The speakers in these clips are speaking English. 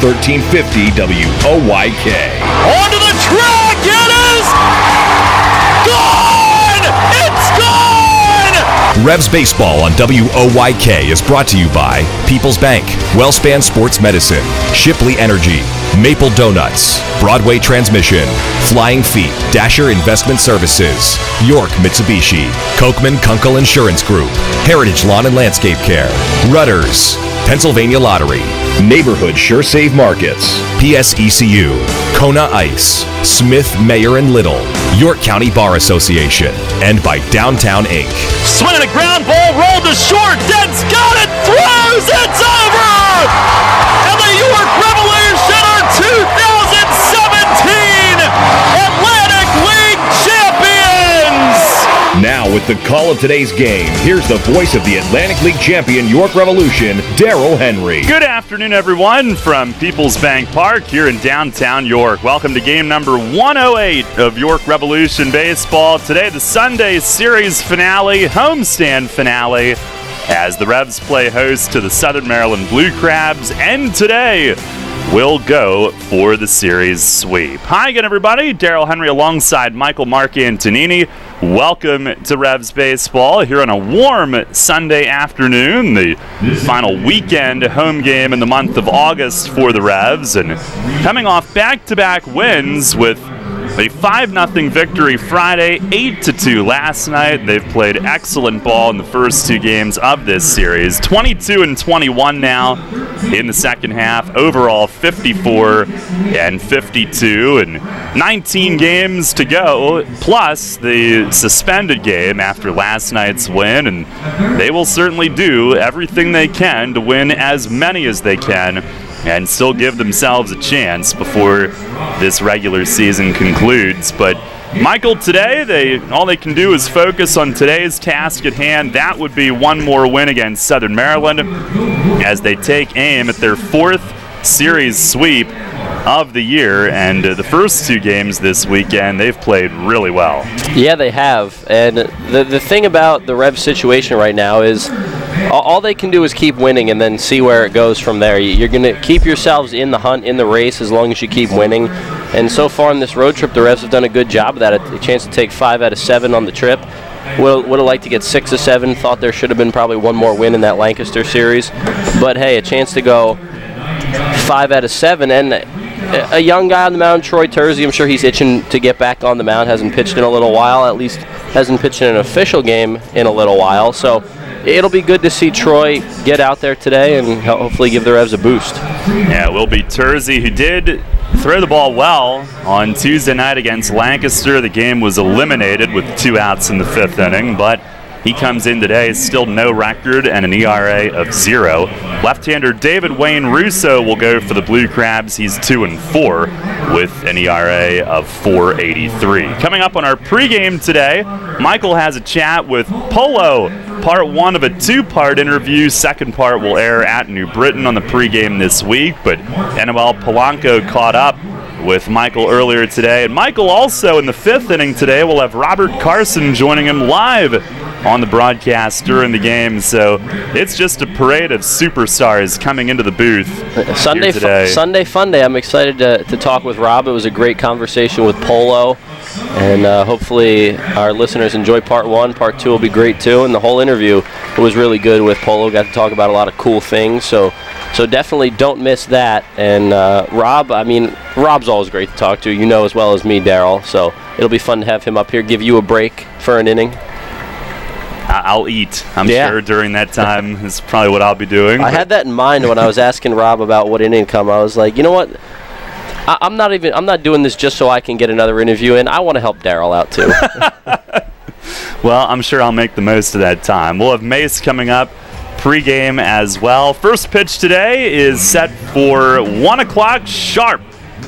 1350 WOYK. Onto the track, it is gone! It's gone! Revs Baseball on WOYK is brought to you by PeoplesBank, WellSpan Sports Medicine, Shipley Energy, Maple Donuts, Broadway Transmission, Flying Feet, Dasher Investment Services, York Mitsubishi, Kochman Kunkel Insurance Group, Heritage Lawn and Landscape Care, Rudders, Pennsylvania Lottery, Neighborhood Sure Save Markets, PSECU, Kona Ice, Smith, Mayer and Little, York County Bar Association, and by Downtown Inc. Swinging a ground ball, rolled to short, Dent's got it, throws, it's over! And the York Revolution are 2017 Atlantic League champions! Now with the call of today's game, here's the voice of the Atlantic League champion York Revolution, Darryl Henry. Good afternoon, everyone, from PeoplesBank Park here in downtown York. Welcome to game number 108 of York Revolution Baseball. Today, the Sunday series finale, homestand finale, as the Revs play host to the Southern Maryland Blue Crabs, and today we'll go for the series sweep. Hi again, everybody. Darryl Henry alongside Michael Mark Antonini. Welcome to Revs Baseball here on a warm Sunday afternoon, the final weekend home game in the month of August for the Revs, and coming off back-to-back wins with a 5-0 victory Friday, 8-2 last night. They've played excellent ball in the first two games of this series. 22-21 now in the second half. Overall, 54-52, and 19 games to go, plus the suspended game after last night's win. And they will certainly do everything they can to win as many as they can and still give themselves a chance before this regular season concludes. But Michael, today all they can do is focus on today's task at hand. That would be one more win against Southern Maryland as they take aim at their fourth series sweep of the year, and the first two games this weekend they've played really well. Yeah, they have, and the thing about the Revs situation right now is all they can do is keep winning and then see where it goes from there. You're going to keep yourselves in the hunt, in the race, as long as you keep winning. And so far on this road trip, the Revs have done a good job of that. A chance to take 5 out of 7 on the trip. Would have liked to get 6 of 7. Thought there should have been probably one more win in that Lancaster series. But hey, a chance to go 5 out of 7. And a young guy on the mound, Troy Tersey, I'm sure he's itching to get back on the mound. Hasn't pitched in a little while, at least hasn't pitched in an official game in a little while. So it'll be good to see Troy get out there today and hopefully give the Revs a boost. Yeah, it will be Tersey, who did throw the ball well on Tuesday night against Lancaster. The game was eliminated with 2 outs in the 5th inning, but he comes in today, still no record and an ERA of 0. Left-hander David Wayne Russo will go for the Blue Crabs. He's 2-4 with an ERA of 4.83. Coming up on our pregame today, Michael has a chat with Polo. Part 1 of a 2-part interview. Second part will air at New Britain on the pregame this week, but Noel Polanco caught up with Michael earlier today. And Michael also in the 5th inning today will have Robert Carson joining him live on the broadcast during the game. So it's just a parade of superstars coming into the booth Sunday today. Sunday fun day. I'm excited to talk with Rob. It was a great conversation with Polo, and hopefully our listeners enjoy part 1. Part 2 will be great too, and the whole interview was really good with Polo. Got to talk about a lot of cool things, so definitely don't miss that. And Rob, I mean, Rob's always great to talk to, you know as well as me, Darryl, so it'll be fun to have him up here, give you a break for an inning. I'll eat, I'm sure, during that time is probably what I'll be doing. I had that in mind when I was asking Rob about what inning come. I was like, you know what? I'm not doing this just so I can get another interview in. I want to help Darryl out too. Well, I'm sure I'll make the most of that time. We'll have Mace coming up pregame as well. First pitch today is set for 1 o'clock sharp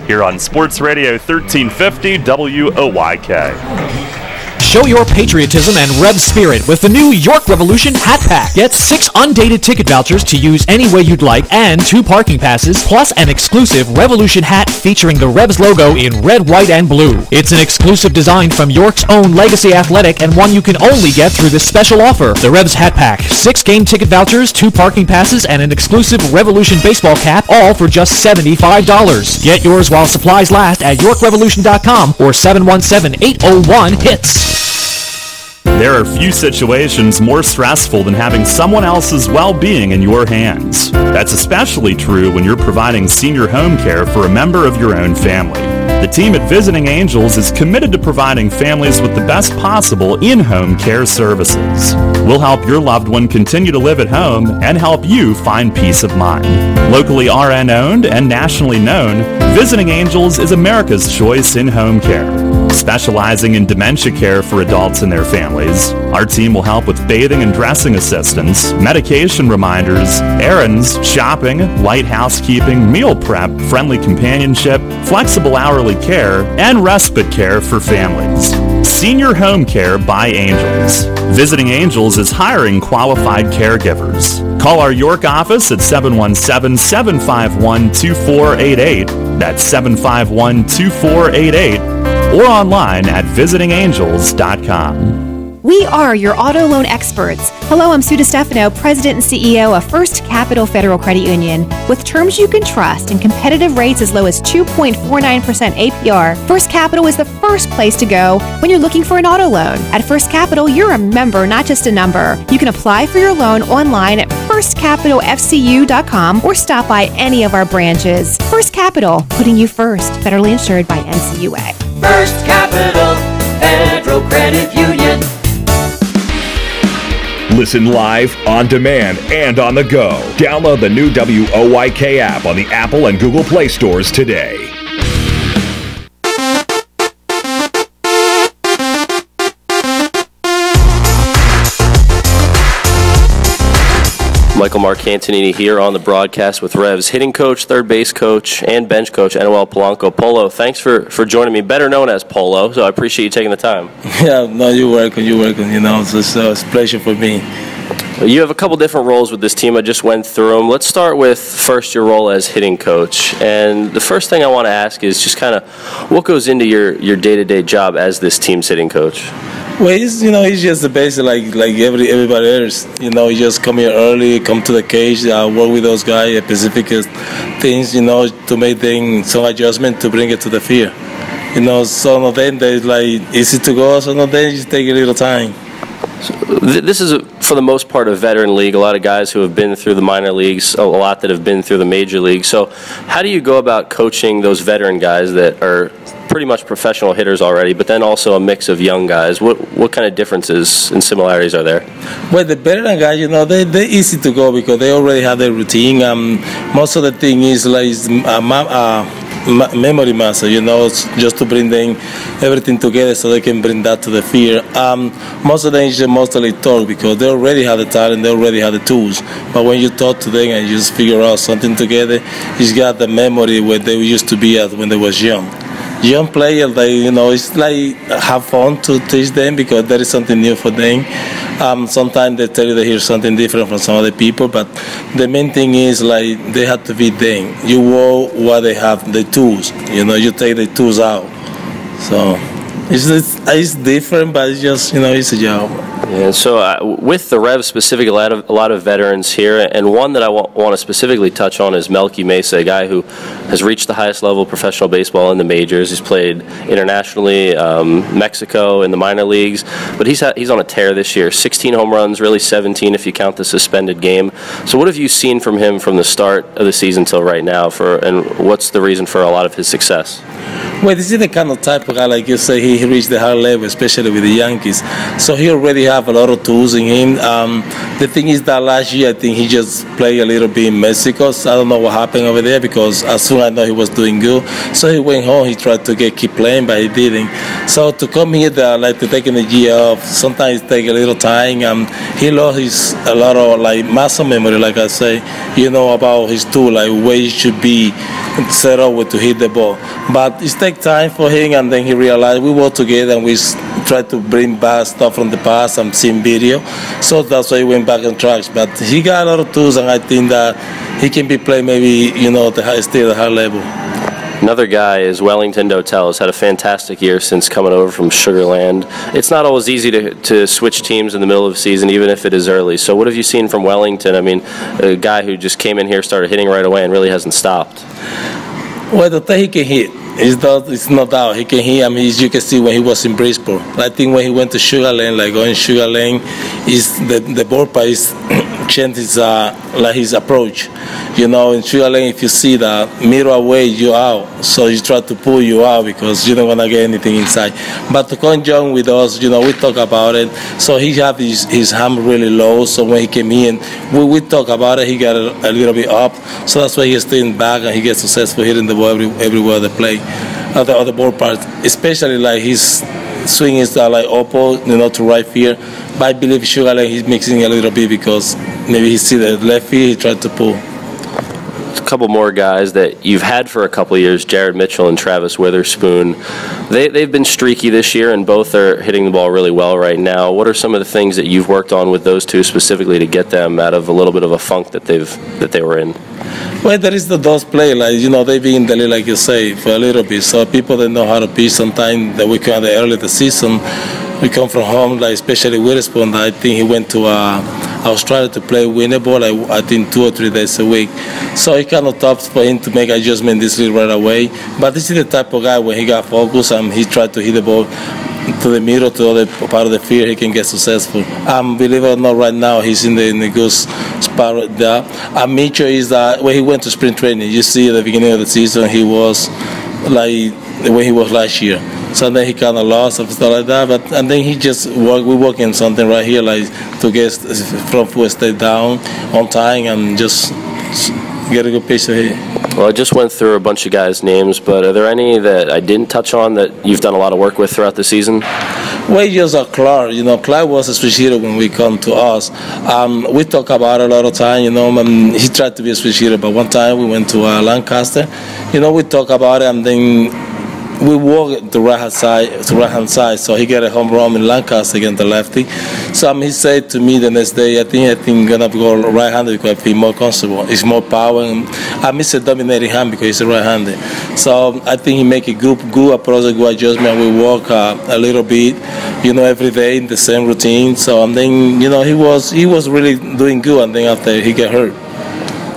here on Sports Radio 1350 WOYK. Show your patriotism and Revs spirit with the new York Revolution Hat Pack. Get 6 undated ticket vouchers to use any way you'd like and 2 parking passes, plus an exclusive Revolution hat featuring the Revs logo in red, white, and blue. It's an exclusive design from York's own Legacy Athletic and one you can only get through this special offer. The Revs Hat Pack, 6 game ticket vouchers, 2 parking passes, and an exclusive Revolution baseball cap, all for just $75. Get yours while supplies last at YorkRevolution.com or 717-801-HITS. There are few situations more stressful than having someone else's well-being in your hands. That's especially true when you're providing senior home care for a member of your own family. The team at Visiting Angels is committed to providing families with the best possible in-home care services. We'll help your loved one continue to live at home and help you find peace of mind. Locally RN-owned and nationally known, Visiting Angels is America's choice in home care. Specializing in dementia care for adults and their families, our team will help with bathing and dressing assistance, medication reminders, errands, shopping, light housekeeping, meal prep, friendly companionship, flexible hourly care, and respite care for families. Senior Home Care by Angels. Visiting Angels is hiring qualified caregivers. Call our York office at 717-751-2488. That's 751-2488. Or online at visitingangels.com. We are your auto loan experts. Hello, I'm Sue DeStefano, President and CEO of First Capital Federal Credit Union. With terms you can trust and competitive rates as low as 2.49% APR, First Capital is the first place to go when you're looking for an auto loan. At First Capital, you're a member, not just a number. You can apply for your loan online at firstcapitalfcu.com or stop by any of our branches. First Capital, putting you first. Federally insured by NCUA. First Capital Federal Credit Union. Listen live, on demand, and on the go. Download the new WOYK app on the Apple and Google Play stores today. Michael Marcantonini here on the broadcast with Revs hitting coach, third base coach, and bench coach, Noel Polanco. Polo, thanks for joining me, better known as Polo, so I appreciate you taking the time. Yeah, no, you're welcome, you know, it's a pleasure for me. You have a couple different roles with this team. I just went through them. Let's start with first your role as hitting coach. And the first thing I want to ask is just kind of what goes into your day-to-day job as this team's hitting coach? Well, it's just the basic like everybody else. You just come here early, come to the cage, work with those guys, specific things, to make some adjustment to bring it to the field. Some of them they easy to go, some of them just take a little time. So this is, for the most part, a veteran league. A lot of guys who have been through the minor leagues, a lot that have been through the major league. So how do you go about coaching those veteran guys that are pretty much professional hitters already, but then also a mix of young guys? What kind of differences and similarities are there? Well, the veteran guys, they're easy to go because they already have their routine. Most of the thing is like memory muscle, just to bring them everything together so they can bring that to the field. Most of them is just mostly talk because they already have the talent, they already have the tools. But when you talk to them and you just figure out something together, you got the memory where they used to be at when they was young. Young players, it's like have fun to teach them because there is something new for them. Sometimes they tell you they hear something different from some other people, but the main thing is like they have to be them. You know what they have, the tools. You take the tools out. So it's different, but it's just it's a job. Yeah, so with the Revs specifically, a lot of veterans here, and one that I want to specifically touch on is Melky Mesa, a guy who has reached the highest level of professional baseball in the majors. He's played internationally, Mexico, in the minor leagues, but he's on a tear this year. 16 home runs, really 17 if you count the suspended game. So what have you seen from him from the start of the season till right now, and what's the reason for a lot of his success? Well, this is the kind of type of guy, like you say, he reached the high level, especially with the Yankees. So he already have a lot of tools in him. The thing is that last year, I think he just played a little bit in Mexico. So I don't know what happened over there because as soon as I know he was doing good. So he went home, he tried to keep playing, but he didn't. So to come here, to take a year off, sometimes it takes a little time. He lost a lot of muscle memory, like I say, about his tool, like where he should be set up with to hit the ball. But it takes time for him, and then he realized we work together and we try to bring back stuff from the past and seen video. So that's why he went back on tracks. But he got a lot of tools, and I think that he can be played maybe, still at a high level. Another guy is Wellington Dotel. Has had a fantastic year since coming over from Sugar Land. It's not always easy to switch teams in the middle of the season, even if it is early. So what have you seen from Wellington? I mean, a guy who just came in here, started hitting right away, and really hasn't stopped. Well, the thing he can hit. It's no doubt he can hit. I mean, as you can see when he was in Bridgeport. I think when he went to Sugar Land, like going Sugar Land, is the ballpark is changed his approach. In Sugar Land, if you see the mirror away, you're out. So you try to pull you out because you don't want to get anything inside. But to come young with us, we talk about it. So he have his hand really low. So when he came in, we talk about it. He got a little bit up. So that's why he's staying back and he gets successful hitting the ball everywhere they play. Other ballparks, especially like his swing is like oppo, to right field. But I believe Sugar Land he's mixing a little bit because maybe he see the left field, he tried to pull. A couple more guys that you've had for a couple of years, Jared Mitchell and Travis Witherspoon. They've been streaky this year, and both are hitting the ball really well right now. What are some of the things that you've worked on with those two specifically to get them out of a little bit of a funk that they were in? Well, there is those play, they've been in the league, like you say, for a little bit. So people that know how to pitch sometimes the weekend, early the season, we come from home, especially Witherspoon. I think he went to Australia to play winner ball, I think 2 or 3 days a week. So it's kind of tough for him to make adjustment this league right away. But this is the type of guy when he got focused and he tried to hit the ball to the middle, to the other part of the field, he can get successful. Believe it or not, right now he's in the good spot right there. Mitchell is that when he went to spring training, you see at the beginning of the season he was like the way he was last year. So then he kind of lost and stuff like that. And then he just we're working something right here, to get front foot stay down on time and just get a good pitch to hit. Well, I just went through a bunch of guys' names, but are there any that I didn't touch on that you've done a lot of work with throughout the season? Well, just Clark. Clark was a switch hitter when we come to us. We talk about it a lot of time. He tried to be a switch hitter, but one time we went to Lancaster. We talk about it, and then we walk the right hand side, so he got a home run in Lancaster against the lefty. So he said to me the next day, I think gonna go right-handed because I feel more comfortable. It's more power, and I miss a dominating hand because he's a right-handed. So I think he make a good approach, a good adjustment. We walk a little bit, every day in the same routine. So and then he was really doing good, and then after he got hurt.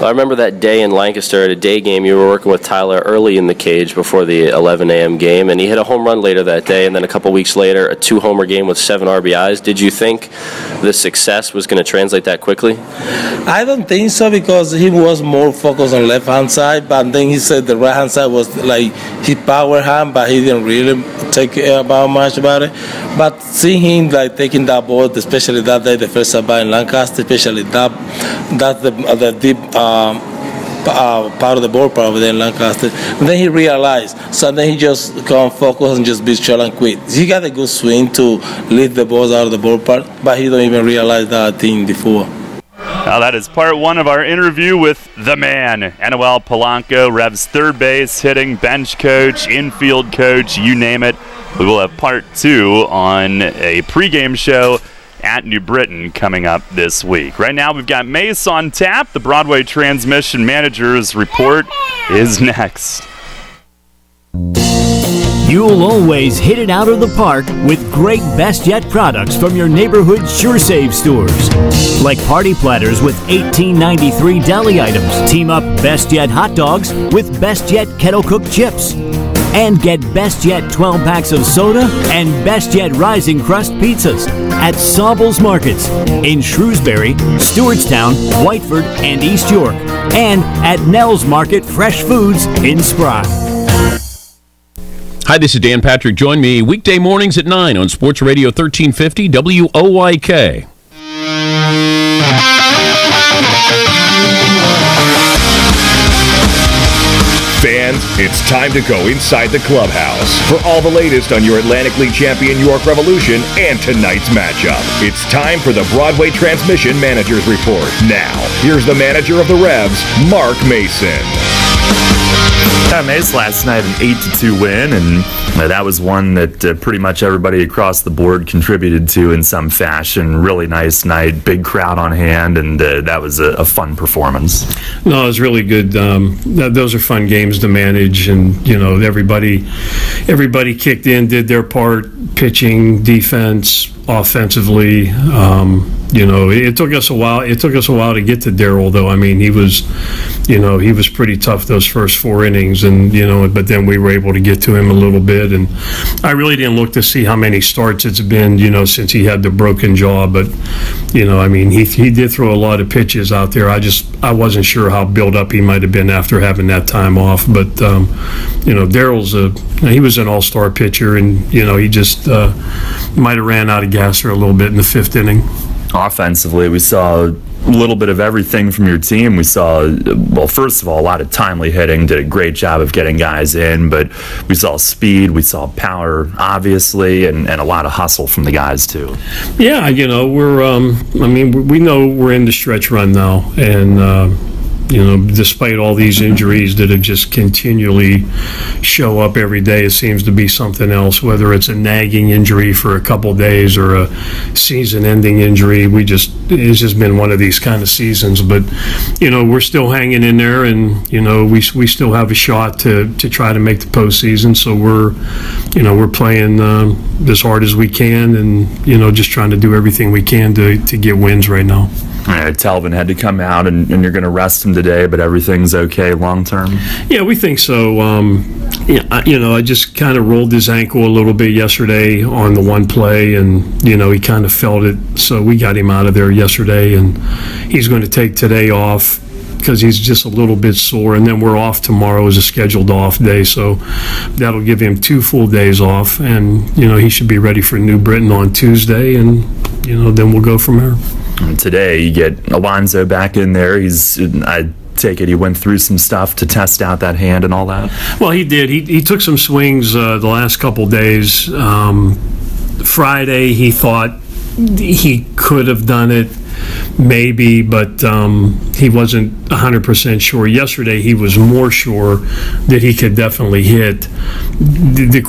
I remember that day in Lancaster at a day game, you were working with Tyler early in the cage before the 11 a.m. game, and he hit a home run later that day, and then a couple weeks later, a 2-homer game with 7 RBIs. Did you think the success was going to translate that quickly? I don't think so because he was more focused on left-hand side, but then he said the right-hand side was like his power hand, but he didn't really take about much about it. But seeing him taking that ball, especially that day, the first at-bat in Lancaster, especially that's the deep part of the ballpark over there in Lancaster. And then he realized, so then he just come focus and just be short and quit. He got a good swing to lead the balls out of the ballpark, but he don't even realize that thing before. Now that is part 1 of our interview with the man, Noel Polanco, Revs third base, hitting, bench coach, infield coach, you name it. We will have part 2 on a pregame show at New Britain coming up this week. Right now we've got Mace on tap. The Broadway Transmission Manager's report is next. You'll always hit it out of the park with great Best Yet products from your neighborhood SureSave stores. Like party platters with $18.93 deli items. Team up Best Yet hot dogs with Best Yet kettle cooked chips. And get Best Yet 12 packs of soda and Best Yet Rising Crust pizzas at Sobel's Markets in Shrewsbury, Stewartstown, Whiteford, and East York. And at Nell's Market Fresh Foods in Spry. Hi, this is Dan Patrick. Join me weekday mornings at 9 on Sports Radio 1350 WOYK. Fans, it's time to go inside the clubhouse for all the latest on your Atlantic League champion York Revolution and tonight's matchup. It's time for the Broadway Transmission Manager's Report. Now, here's the manager of the Revs, Mark Mason. Mace last night an 8-2 win, and that was one that pretty much everybody across the board contributed to in some fashion. Really nice night, big crowd on hand, and that was a fun performance. No, it was really good. Those are fun games to manage, and everybody kicked in, did their part, pitching, defense, offensively. It took us a while. It took us a while to get to Darryl, though. I mean, he was pretty tough those first 4 innings, and but then we were able to get to him a little bit. And I really didn't look to see how many starts it's been, since he had the broken jaw. But I mean, he did throw a lot of pitches out there. I wasn't sure how built up he might have been after having that time off. But Darryl's he was an all-star pitcher, and he just might have ran out of gas there a little bit in the 5th inning. Offensively, we saw a little bit of everything from your team. We saw, well, first of all, a lot of timely hitting, did a great job of getting guys in, but we saw speed, we saw power, obviously, and a lot of hustle from the guys, too. Yeah, we know we're in the stretch run now, and despite all these injuries that have just continually show up every day, it seems to be something else, whether it's a nagging injury for a couple days or a season-ending injury. It's just been one of these kind of seasons. But, we're still hanging in there, and, we still have a shot to try to make the postseason. So we're playing as hard as we can, and, just trying to do everything we can to get wins right now. Telvin had to come out, and you're going to rest him today, but everything's okay long term? Yeah, we think so. I just kind of rolled his ankle a little bit yesterday on the one play, and, he kind of felt it, so we got him out of there yesterday, and he's going to take today off because he's just a little bit sore, and then we're off tomorrow as a scheduled off day, so that'll give him 2 full days off, and, he should be ready for New Britain on Tuesday, and, then we'll go from there. And today you get Alonzo back in there. I take it he went through some stuff to test out that hand and all that? Well, he did. He took some swings the last couple days. Friday he thought he could have done it, maybe, but he wasn't 100% sure. Yesterday he was more sure that he could definitely hit. The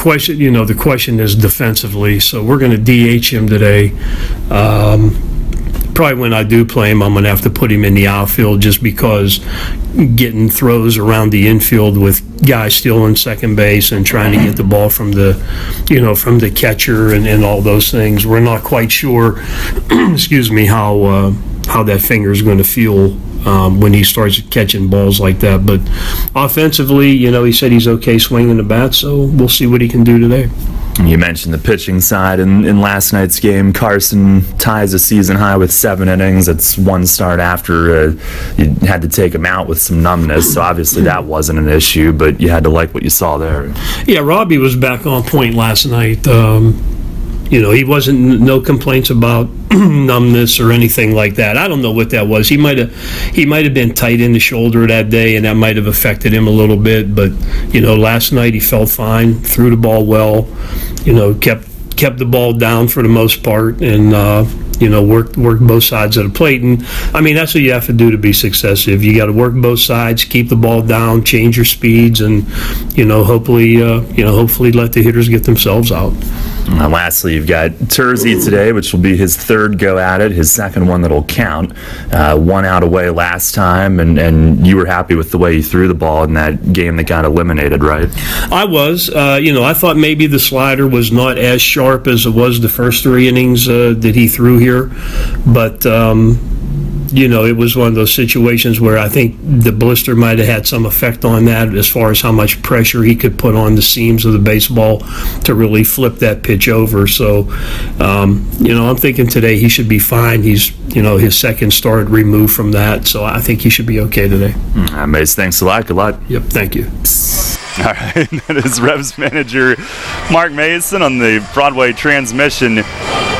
question is defensively, so we're going to DH him today. Probably when I do play him, I'm going to have to put him in the outfield just because getting throws around the infield with guys still in second base and trying to get the ball from the catcher and all those things. We're not quite sure, excuse me, how that finger is going to feel when he starts catching balls like that. But offensively, he said he's okay swinging the bat, so we'll see what he can do today. You mentioned the pitching side in last night's game. Carson ties a season high with 7 innings. It's one start after you had to take him out with some numbness, so obviously that wasn't an issue, but you had to like what you saw there. Yeah, Robbie was back on point last night. He wasn't, no complaints about numbness or anything like that. I don't know what that was. He might have been tight in the shoulder that day, and that might have affected him a little bit. But last night he felt fine, threw the ball well, kept the ball down for the most part, and worked both sides of the plate. And I mean, that's what you have to do to be successful. You got to work both sides, keep the ball down, change your speeds, and hopefully let the hitters get themselves out. And lastly, you've got Terzi today, which will be his 3rd go at it, his 2nd one that'll count. 1 out away last time, and you were happy with the way he threw the ball in that game that got eliminated, right? I was. I thought maybe the slider was not as sharp as it was the first 3 innings that he threw here, but it was one of those situations where I think the blister might have had some effect on that as far as how much pressure he could put on the seams of the baseball to really flip that pitch over. So, I'm thinking today he should be fine. He's, his 2nd start removed from that, so I think he should be okay today. Mace, thanks a lot. Good luck. Yep, thank you. All right, that is Revs manager Mark Mason on the Broadway Transmission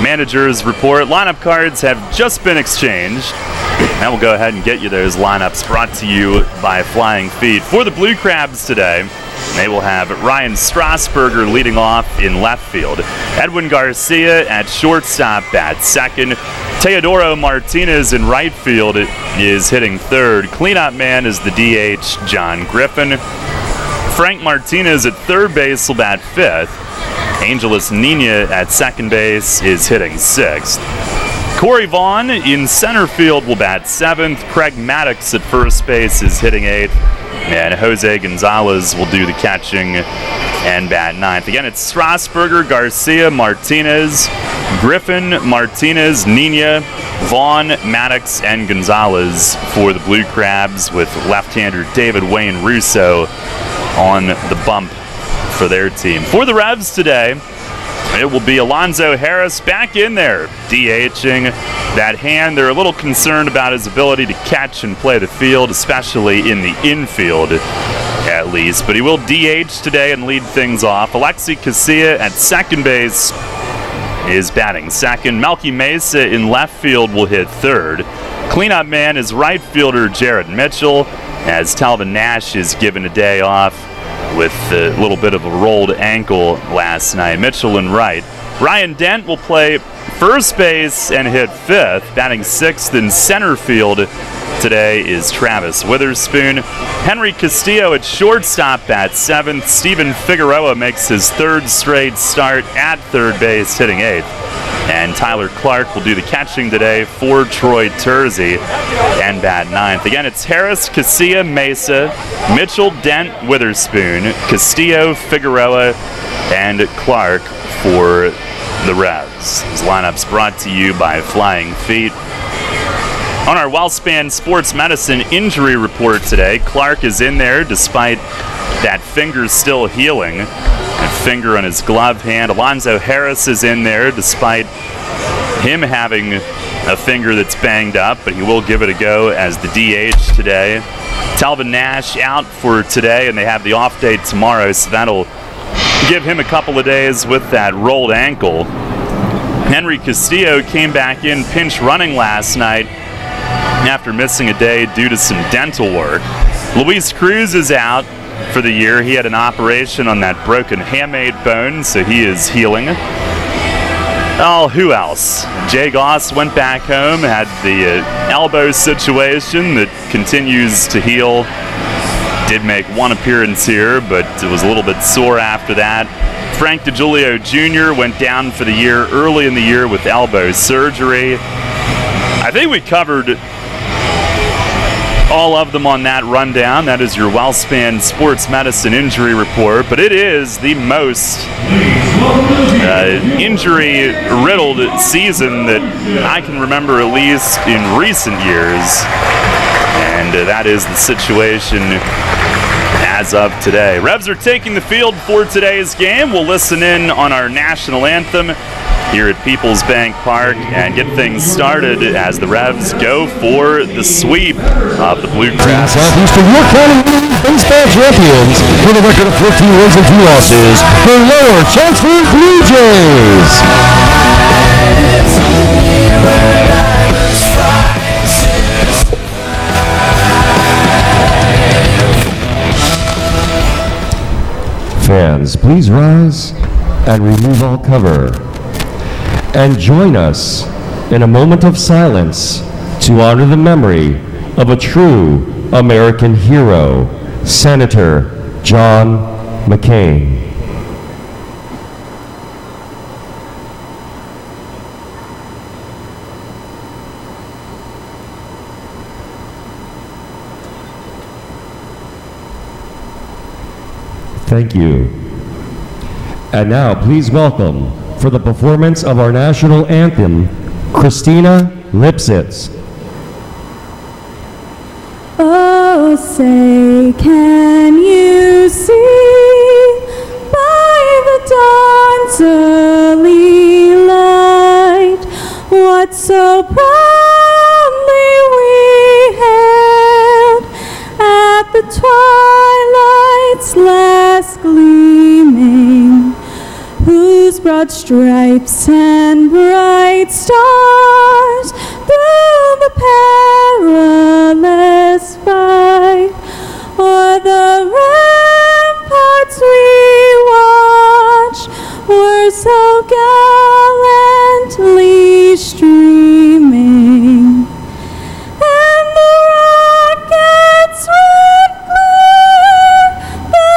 Managers Report. Lineup cards have just been exchanged. And we'll go ahead and get you those lineups brought to you by Flying Feet. For the Blue Crabs today, they will have Ryan Strasburger leading off in left field. Edwin Garcia at shortstop at 2nd. Teodoro Martinez in right field is hitting 3rd. Cleanup man is the DH, John Griffin. Frank Martinez at third base will bat fifth. Angeles Nina at second base is hitting sixth. Corey Vaughn in center field will bat seventh. Craig Maddox at first base is hitting eighth. And Jose Gonzalez will do the catching and bat ninth. Again, it's Strasburger, Garcia, Martinez, Griffin, Martinez, Nina, Vaughn, Maddox, and Gonzalez for the Blue Crabs, with left-hander David Wayne Russo on the bump for their team. For the Revs today, it will be Alonzo Harris back in there, DHing that hand. They're a little concerned about his ability to catch and play the field, especially in the infield, at least. But he will DH today and lead things off. Alexi Casilla at second base is batting second. Melky Mesa in left field will hit third. Cleanup man is right fielder Jared Mitchell, as Talvin Nash is given a day off with a little bit of a rolled ankle last night. Mitchell in right. Ryan Dent will play first base and hit fifth. Batting sixth in center field today is Travis Witherspoon. Henry Castillo at shortstop bats seventh. Steven Figueroa makes his third straight start at third base, hitting eighth. And Tyler Clark will do the catching today for Troy Terzi and bat ninth. Again, it's Harris, Casilla, Mesa, Mitchell, Dent, Witherspoon, Castillo, Figueroa, and Clark for the Revs. This lineup's brought to you by Flying Feet. On our WellSpan Sports Medicine injury report today, Clark is in there despite that finger still healing. A finger on his glove hand. Alonzo Harris is in there despite him having a finger that's banged up, but he will give it a go as the DH today. Talvin Nash out for today, and they have the off day tomorrow, so that'll give him a couple of days with that rolled ankle. Henry Castillo came back in pinch running last night after missing a day due to some dental work. Luis Cruz is out for the year. He had an operation on that broken hamate bone, so he is healing. Oh, who else? Jay Goss went back home, had the elbow situation that continues to heal. Did make one appearance here, but it was a little bit sore after that. Frank DeGiulio Jr. went down for the year early in the year with elbow surgery. I think we covered all of them on that rundown. That is your WellSpan Sports Medicine injury report, but it is the most injury-riddled season that I can remember, at least in recent years, and that is the situation as of today. Revs are taking the field for today's game. We'll listen in on our national anthem here at PeoplesBank Park and get things started as the Revs go for the sweep of the Blue Crabs. Southeastern York County baseball champions with a record of 14 wins and 2 losses, the Lower Chancellor Blue Jays. Fans, please rise and remove all cover. And join us in a moment of silence to honor the memory of a true American hero, Senator John McCain. Thank you. And now, please welcome, for the performance of our national anthem, Christina Lipsitz. Oh, say, can you see by the dawn's early light what so proudly we hailed at the twilight's last gleaming, whose broad stripes and bright stars through the perilous fight o'er the ramparts we watched were so gallantly streaming, and the rockets red glare, the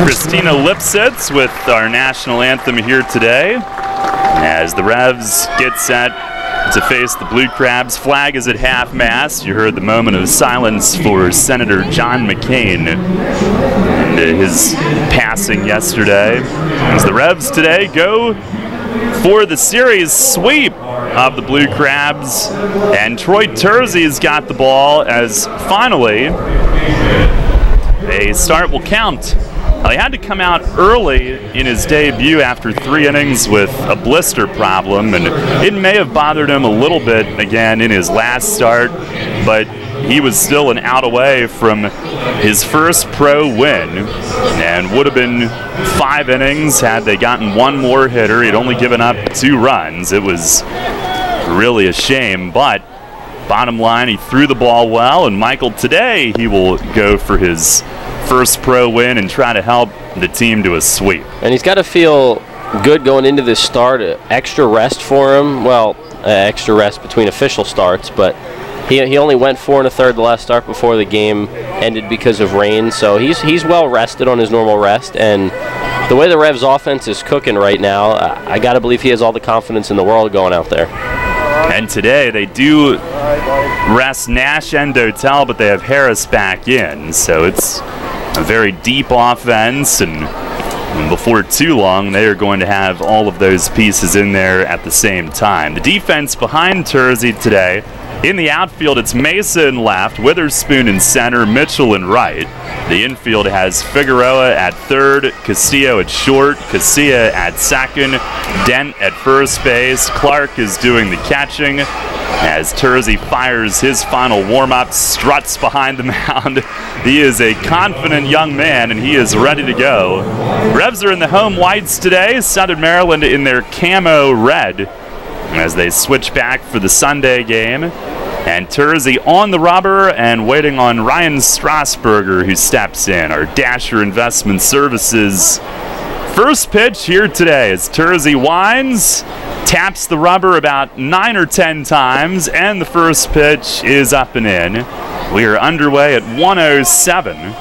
Christina Lipsitz with our national anthem here today. As the Revs get set to face the Blue Crabs, flag is at half-mast. You heard the moment of silence for Senator John McCain and his passing yesterday. As the Revs today go for the series sweep of the Blue Crabs, and Troy Terzi's got the ball as finally a start will count. He had to come out early in his debut after 3 innings with a blister problem, and it may have bothered him a little bit again in his last start, but he was still an out away from his first pro win, and would have been 5 innings had they gotten one more hitter. He'd only given up 2 runs. It was really a shame, but bottom line, he threw the ball well, and Michael, today he will go for his first pro win and try to help the team to a sweep. And he's got to feel good going into this start. Extra rest for him. Well, extra rest between official starts, but he only went 4 1/3 the last start before the game ended because of rain. So he's well rested on his normal rest, and the way the Revs offense is cooking right now, I got to believe he has all the confidence in the world going out there. And today they do rest Nash and Dotel, but they have Harris back in, so it's a very deep offense, and before too long they are going to have all of those pieces in there at the same time. The defense behind Terzi today, in the outfield it's Mesa in left, Witherspoon in center, Mitchell in right. The infield has Figueroa at third, Castillo at short, Casilla at second, Dent at first base. Clark is doing the catching as Terzi fires his final warm-up, struts behind the mound. He is a confident young man, and he is ready to go. Revs are in the home whites today, Southern Maryland in their camo red as they switch back for the Sunday game. And Terzi on the rubber and waiting on Ryan Strasburger, who steps in, our Dasher Investment Services. First pitch here today as Terzi winds, taps the rubber about 9 or 10 times, and the first pitch is up and in. We are underway at 1:07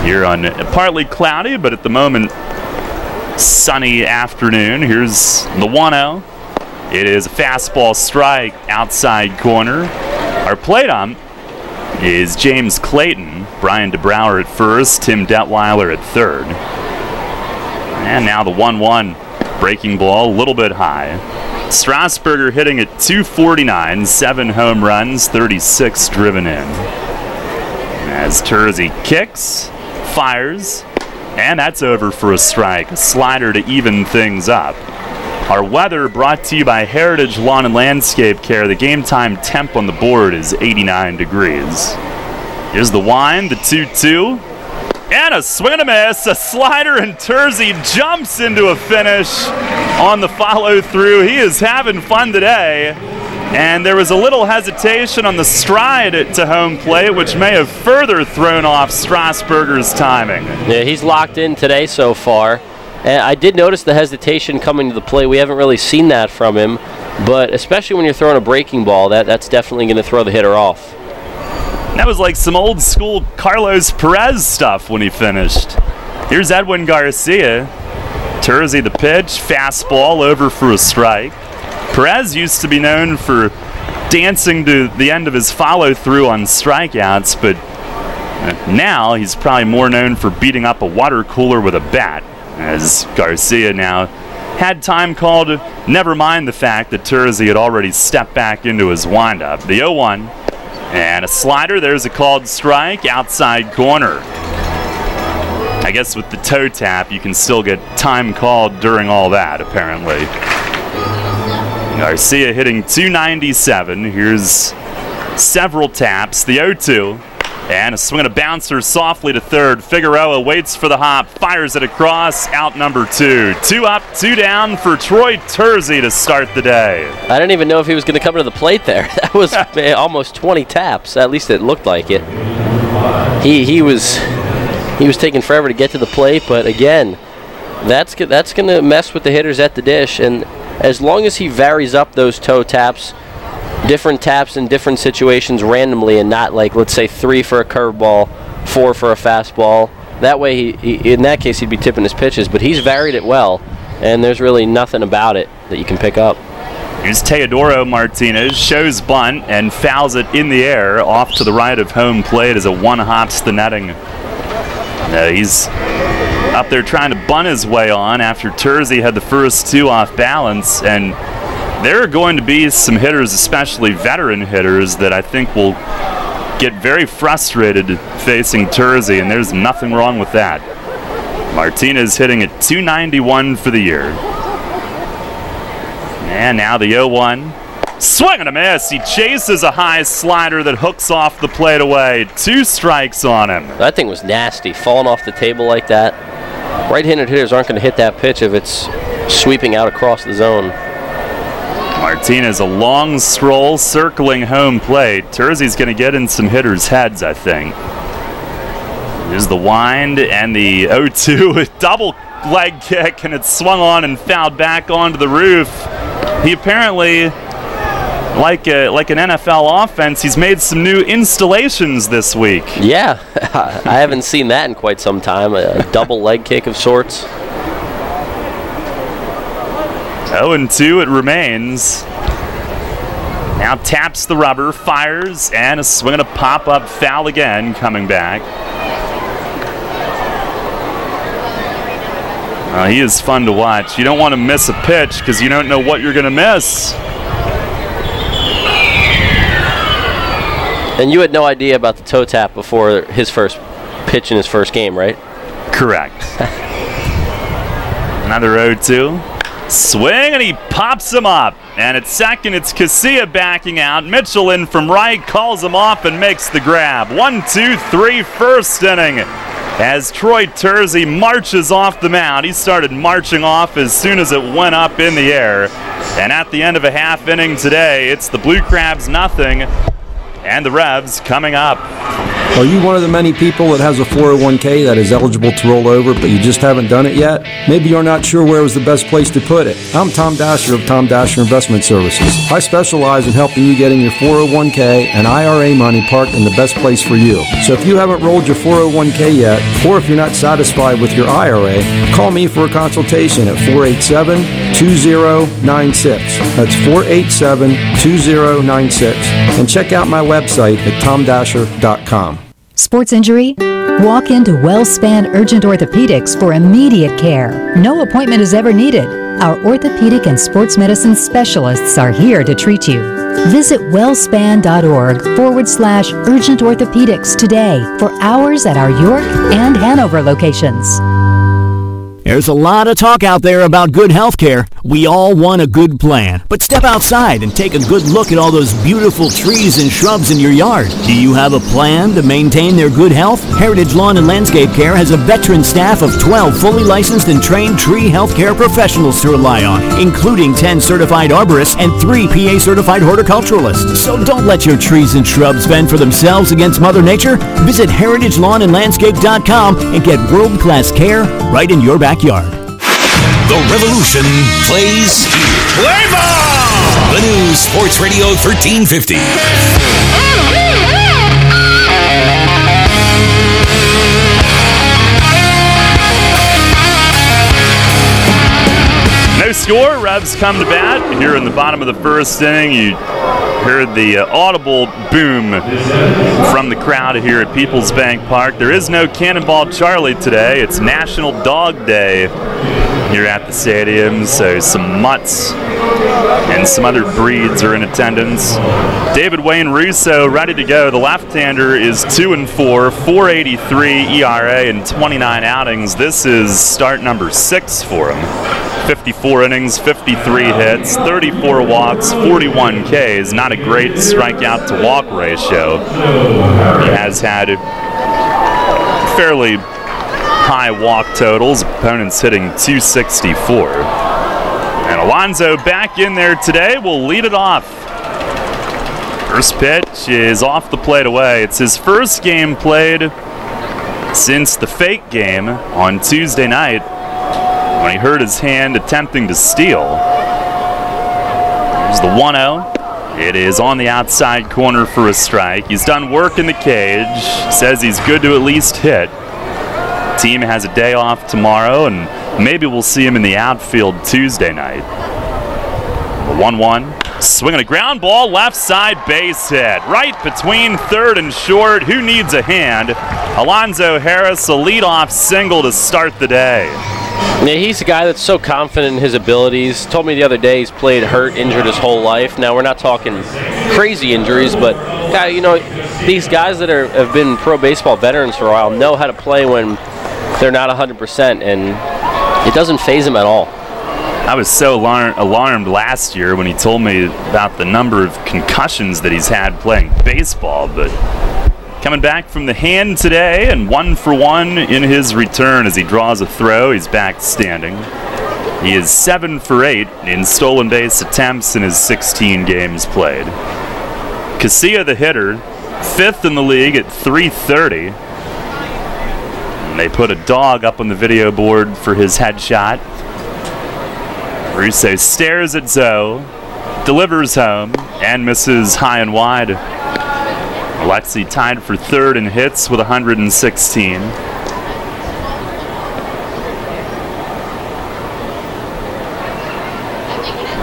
here on a partly cloudy, but at the moment sunny afternoon. Here's the 1-0. It is a fastball strike outside corner. Our plate ump is James Clayton, Brian DeBrouwer at first, Tim Detweiler at third. And now the 1-1 breaking ball, a little bit high. Strasburger hitting at 249, 7 home runs, 36 driven in. As Terzi kicks, fires, and that's over for a strike. A slider to even things up. Our weather brought to you by Heritage Lawn and Landscape Care. The game time temp on the board is 89 degrees. Here's the wind, the 2-2. And a swing and a miss, a slider, and Terzi jumps into a finish on the follow-through. He is having fun today. And there was a little hesitation on the stride to home plate, which may have further thrown off Strasburger's timing. Yeah, he's locked in today so far. And I did notice the hesitation coming to the plate. We haven't really seen that from him, but especially when you're throwing a breaking ball, that's definitely going to throw the hitter off. That was like some old school Carlos Perez stuff when he finished. Here's Edwin Garcia. Terzi the pitch, fastball over for a strike. Perez used to be known for dancing to the end of his follow-through on strikeouts, but now he's probably more known for beating up a water cooler with a bat, as Garcia now had time called, never mind the fact that Terzi had already stepped back into his windup. The 0-1, and a slider. There's a called strike, outside corner. I guess with the toe tap, you can still get time called during all that, apparently. Garcia hitting 297. Here's several taps. The 0-2. And a swing and a bouncer softly to third. Figueroa waits for the hop, fires it across, out number 2. 2 up, 2 down for Troy Terzi to start the day. I didn't even know if he was going to come to the plate there. That was almost 20 taps. At least it looked like it. He was taking forever to get to the plate, but again, that's going to mess with the hitters at the dish. And as long as he varies up those toe taps, different taps in different situations randomly, and not like, let's say, 3 for a curveball, 4 for a fastball, That way, he in that case, he'd be tipping his pitches. But he's varied it well, and there's really nothing about it that you can pick up. Here's Teodoro Martinez, shows bunt and fouls it in the air off to the right of home plate as it one-hops the netting. He's up there trying to bunt his way on after Terzi had the first two off balance, and there are going to be some hitters, especially veteran hitters, that I think will get very frustrated facing Terzi, and there's nothing wrong with that. Martinez hitting at .291 for the year. And now the 0-1. Swing and a miss. He chases a high slider that hooks off the plate away. 2 strikes on him. That thing was nasty, falling off the table like that. Right-handed hitters aren't going to hit that pitch if it's sweeping out across the zone. Martinez, a long stroll circling home plate. Terzi's going to get in some hitters' heads, I think. There's the wind and the 0-2 double leg kick, and it's swung on and fouled back onto the roof. He apparently, like an NFL offense, he's made some new installations this week. Yeah, I haven't seen that in quite some time. A double leg kick of sorts. 0-2 it remains. Now taps the rubber, fires, and a swing and a pop-up foul again coming back. He is fun to watch. You don't want to miss a pitch because you don't know what you're going to miss. And you had no idea about the toe tap before his first pitch in his first game, right? Correct. Another 0-2. Swing, and he pops him up. And at second, it's Casilla backing out. Mitchell in from right, calls him off and makes the grab. 1-2-3, first inning. As Troy Terzi marches off the mound. He started marching off as soon as it went up in the air. And at the end of a half inning today, it's the Blue Crabs nothing, and the Revs coming up. Are you one of the many people that has a 401k that is eligible to roll over, but you just haven't done it yet? Maybe you're not sure where was the best place to put it. I'm Tom Dasher of Tom Dasher Investment Services. I specialize in helping you getting your 401k and IRA money parked in the best place for you. So if you haven't rolled your 401k yet, or if you're not satisfied with your IRA, call me for a consultation at 487-2096. That's 487-2096. And check out my website at tomdasher.com. Sports injury? Walk into WellSpan Urgent Orthopedics for immediate care. No appointment is ever needed. Our orthopedic and sports medicine specialists are here to treat you. Visit wellspan.org/urgent orthopedics today for hours at our York and Hanover locations. There's a lot of talk out there about good health care. We all want a good plan. But step outside and take a good look at all those beautiful trees and shrubs in your yard. Do you have a plan to maintain their good health? Heritage Lawn and Landscape Care has a veteran staff of 12 fully licensed and trained tree health care professionals to rely on, including 10 certified arborists and 3 PA certified horticulturalists. So don't let your trees and shrubs fend for themselves against Mother Nature. Visit heritagelawnandlandscape.com and get world-class care right in your backyard. The Revolution plays here. Play ball! The new Sports Radio 1350. No score. Revs come to bat. Here in the bottom of the first inning, you heard the audible boom from the crowd here at PeoplesBank Park. There is no Cannonball Charlie today. It's National Dog Day here at the stadium, so some mutts and some other breeds are in attendance. David Wayne Russo ready to go. The left-hander is 2-4, 4.83 ERA in 29 outings. This is start number 6 for him. 54 innings, 53 hits, 34 walks, 41 Ks. Not a great strikeout to walk ratio. He has had fairly high walk totals. Opponents hitting 264. And Alonso back in there today will lead it off. First pitch is off the plate away. It's his first game played since the fake game on Tuesday night when he hurt his hand attempting to steal. There's the 1-0. It is on the outside corner for a strike. He's done work in the cage. Says he's good to at least hit. Team has a day off tomorrow, and maybe we'll see him in the outfield Tuesday night. 1-1. Swinging a ground ball, left side base hit. Right between third and short. Who needs a hand? Alonzo Harris, a leadoff single to start the day. Yeah, he's a guy that's so confident in his abilities. Told me the other day he's played hurt, injured his whole life. Now, we're not talking crazy injuries, but you know, these guys that have been pro baseball veterans for a while know how to play when they're not 100%, and it doesn't faze him at all. I was so alarmed last year when he told me about the number of concussions that he's had playing baseball, but coming back from the hand today and 1 for 1 in his return as he draws a throw. He's back standing. He is 7 for 8 in stolen base attempts in his 16 games played. Casilla, the hitter, 5th in the league at .330. And they put a dog up on the video board for his headshot. Russo stares at Zoe, delivers home, and misses high and wide. Alexi tied for third in hits with 116.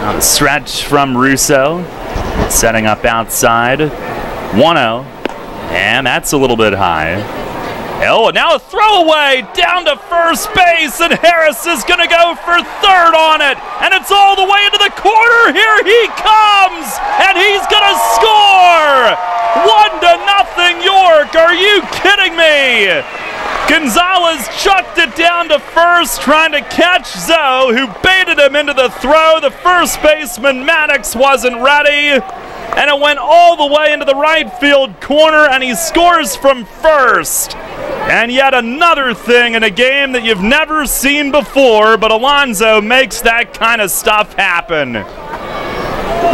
Now the stretch from Russo, setting up outside. 1-0, and that's a little bit high. Oh, and now a throwaway down to first base, and Harris is going to go for third on it, and it's all the way into the corner. Here he comes, and he's going to score! 1-0 York. Are you kidding me? Gonzalez chucked it down to first, trying to catch Zoe, who baited him into the throw. The first baseman, Maddox, wasn't ready, and it went all the way into the right field corner, and he scores from first. And yet another thing in a game that you've never seen before, but Alonzo makes that kind of stuff happen.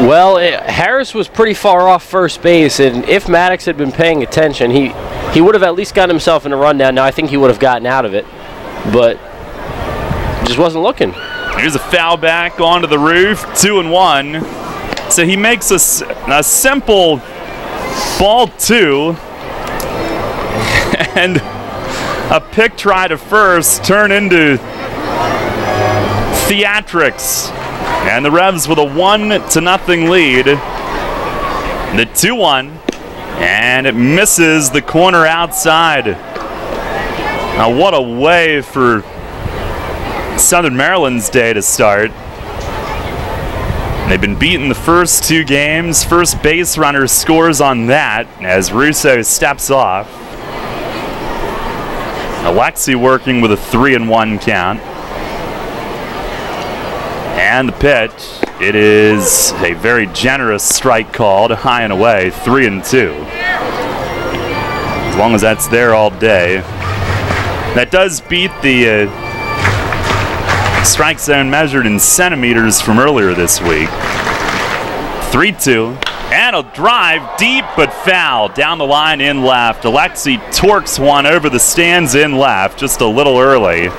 Well, Harris was pretty far off first base, and if Maddox had been paying attention, he would have at least gotten himself in a rundown. Now, I think he would have gotten out of it, but just wasn't looking. Here's a foul back onto the roof, 2-1. So he makes a simple ball 2, and a pick try to first turn into theatrics. And the Revs with a 1-0 lead. The 2-1, and it misses the corner outside. Now what a way for Southern Maryland's day to start. They've been beaten the first 2 games. First base runner scores on that as Russo steps off. Alexi working with a 3-1 count. And the pitch, it is a very generous strike called, high and away, 3-2. As long as that's there all day. That does beat the strike zone measured in centimeters from earlier this week. 3-2, and a drive deep but foul down the line in left. Alexi torques one over the stands in left just a little early.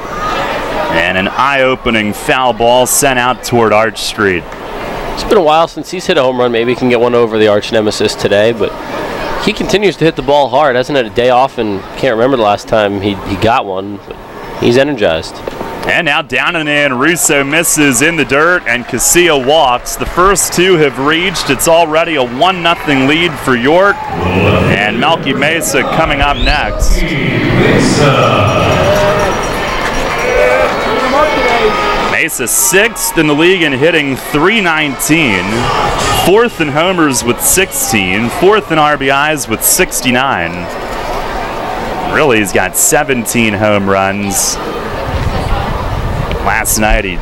And an eye-opening foul ball sent out toward Arch Street. It's been a while since he's hit a home run. Maybe he can get one over the arch nemesis today, but he continues to hit the ball hard. Hasn't had a day off, and can't remember the last time he got one, but he's energized. And now down and in, Russo misses in the dirt, and Casilla walks. The first 2 have reached. It's already a 1-0 lead for York. And Melky Mesa coming up next. Mesa 6th in the league in hitting, .319. 4th in homers with 16. 4th in RBIs with 69. Really, he's got 17 home runs. Last night he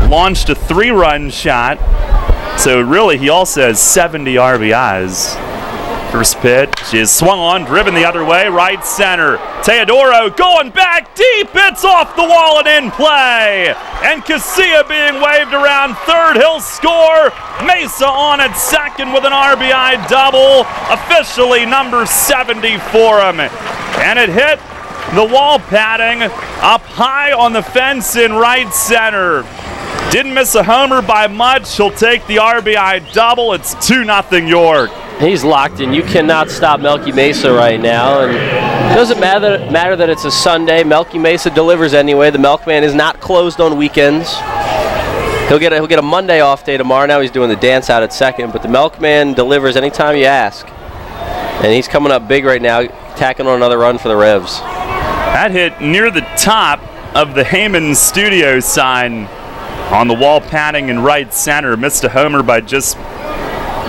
launched a 3-run shot. So really, he also has 70 RBIs. First pitch is swung on, driven the other way, right center. Teodoro going back deep. It's off the wall and in play. And Casilla being waved around third. He'll score. Mesa on at second with an RBI double. Officially number 70 for him. And it hit the wall padding up high on the fence in right center. Didn't miss a homer by much. He'll take the RBI double. It's 2-0 York. He's locked in. You cannot stop Melky Mesa right now. And it doesn't matter that it's a Sunday. Melky Mesa delivers anyway. The Milkman is not closed on weekends. He'll get a Monday off day tomorrow. Now he's doing the dance out at second. But the Milkman delivers anytime you ask. And he's coming up big right now, tacking on another run for the Revs. That hit near the top of the Heyman Studio sign on the wall padding in right center. Missed a homer by just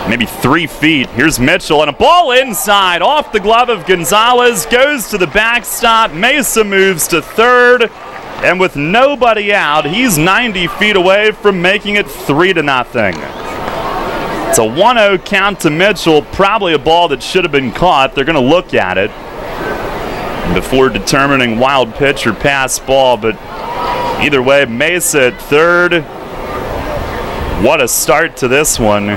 maybe 3 feet. Here's Mitchell, and a ball inside off the glove of Gonzalez, goes to the backstop. Mesa moves to third, and with nobody out, he's 90 feet away from making it 3-0. It's a 1-0 count to Mitchell, probably a ball that should have been caught. They're going to look at it before determining wild pitch or pass ball, but either way, Mesa at third. What a start to this one.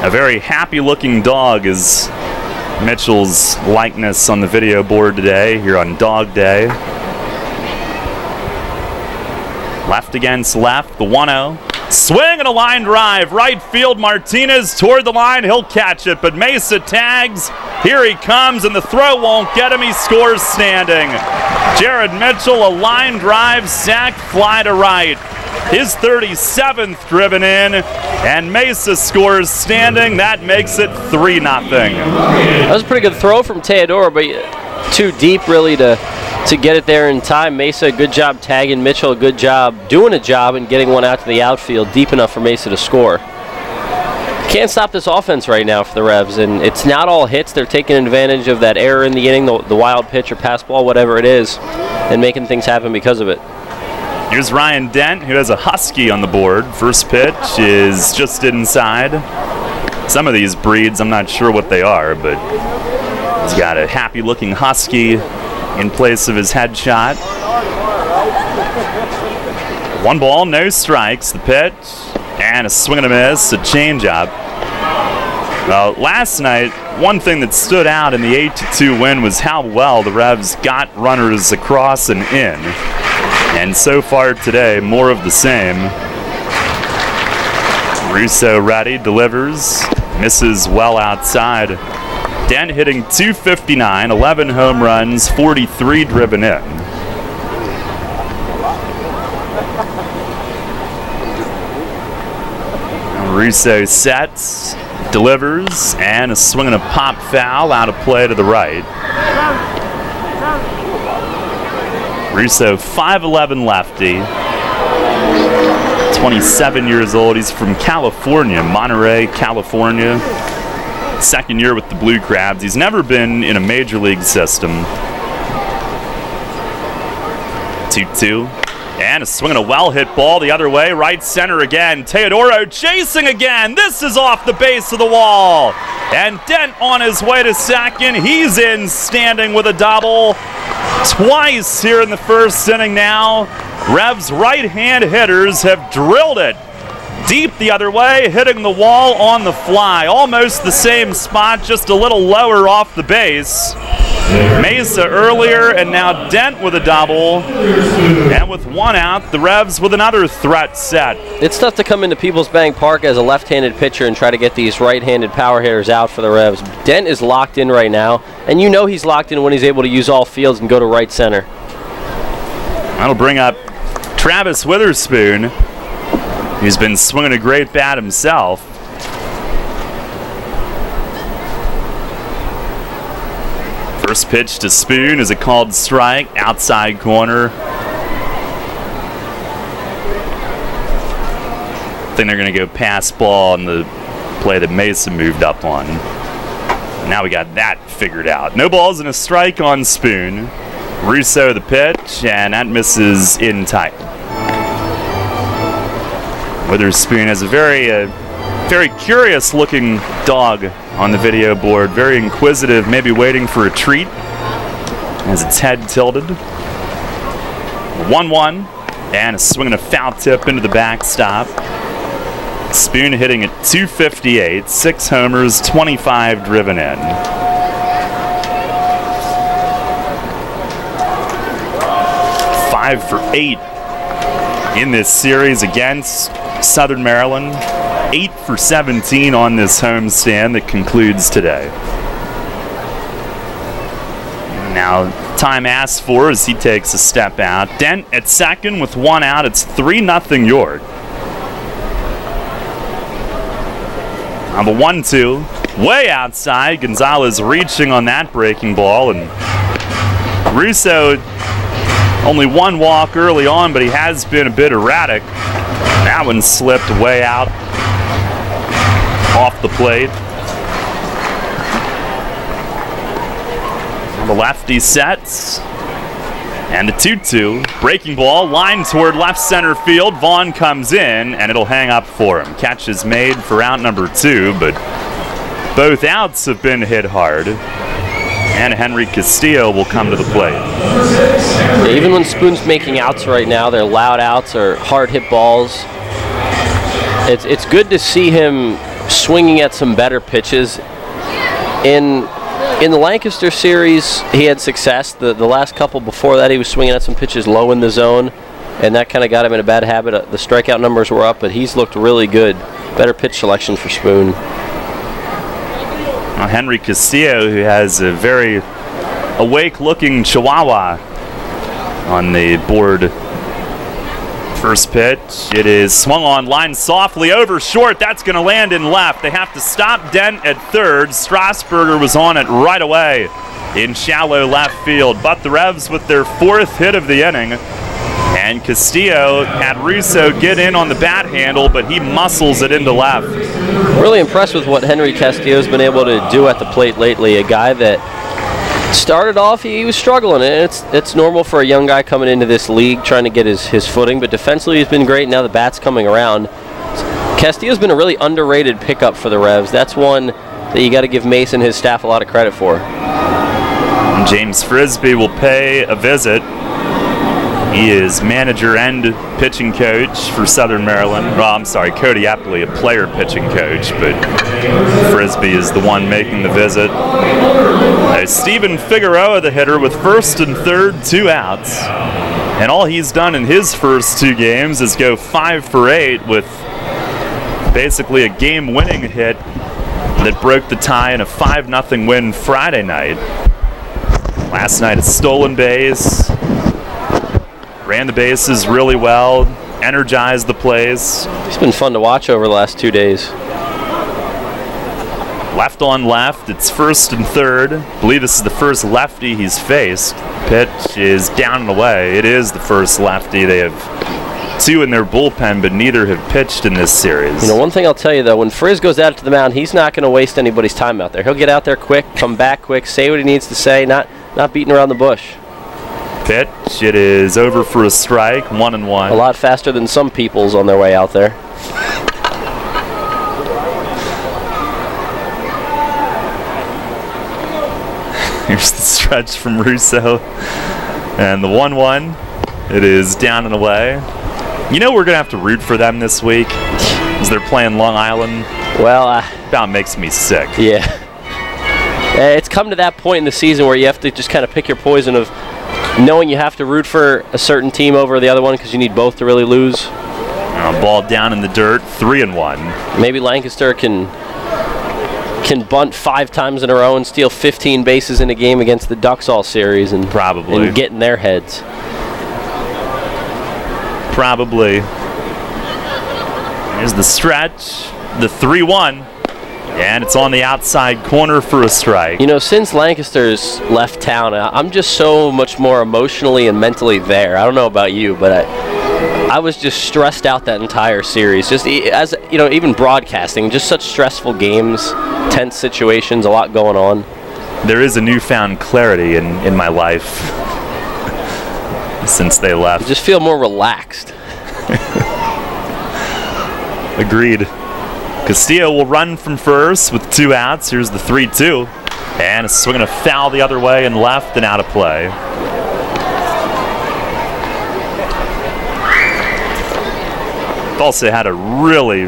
A very happy-looking dog is Mitchell's likeness on the video board today, here on Dog Day. Left against left, the 1-0. Swing and a line drive, right field. Martinez toward the line, he'll catch it, but Mesa tags. Here he comes, and the throw won't get him. He scores standing. Jared Mitchell, a line drive, sac fly to right. His 37th driven in, and Mesa scores standing. That makes it 3-0. That was a pretty good throw from Teodoro, but too deep really to get it there in time. Mesa, a good job tagging. Mitchell, a good job doing a job and getting one out to the outfield deep enough for Mesa to score. Can't stop this offense right now for the Revs, and it's not all hits. They're taking advantage of that error in the inning, the wild pitch or pass ball, whatever it is, and making things happen because of it. Here's Ryan Dent, who has a Husky on the board. First pitch is just inside. Some of these breeds, I'm not sure what they are, but he's got a happy-looking Husky in place of his headshot. 1 ball, no strikes. The pitch, and a swing and a miss, a changeup. Well, last night, one thing that stood out in the 8-2 win was how well the Revs got runners across and in. And so far today, more of the same. Russo ready, delivers, misses well outside. Dent hitting .259, 11 home runs, 43 driven in. Russo sets, delivers, and a swing and a pop foul out of play to the right. Russo, 5'11" lefty, 27 years old. He's from California, Monterey, California. Second year with the Blue Crabs. He's never been in a major league system. 2-2. And a swing and a well-hit ball the other way, right center again. Teodoro chasing again. This is off the base of the wall. And Dent on his way to second. He's in standing with a double. Twice here in the first inning now. Revs right-hand hitters have drilled it deep the other way, hitting the wall on the fly. Almost the same spot, just a little lower off the base. Mesa earlier, and now Dent with a double. And with 1 out, the Revs with another threat set. It's tough to come into PeoplesBank Park as a left-handed pitcher and try to get these right-handed power hitters out for the Revs. Dent is locked in right now, and you know he's locked in when he's able to use all fields and go to right center. That'll bring up Travis Witherspoon, who's been swinging a great bat himself. First pitch to Spoon is a called strike, outside corner. I think they're going to go pass ball on the play that Mason moved up on. Now we got that figured out. No balls and a strike on Spoon. Russo the pitch, and that misses in tight. Witherspoon has a very curious looking dog on the video board. Very inquisitive, maybe waiting for a treat as its head tilted. 1-1, and a swing and a foul tip into the backstop. Spoon hitting at .258, 6 homers, 25 driven in. Five for 8 in this series against Southern Maryland. 8 for 17 on this homestand that concludes today. Now, time asked for as he takes a step out. Dent at second with 1 out. It's 3-0 York. On the 1-2, way outside. Gonzalez reaching on that breaking ball, and Russo only 1 walk early on, but he has been a bit erratic. That one slipped way out off the plate. The lefty sets, and a 2-2. Breaking ball, line toward left center field. Vaughn comes in, and it'll hang up for him. Catch is made for out number 2, but both outs have been hit hard. And Henry Castillo will come to the plate. Yeah, even when Spoon's making outs right now, they're loud outs or hard hit balls. It's good to see him swinging at some better pitches. In the Lancaster series, he had success. The last couple before that, he was swinging at some pitches low in the zone, and that kind of got him in a bad habit. The strikeout numbers were up, but he's looked really good. Better pitch selection for Spoon. Henry Castillo, who has a very awake-looking Chihuahua on the board. First pitch, it is swung on, line softly over short. That's going to land in left. They have to stop Dent at third. Strasburger was on it right away in shallow left field. But the Revs with their 4th hit of the inning. And Castillo had Russo get in on the bat handle, but he muscles it into left. Really impressed with what Henry Castillo's been able to do at the plate lately. A guy that started off, he was struggling, and it's normal for a young guy coming into this league trying to get his footing, but defensively he's been great. Now the bat's coming around. Castillo's been a really underrated pickup for the Revs. That's one that you got to give Mace and his staff a lot of credit for. James Frisbee will pay a visit. He is manager and pitching coach for Southern Maryland. Well, I'm sorry, Cody Epley, a player pitching coach, but Frisbee is the one making the visit. Stephen Figueroa, the hitter, with 1st and 3rd, 2 outs. And all he's done in his first 2 games is go 5 for 8 with basically a game-winning hit that broke the tie in a 5-0 win Friday night. Last night, a stolen base. Ran the bases really well, energized the plays. It's been fun to watch over the last 2 days. Left on left, it's 1st and 3rd. I believe this is the first lefty he's faced. Pitch is down and away. It is the first lefty. They have 2 in their bullpen, but neither have pitched in this series. You know, one thing I'll tell you, though, when Frizz goes out to the mound, he's not going to waste anybody's time out there. He'll get out there quick, come back quick, say what he needs to say, not beating around the bush. Pitch, it is over for a strike, 1-1. A lot faster than some people's on their way out there. Here's the stretch from Russo. And the 1-1, it is down and away. You know we're going to have to root for them this week as they're playing Long Island. Well, that makes me sick. Yeah. It's come to that point in the season where you have to just kind of pick your poison of knowing you have to root for a certain team over the other one because you need both to really lose. Ball down in the dirt, 3-1. Maybe Lancaster can bunt 5 times in a row and steal 15 bases in a game against the Ducks all series and probably get in their heads. Probably. Here's the stretch, the 3-1. And it's on the outside corner for a strike. You know, since Lancaster's left town, I'm just so much more emotionally and mentally there. I don't know about you, but I was just stressed out that entire series. Just as you know, even broadcasting, just such stressful games, tense situations, a lot going on. There is a newfound clarity in my life since they left. You just feel more relaxed. Agreed. Castillo will run from first with 2 outs. Here's the 3-2. And a swing and a foul the other way and left and out of play. Also had a really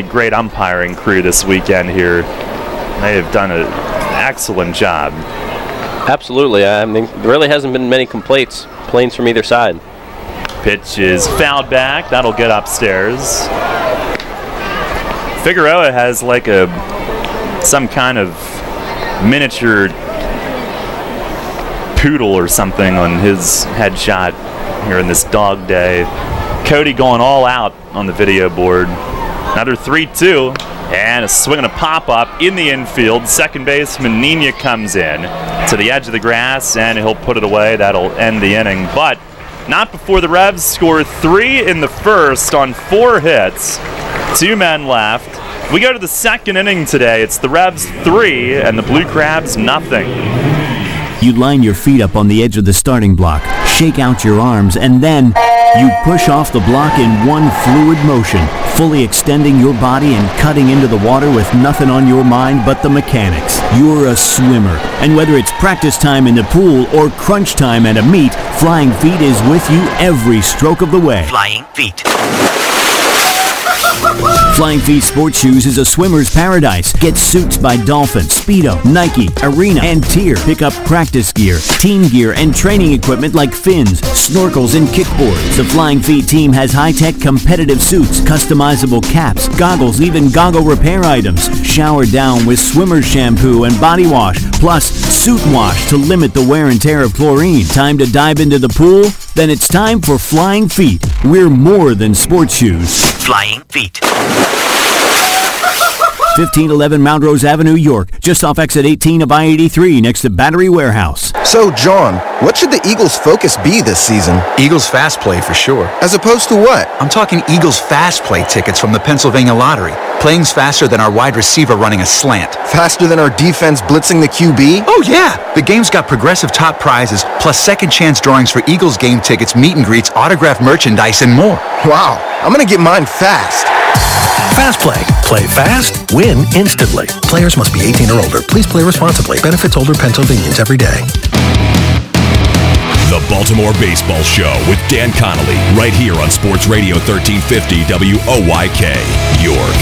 great umpiring crew this weekend here. They have done an excellent job. Absolutely. I mean, there really hasn't been many complaints from either side. Pitch is fouled back. That'll get upstairs. Figueroa has like some kind of miniature poodle or something on his headshot here in this dog day. Cody going all out on the video board. Another 3-2, and a swing and a pop-up in the infield. Second baseman Nina comes in to the edge of the grass, and he'll put it away. That'll end the inning, but not before the Revs score 3 in the first on 4 hits. 2 men left. We go to the second inning today. It's the Revs 3 and the Blue Crabs nothing. You'd line your feet up on the edge of the starting block, shake out your arms, and then you'd push off the block in one fluid motion, fully extending your body and cutting into the water with nothing on your mind but the mechanics. You're a swimmer, and whether it's practice time in the pool or crunch time at a meet, Flying Feet is with you every stroke of the way. Flying Feet. Flying Feet Sports Shoes is a swimmer's paradise. Get suits by Dolphin, Speedo, Nike, Arena, and Tier. Pick up practice gear, team gear, and training equipment like fins, snorkels, and kickboards. The Flying Feet team has high-tech competitive suits, customizable caps, goggles, even goggle repair items. Shower down with swimmer's shampoo and body wash, plus suit wash to limit the wear and tear of chlorine. Time to dive into the pool? Then it's time for Flying Feet. We're more than sports shoes. Flying Feet. 1511 Mount Rose Avenue, York, just off exit 18 of I-83 next to Battery Warehouse. So, John, what should the Eagles' focus be this season? Eagles Fast Play for sure. As opposed to what? I'm talking Eagles Fast Play tickets from the Pennsylvania Lottery. Playing's faster than our wide receiver running a slant. Faster than our defense blitzing the QB? Oh, yeah. The game's got progressive top prizes, plus second chance drawings for Eagles game tickets, meet and greets, autographed merchandise, and more. Wow, I'm going to get mine fast. Fast Play. Play fast, win instantly. Players must be 18 or older. Please play responsibly. Benefits older Pennsylvanians every day. The Baltimore Baseball Show with Dan Connolly, right here on Sports Radio 1350 WOYK, York.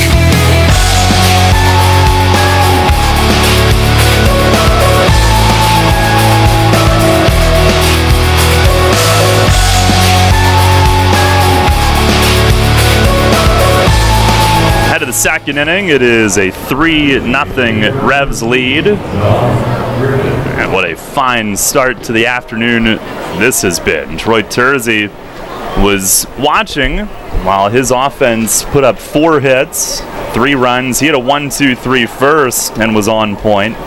Head of the second inning, it is a 3-0 Revs lead. And what a fine start to the afternoon this has been. Troy Terzi was watching while his offense put up 4 hits, 3 runs. He had a 1-2-3 first and was on point.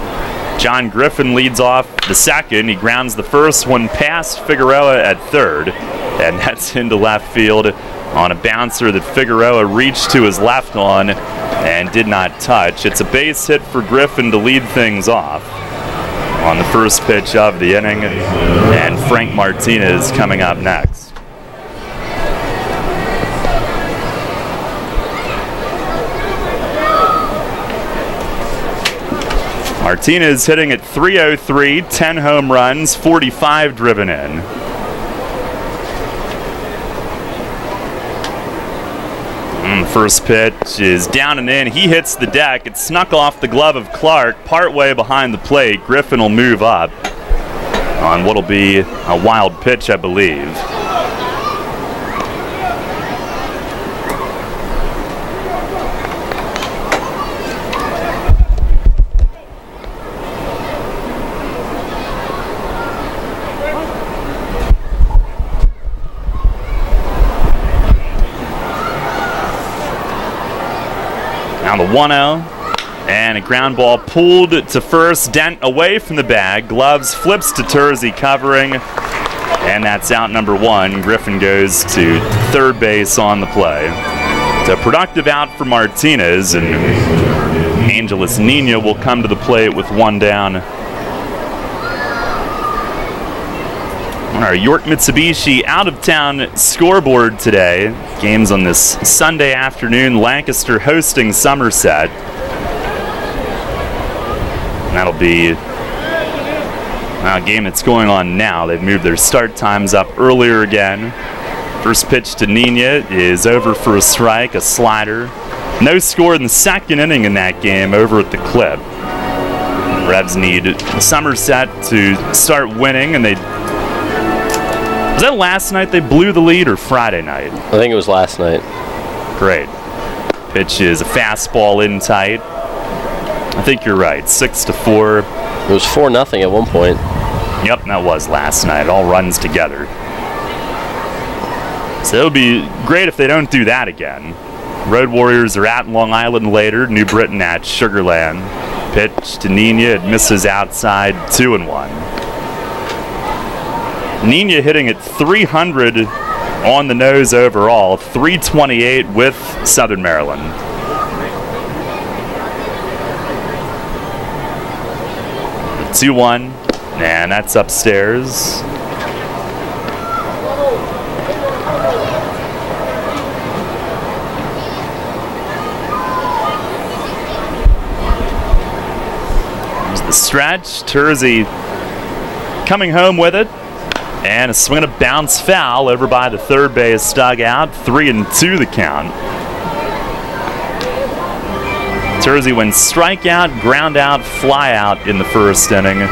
John Griffin leads off the second. He grounds the first one past Figueroa at third, and that's into left field on a bouncer that Figueroa reached to his left on and did not touch. It's a base hit for Griffin to lead things off on the first pitch of the inning, and Frank Martinez coming up next. Martinez hitting at .303, 10 home runs, 45 driven in. First pitch is down and in. He hits the deck. It snuck off the glove of Clark partway behind the plate. Griffin will move up on what'll be a wild pitch, I believe. Now the 1-0, and a ground ball pulled to first. Dent away from the bag. Gloves flips to Terzi covering, and that's out number 1. Griffin goes to third base on the play. It's a productive out for Martinez, and Angeles Nina will come to the plate with 1 down. On our York Mitsubishi out-of-town scoreboard today, games on this Sunday afternoon, Lancaster hosting Somerset. And that'll be a game that's going on now. They've moved their start times up earlier again. First pitch to Nina is over for a strike, a slider. No score in the second inning in that game over at the Clip. Revs need Somerset to start winning, and they Was that last night they blew the lead or Friday night? I think it was last night. Great. Pitch is a fastball in tight. I think you're right. 6-4. It was 4-0 at one point. Yep, that was last night. It all runs together. So it'll be great if they don't do that again. Road Warriors are at Long Island later. New Britain at Sugar Land. Pitch to Nina. It misses outside. 2-1. Nina hitting at 300 on the nose overall. 328 with Southern Maryland. The 2-1. And that's upstairs. Stretch. Terzi coming home with it, and a swing and a bounce foul over by the third base dugout. 3-2 the count. Terzi went strikeout, ground out, fly out in the first inning.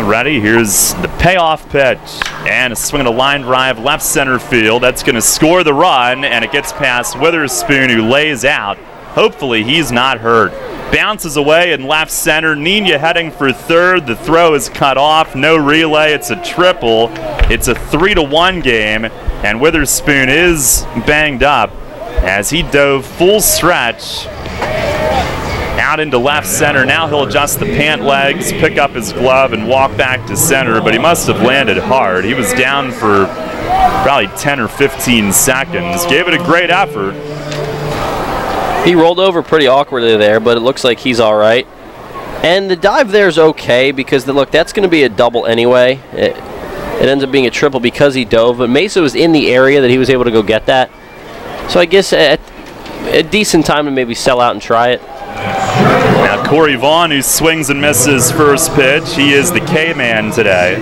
Ready, here's the payoff pitch, and a swing and a line drive left center field. That's going to score the run, and it gets past Witherspoon, who lays out. Hopefully he's not hurt. Bounces away in left center. Nina heading for third. The throw is cut off. No relay. It's a triple. It's a 3-1 game, and Witherspoon is banged up as he dove full stretch out into left center. Now he'll adjust the pant legs, pick up his glove, and walk back to center, but he must have landed hard. He was down for probably 10 or 15 seconds. Gave it a great effort. He rolled over pretty awkwardly there, but it looks like he's all right. And the dive there is okay because, look, that's going to be a double anyway. It ends up being a triple because he dove, but Mesa was in the area that he was able to go get that. So I guess a decent time to maybe sell out and try it. Now Corey Vaughn, who swings and misses first pitch. He is the K-man today.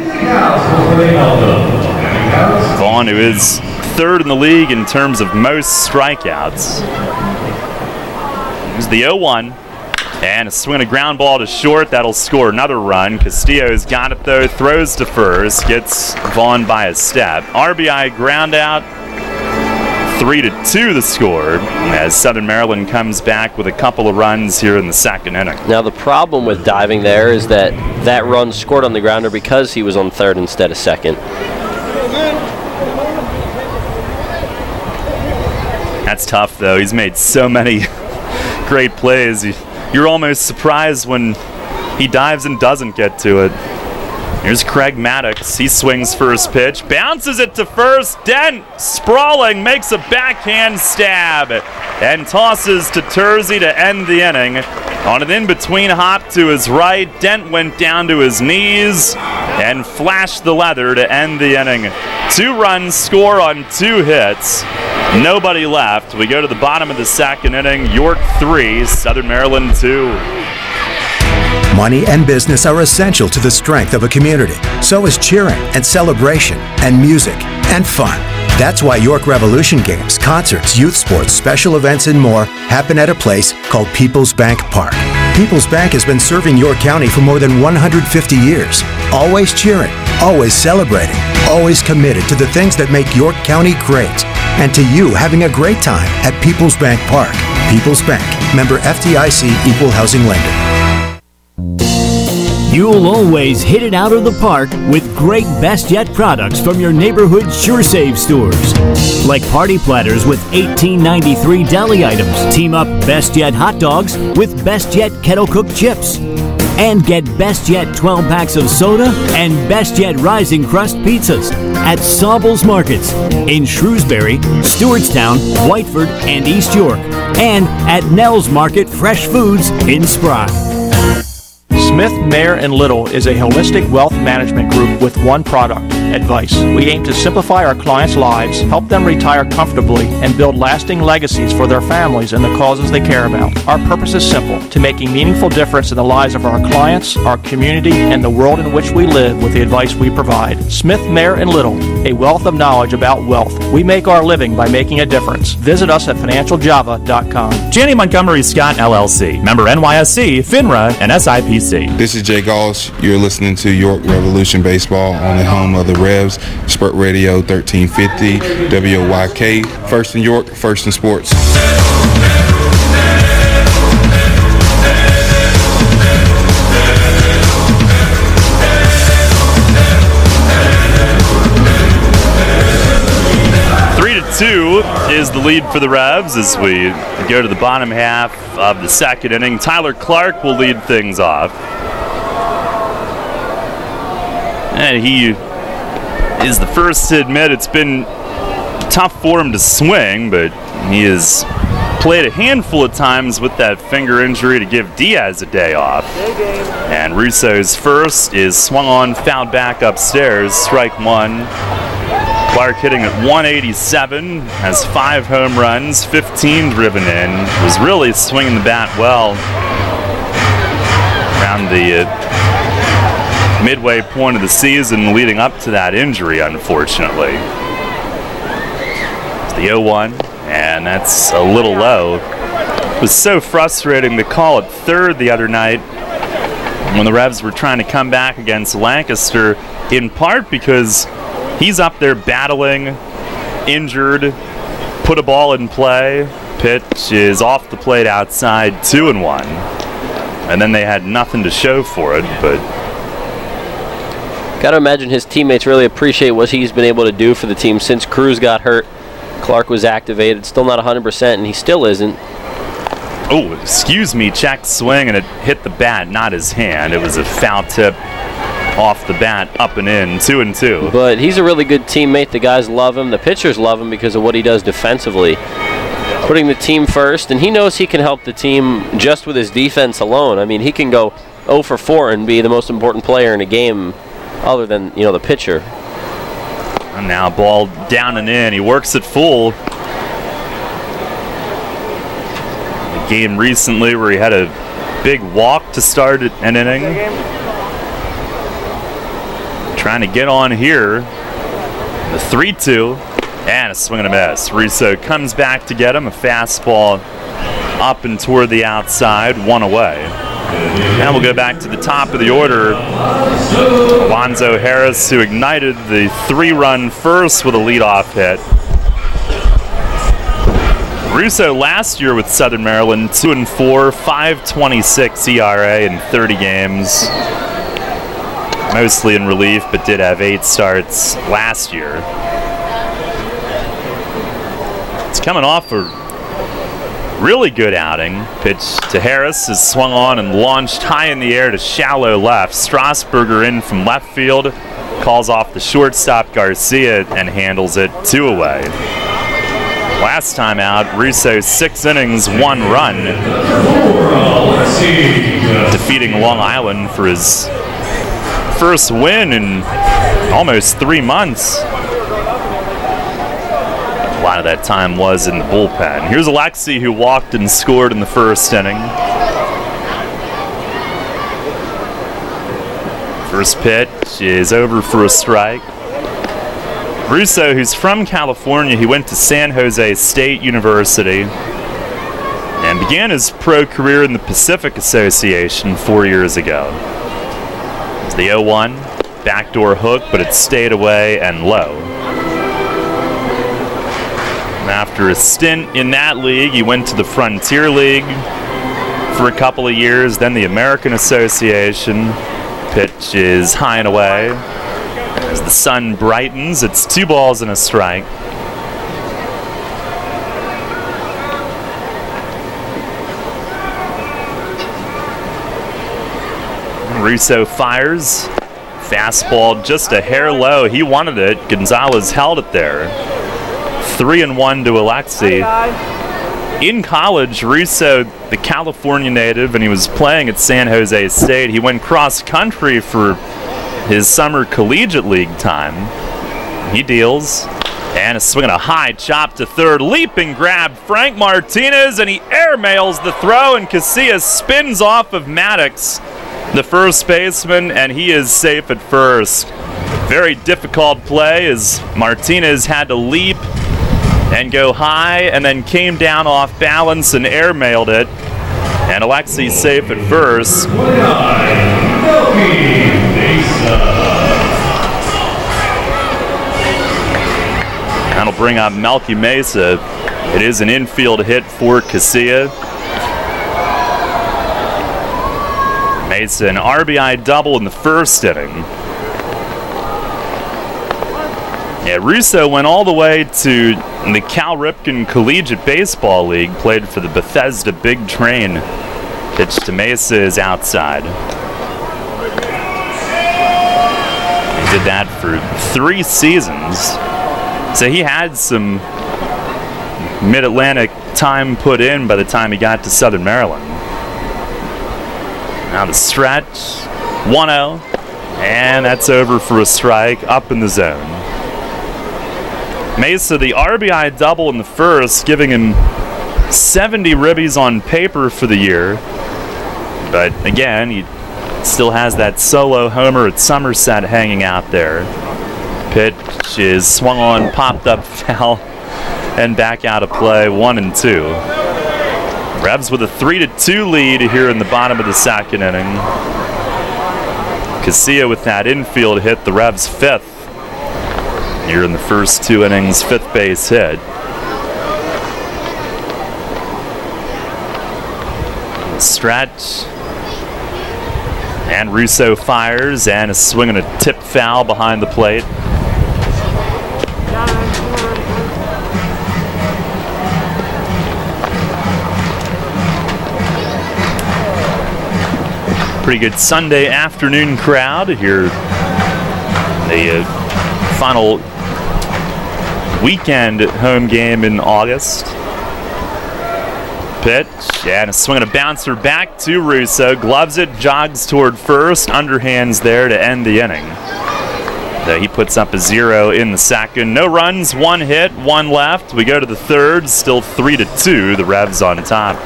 Vaughn, who is third in the league in terms of most strikeouts. Here's the 0-1. And a swing and a ground ball to short. That'll score another run. Castillo's got it, though. Throws to first. Gets Vaughn by a step. RBI ground out. 3-2 the score as Southern Maryland comes back with a couple of runs here in the second inning. Now the problem with diving there is that that run scored on the grounder because he was on third instead of second. That's tough, though. He's made so many great plays. You're almost surprised when he dives and doesn't get to it. Here's Craig Maddox. He swings first pitch, bounces it to first. Dent, sprawling, makes a backhand stab and tosses to Terzi to end the inning. On an in-between hop to his right, Dent went down to his knees and flashed the leather to end the inning. 2 runs score on 2 hits. Nobody left. We go to the bottom of the second inning. York 3, Southern Maryland 2. Money and business are essential to the strength of a community. So is cheering and celebration and music and fun. That's why York Revolution games, concerts, youth sports, special events, and more happen at a place called PeoplesBank Park. PeoplesBank has been serving York County for more than 150 years. Always cheering, always celebrating, always committed to the things that make York County great. And to you having a great time at PeoplesBank Park. People's Bank, member FDIC, equal housing lender. You'll always hit it out of the park with great Best Yet products from your neighborhood SureSave stores. Like party platters with $18.93 deli items. Team up Best Yet hot dogs with Best Yet kettle cooked chips. And get Best Yet 12 packs of soda and Best Yet Rising Crust pizzas at Sobel's Markets in Shrewsbury, Stewartstown, Whiteford, and East York. And at Nell's Market Fresh Foods in Spry. Smith, Mayer & Little is a holistic wealth management group with one product, advice. We aim to simplify our clients' lives, help them retire comfortably, and build lasting legacies for their families and the causes they care about. Our purpose is simple: to make a meaningful difference in the lives of our clients, our community, and the world in which we live with the advice we provide. Smith, Mayer & Little, a wealth of knowledge about wealth. We make our living by making a difference. Visit us at financialjava.com. Janney Montgomery Scott LLC, member NYSE, FINRA, and SIPC. This is Jay Gaush. You're listening to York Revolution Baseball on the home of the Revs, Spurt Radio 1350, WOYK. First in York, first in sports. Two is the lead for the Revs as we go to the bottom half of the second inning. Tyler Clark will lead things off. And he is the first to admit it's been tough for him to swing, but he has played a handful of times with that finger injury to give Diaz a day off. And Russo's first is swung on, fouled back upstairs, strike one. Clark hitting at 187, has 5 home runs, 15 driven in, was really swinging the bat well around the midway point of the season leading up to that injury, unfortunately. It's the 0-1, and that's a little low. It was so frustrating to call at third the other night when the Revs were trying to come back against Lancaster, in part because he's up there battling, injured, put a ball in play. Pitch is off the plate outside, 2-1. And then they had nothing to show for it, but got to imagine his teammates really appreciate what he's been able to do for the team since Cruz got hurt. Clark was activated, still not 100%, and he still isn't. Oh, excuse me, check swing, and it hit the bat, not his hand. It was a foul tip off the bat, up and in, 2-2. But he's a really good teammate. The guys love him. The pitchers love him because of what he does defensively. Putting the team first, and he knows he can help the team just with his defense alone. I mean, he can go 0 for 4 and be the most important player in a game other than, you know, the pitcher. And now ball down and in. He works it full. The game recently where he had a big walk to start an inning. Trying to get on here. The 3-2 and a swing and a miss. Russo comes back to get him. A fastball up and toward the outside, 1 away. Now we'll go back to the top of the order. Alonzo Harris, who ignited the 3-run first with a leadoff hit. Russo last year with Southern Maryland, 2-4, 5.26 ERA in 30 games. Mostly in relief, but did have 8 starts last year. It's coming off a really good outing. Pitch to Harris is swung on and launched high in the air to shallow left. Strasburger in from left field, calls off the shortstop Garcia and handles it 2 away. Last time out, Russo 6 innings, 1 run, defeating Long Island for his first win in almost 3 months. A lot of that time was in the bullpen. Here's Alexi, who walked and scored in the first inning. First pitch is over for a strike. Russo, who's from California, he went to San Jose State University and began his pro career in the Pacific Association 4 years ago. It's the 0-1, backdoor hook, but it stayed away and low. And after a stint in that league, he went to the Frontier League for a couple of years, then the American Association. Pitch is high and away. As the sun brightens, it's 2 balls and a strike. Russo fires. Fastball just a hair low. He wanted it. Gonzalez held it there. 3-1 to Alexi. In college, Russo, the California native, and he was playing at San Jose State. He went cross country for his summer collegiate league time. He deals, and is swinging a high chop to third. Leaping grab, Frank Martinez, and he airmails the throw, and Casillas spins off of Maddox, the first baseman, and he is safe at first. Very difficult play as Martinez had to leap and go high, and then came down off balance and airmailed it. And Alexi's safe at first. That'll bring up Melky Mesa. It is an infield hit for Casilla. Mesa, an RBI double in the first inning. Yeah, Russo went all the way to the Cal Ripken Collegiate Baseball League, played for the Bethesda Big Train. Pitch to Mesa is outside. He did that for 3 seasons. So he had some Mid-Atlantic time put in by the time he got to Southern Maryland. Now the stretch, 1-0, and that's over for a strike, up in the zone. Mesa, the RBI double in the first, giving him 70 ribbies on paper for the year. But again, he still has that solo homer at Somerset hanging out there. Pitch is swung on, popped up foul, and back out of play, 1-2. Revs with a 3-2 lead here in the bottom of the second inning. Casilla with that infield hit, the Revs' 5th. Here in the first 2 innings, 5th base hit. Stretch. And Russo fires and is swinging a tip foul behind the plate. Pretty good Sunday afternoon crowd here. The final weekend home game in August. Pitch, and a swing and a bouncer back to Russo. Gloves it, jogs toward first, underhands there to end the inning. He puts up a 0 in the second. No runs, 1 hit, 1 left. We go to the third, still 3-2, the Revs on top.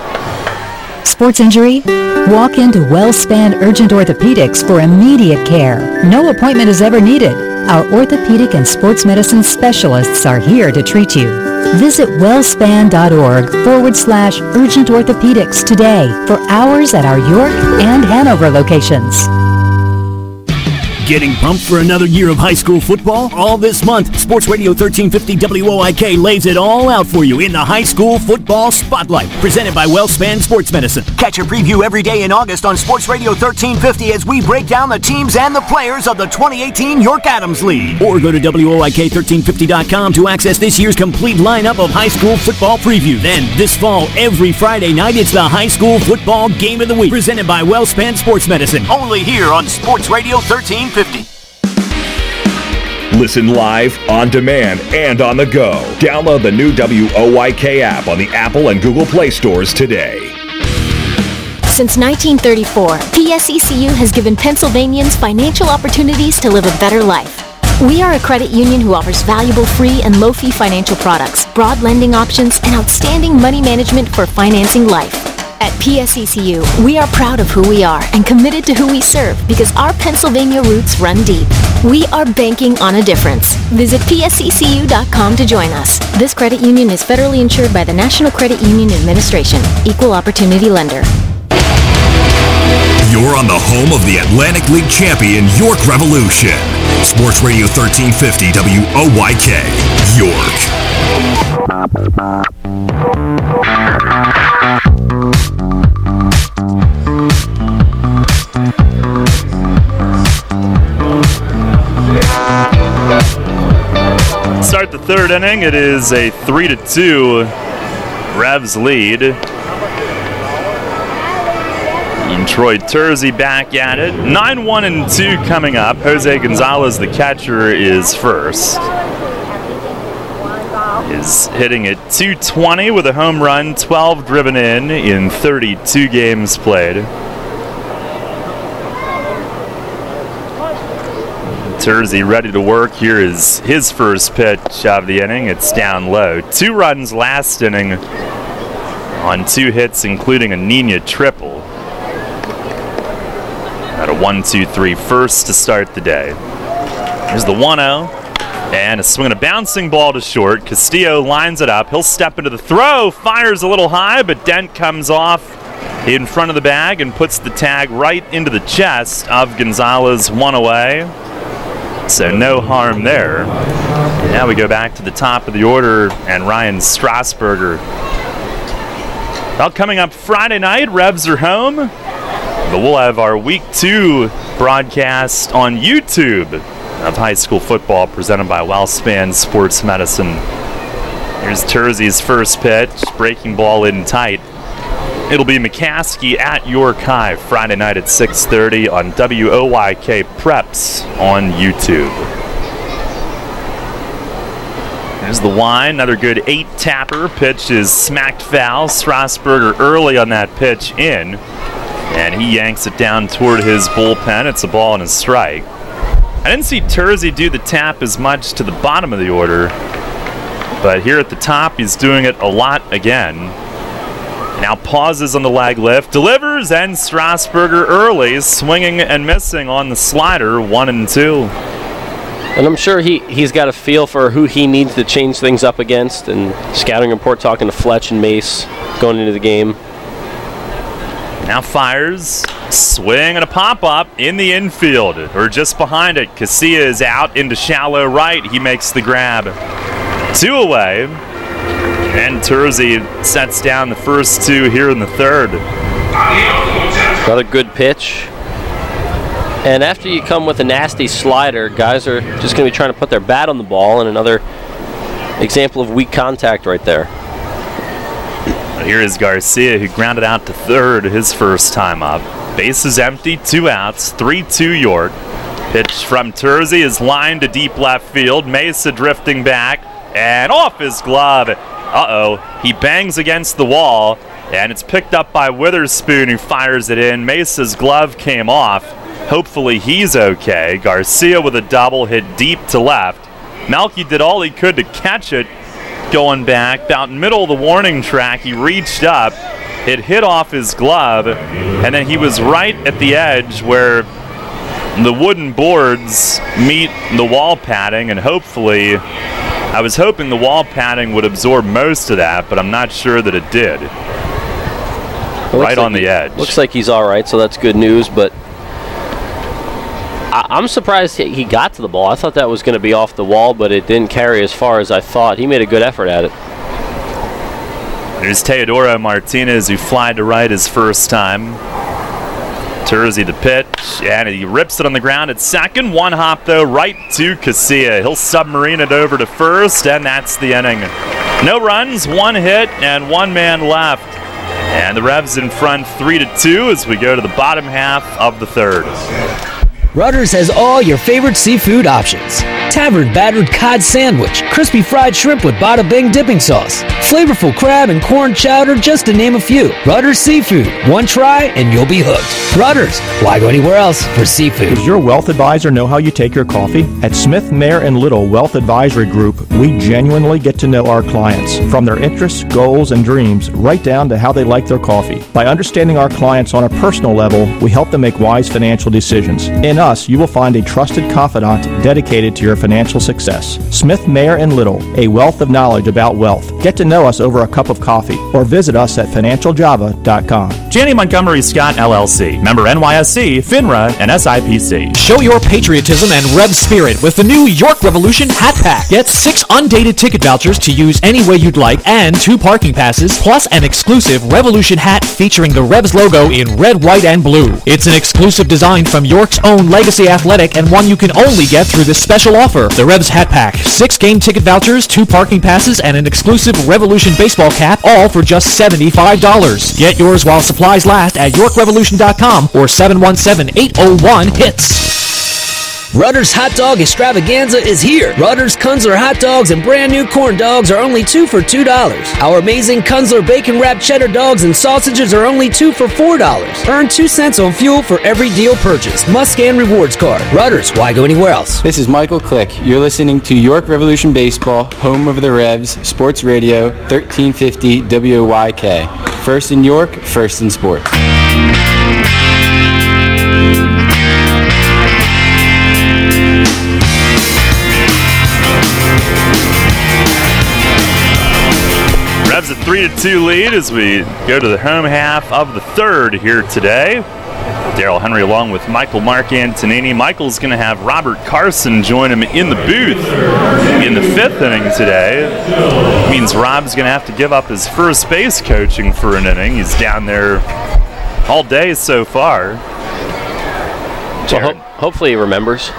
Sports injury? Walk into WellSpan Urgent Orthopedics for immediate care. No appointment is ever needed. Our orthopedic and sports medicine specialists are here to treat you. Visit wellspan.org/urgent orthopedics today for hours at our York and Hanover locations. Getting pumped for another year of high school football? All this month, Sports Radio 1350 WOIK lays it all out for you in the High School Football Spotlight, presented by WellSpan Sports Medicine. Catch a preview every day in August on Sports Radio 1350 as we break down the teams and the players of the 2018 York Adams League. Or go to WOIK1350.com to access this year's complete lineup of high school football preview. Then, this fall, every Friday night, it's the High School Football Game of the Week, presented by WellSpan Sports Medicine. Only here on Sports Radio 1350. Listen live, on demand, and on the go. Download the new WOYK app on the Apple and Google Play stores today. Since 1934, PSECU has given Pennsylvanians financial opportunities to live a better life. We are a credit union who offers valuable free and low-fee financial products, broad lending options, and outstanding money management for financing life. At PSECU, we are proud of who we are and committed to who we serve because our Pennsylvania roots run deep. We are banking on a difference. Visit PSECU.com to join us. This credit union is federally insured by the National Credit Union Administration, Equal Opportunity Lender. You're on the home of the Atlantic League champion York Revolution. Sports Radio 1350 WOYK, York. Start the third inning. It is a 3-2 Revs lead. And Troy Terzi back at it. 9-1-2 coming up. Jose Gonzalez, the catcher, is first. Is hitting at .220 with a home run, 12 driven in 32 games played. Tersey ready to work. Here is his first pitch of the inning. It's down low. 2 runs last inning on 2 hits, including a Nina triple. At a 1-2-3 first to start the day. Here's the 1-0. And a swing and a bouncing ball to short. Castillo lines it up. He'll step into the throw. Fires a little high, but Dent comes off in front of the bag and puts the tag right into the chest of Gonzalez. 1 away. So no harm there. Now we go back to the top of the order and Ryan Strasburger. Well, coming up Friday night, Revs are home. But we'll have our Week 2 broadcast on YouTube of high school football presented by WellSpan Sports Medicine. Here's Tersey's first pitch. Breaking ball in tight. It'll be McCaskey at York High Friday night at 6:30 on WOYK Preps on YouTube. There's the line. Another good 8-tapper. Pitch is smacked foul. Strasburger early on that pitch in. And he yanks it down toward his bullpen. It's a ball and a strike. I didn't see Tersey do the tap as much to the bottom of the order. But here at the top, he's doing it a lot again. Now pauses on the leg lift, delivers, and Strasburger early, swinging and missing on the slider, 1-2. And I'm sure he's got a feel for who he needs to change things up against, and scouting report talking to Fletch and Mace going into the game. Now fires, swing and a pop-up in the infield, or just behind it. Casilla is out into shallow right. He makes the grab. 2 away. And Tersey sets down the first 2 here in the third. Another good pitch. And after you come with a nasty slider, guys are just going to be trying to put their bat on the ball, and another example of weak contact right there. Here is Garcia, who grounded out to third his first time up. Base is empty, 2 outs, 3-2 York. Pitch from Tersey is lined to deep left field. Mesa drifting back and off his glove. Uh-oh, he bangs against the wall, and it's picked up by Witherspoon, who fires it in. Mesa's glove came off. Hopefully he's okay. Garcia with a double hit deep to left. Melky did all he could to catch it. Going back, about middle of the warning track, he reached up. It hit off his glove, and then he was right at the edge where the wooden boards meet the wall padding, and hopefully, I was hoping the wall padding would absorb most of that, but I'm not sure that it did. Right on the edge. Looks like he's all right, so that's good news, but I'm surprised he got to the ball. I thought that was going to be off the wall, but it didn't carry as far as I thought. He made a good effort at it. There's Teodoro Martinez, who flied to right his first time. Tersey the pitch, and he rips it on the ground at second. 1 hop, though, right to Casilla. He'll submarine it over to first, and that's the inning. No runs, 1 hit, and 1 man left. And the Revs in front 3-2 as we go to the bottom half of the third. Rutter's has all your favorite seafood options. Tavern battered cod sandwich, crispy fried shrimp with bada bing dipping sauce, flavorful crab and corn chowder, just to name a few. Rutter's Seafood. One try and you'll be hooked. Rutter's. Why go anywhere else for seafood? Does your wealth advisor know how you take your coffee? At Smith, Mayer & Little Wealth Advisory Group, we genuinely get to know our clients, from their interests, goals, and dreams, right down to how they like their coffee. By understanding our clients on a personal level, we help them make wise financial decisions. In us, you will find a trusted confidant dedicated to your financial success. Smith, Mayer & Little, a wealth of knowledge about wealth. Get to know us over a cup of coffee or visit us at financialjava.com. Janney Montgomery Scott LLC, member NYSE, FINRA, and SIPC. Show your patriotism and Rev spirit with the new York Revolution Hat Pack. Get 6 undated ticket vouchers to use any way you'd like and 2 parking passes, plus an exclusive Revolution hat featuring the Revs logo in red, white, and blue. It's an exclusive design from York's own Legacy Athletic and one you can only get through this special offer. The Revs Hat Pack, 6 game ticket vouchers, 2 parking passes, and an exclusive Revolution baseball cap, all for just $75. Get yours while supplies last at YorkRevolution.com or 717-801-HITS. Rutter's Hot Dog Extravaganza is here. Rutter's Kunzler hot dogs and brand new corn dogs are only 2 for $2. Our amazing Kunzler bacon wrapped cheddar dogs and sausages are only 2 for $4. Earn 2 cents on fuel for every deal purchased. Must scan rewards card. Rutter's, why go anywhere else? This is Michael Click. You're listening to York Revolution Baseball, home of the Revs, Sports Radio, 1350 WYK. First in York, first in sports. Revs a 3-2 lead as we go to the home half of the third here today. Darrell Henry along with Michael Mark Antonini. Michael's going to have Robert Carson join him in the booth in the 5th inning today. Means Rob's going to have to give up his first base coaching for an inning. He's down there all day so far. Well, hopefully he remembers.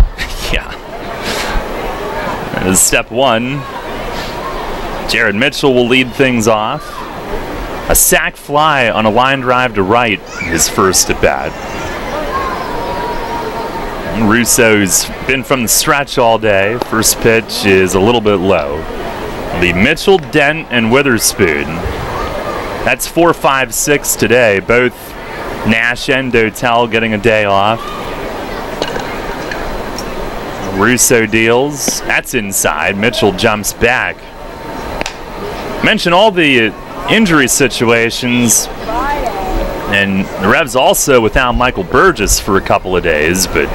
Yeah. That is step one. Jared Mitchell will lead things off. A sac fly on a line drive to right, his first at bat. Russo's been from the stretch all day. First pitch is a little bit low. It'll be Mitchell, Dent, and Witherspoon. That's 4, 5, 6 today. Both Nash and Dotel getting a day off. Russo deals. That's inside. Mitchell jumps back. Mention all the injury situations, and the Revs also without Michael Burgess for a couple of days, but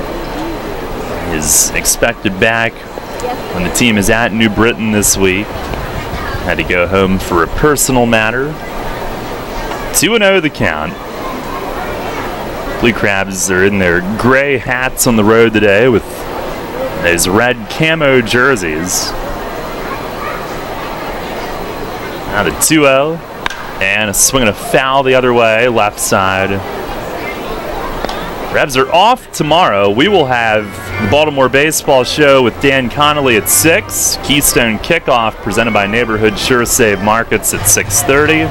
is expected back when the team is at New Britain this week. Had to go home for a personal matter. 2-0 the count. Blue Crabs are in their gray hats on the road today with those red camo jerseys. Now the 2-0, and a swing and a foul the other way, left side. Revs are off tomorrow. We will have the Baltimore Baseball Show with Dan Connolly at 6. Keystone Kickoff presented by Neighborhood Sure Save Markets at 6:30.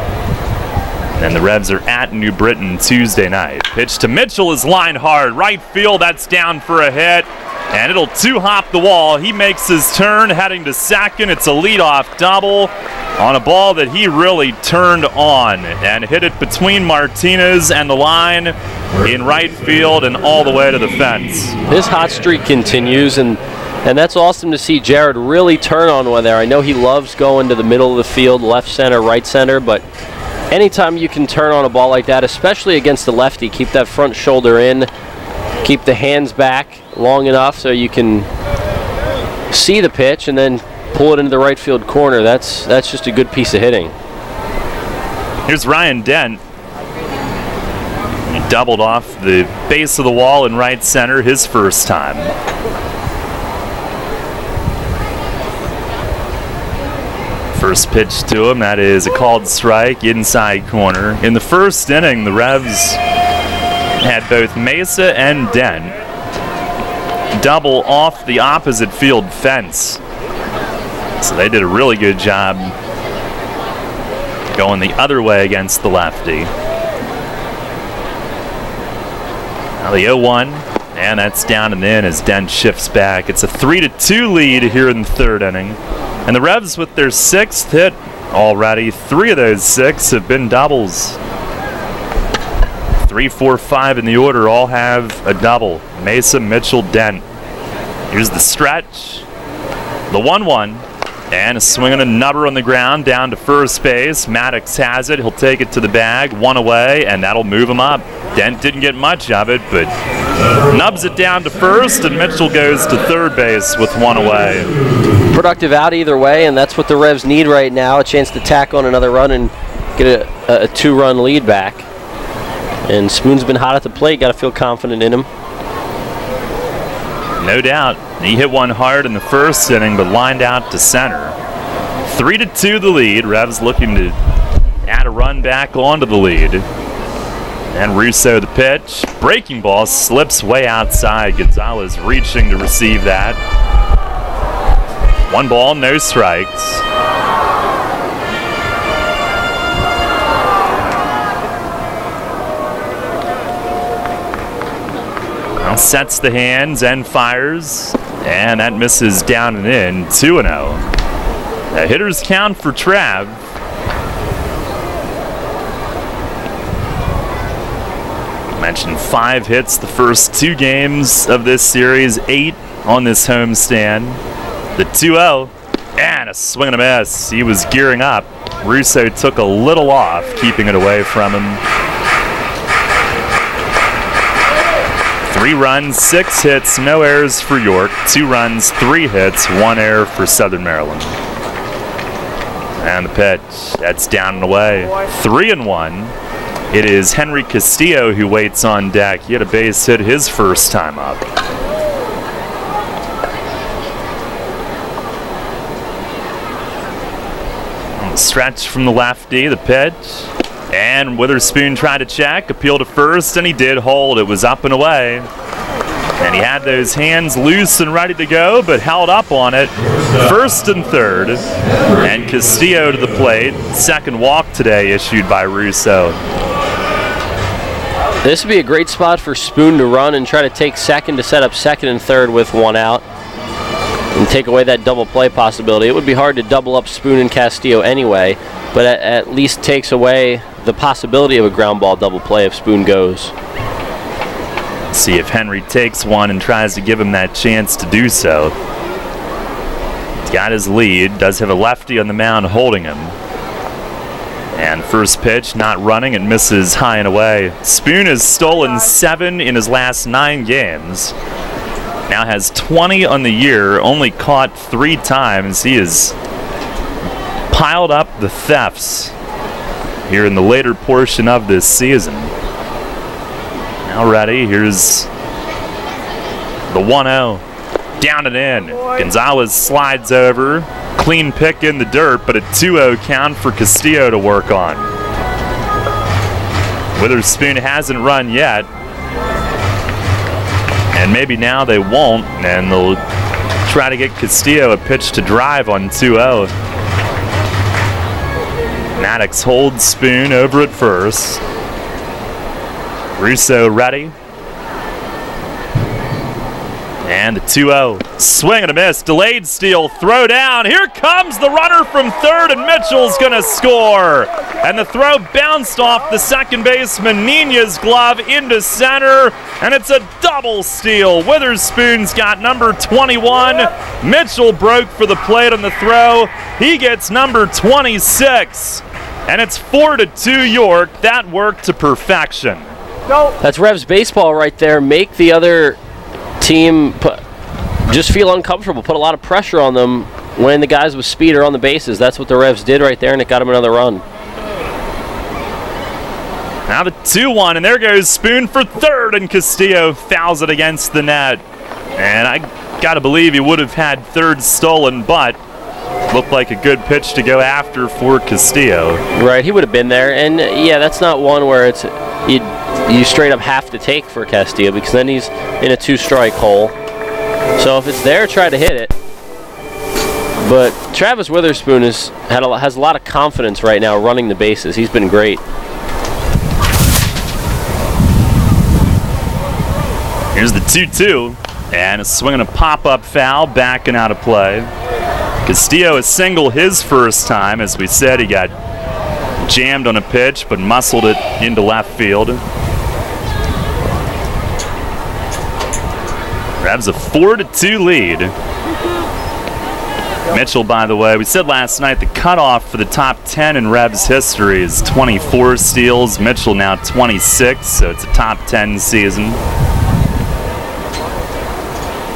And the Revs are at New Britain Tuesday night. Pitch to Mitchell is lined hard. Right field, that's down for a hit. And it'll two-hop the wall. He makes his turn, heading to second. It's a leadoff double on a ball that he really turned on and hit it between Martinez and the line in right field and all the way to the fence. His hot streak continues, and that's awesome to see Jared really turn on one there. I know he loves going to the middle of the field, left center, right center, but anytime you can turn on a ball like that, especially against the lefty, keep that front shoulder in, keep the hands back long enough so you can see the pitch and then pull it into the right field corner. That's just a good piece of hitting. Here's Ryan Dent. He doubled off the base of the wall in right center his first time. First pitch to him, that is a called strike, inside corner. In the first inning, the Revs had both Mesa and Dent double off the opposite field fence. So they did a really good job going the other way against the lefty. Now the 0-1, and that's down and in as Dent shifts back. It's a 3-2 lead here in the third inning. And the Revs with their 6th hit already. 3 of those 6 have been doubles. 3, 4, 5 in the order all have a double. Mesa, Mitchell, Dent. Here's the stretch. The 1-1. And a swing and a nubber on the ground down to first base. Maddox has it. He'll take it to the bag. 1 away, and that'll move him up. Dent didn't get much of it, but nubs it down to first, and Mitchell goes to third base with 1 away. Productive out either way, and that's what the Revs need right now, a chance to tack on another run and get a 2-run lead back. And Spoon's been hot at the plate. Got to feel confident in him. No doubt. He hit one hard in the first inning, but lined out to center. 3-2 the lead. Revs looking to add a run back onto the lead. And Russo the pitch. Breaking ball slips way outside. Gonzalez reaching to receive that. 1 ball, no strikes. Well, sets the hands and fires, and that misses down and in. 2-0. A hitter's count for Trav. Mentioned 5 hits the first 2 games of this series, 8 on this homestand. The 2-0, and a swing and a miss. He was gearing up. Russo took a little off, keeping it away from him. 3 runs, 6 hits, no errors for York. 2 runs, 3 hits, 1 error for Southern Maryland. And the pitch, that's down and away. 3-1. It is Henry Castillo who waits on deck. He had a base hit his first time up. On the stretch from the lefty, the pitch. And Witherspoon tried to check, appeal to first, and he did hold. It was up and away. And he had those hands loose and ready to go, but held up on it. First and third. And Castillo to the plate. Second walk today issued by Russo. This would be a great spot for Spoon to run and try to take second to set up second and third with 1 out and take away that double play possibility. It would be hard to double up Spoon and Castillo anyway, but at least takes away the possibility of a ground ball double play if Spoon goes. See if Henry takes one and tries to give him that chance to do so. He's got his lead, does have a lefty on the mound holding him. And first pitch, not running, it misses high and away. Spoon has stolen 7 in his last 9 games. Now has 20 on the year, only caught 3 times. He has piled up the thefts here in the later portion of this season. Now ready, here's the 1-0. Down and in. Gonzalez slides over. Clean pick in the dirt, but a 2-0 count for Castillo to work on. Witherspoon hasn't run yet. And maybe now they won't, and they'll try to get Castillo a pitch to drive on 2-0. Maddox holds Spoon over at first. Russo ready. And the 2-0. Swing and a miss. Delayed steal. Throw down. Here comes the runner from third, and Mitchell's going to score. And the throw bounced off the second baseman Nina's glove into center, and it's a double steal. Witherspoon's got number 21. Mitchell broke for the plate on the throw. He gets number 26. And it's 4-2 York. That worked to perfection. That's Revs baseball right there. Make the other team just feel uncomfortable, put a lot of pressure on them when the guys with speed are on the bases. That's what the Revs did right there, and it got them another run. Now the 2-1, and there goes Spoon for third, and Castillo fouls it against the net. And I gotta believe he would have had third stolen, but looked like a good pitch to go after for Castillo. Right, he would have been there, and yeah, that's not one where it's you straight up have to take for Castillo, because then he's in a 2-strike hole. So if it's there, try to hit it. But Travis Witherspoon has a lot of confidence right now running the bases. He's been great. Here's the 2-2, and a swing and a pop-up foul, backing out of play. Castillo a single his first time. As we said, he got jammed on a pitch, but muscled it into left field. Revs a 4-2 lead. Mitchell, by the way, we said last night the cutoff for the top 10 in Revs history is 24 steals. Mitchell now 26, so it's a top 10 season.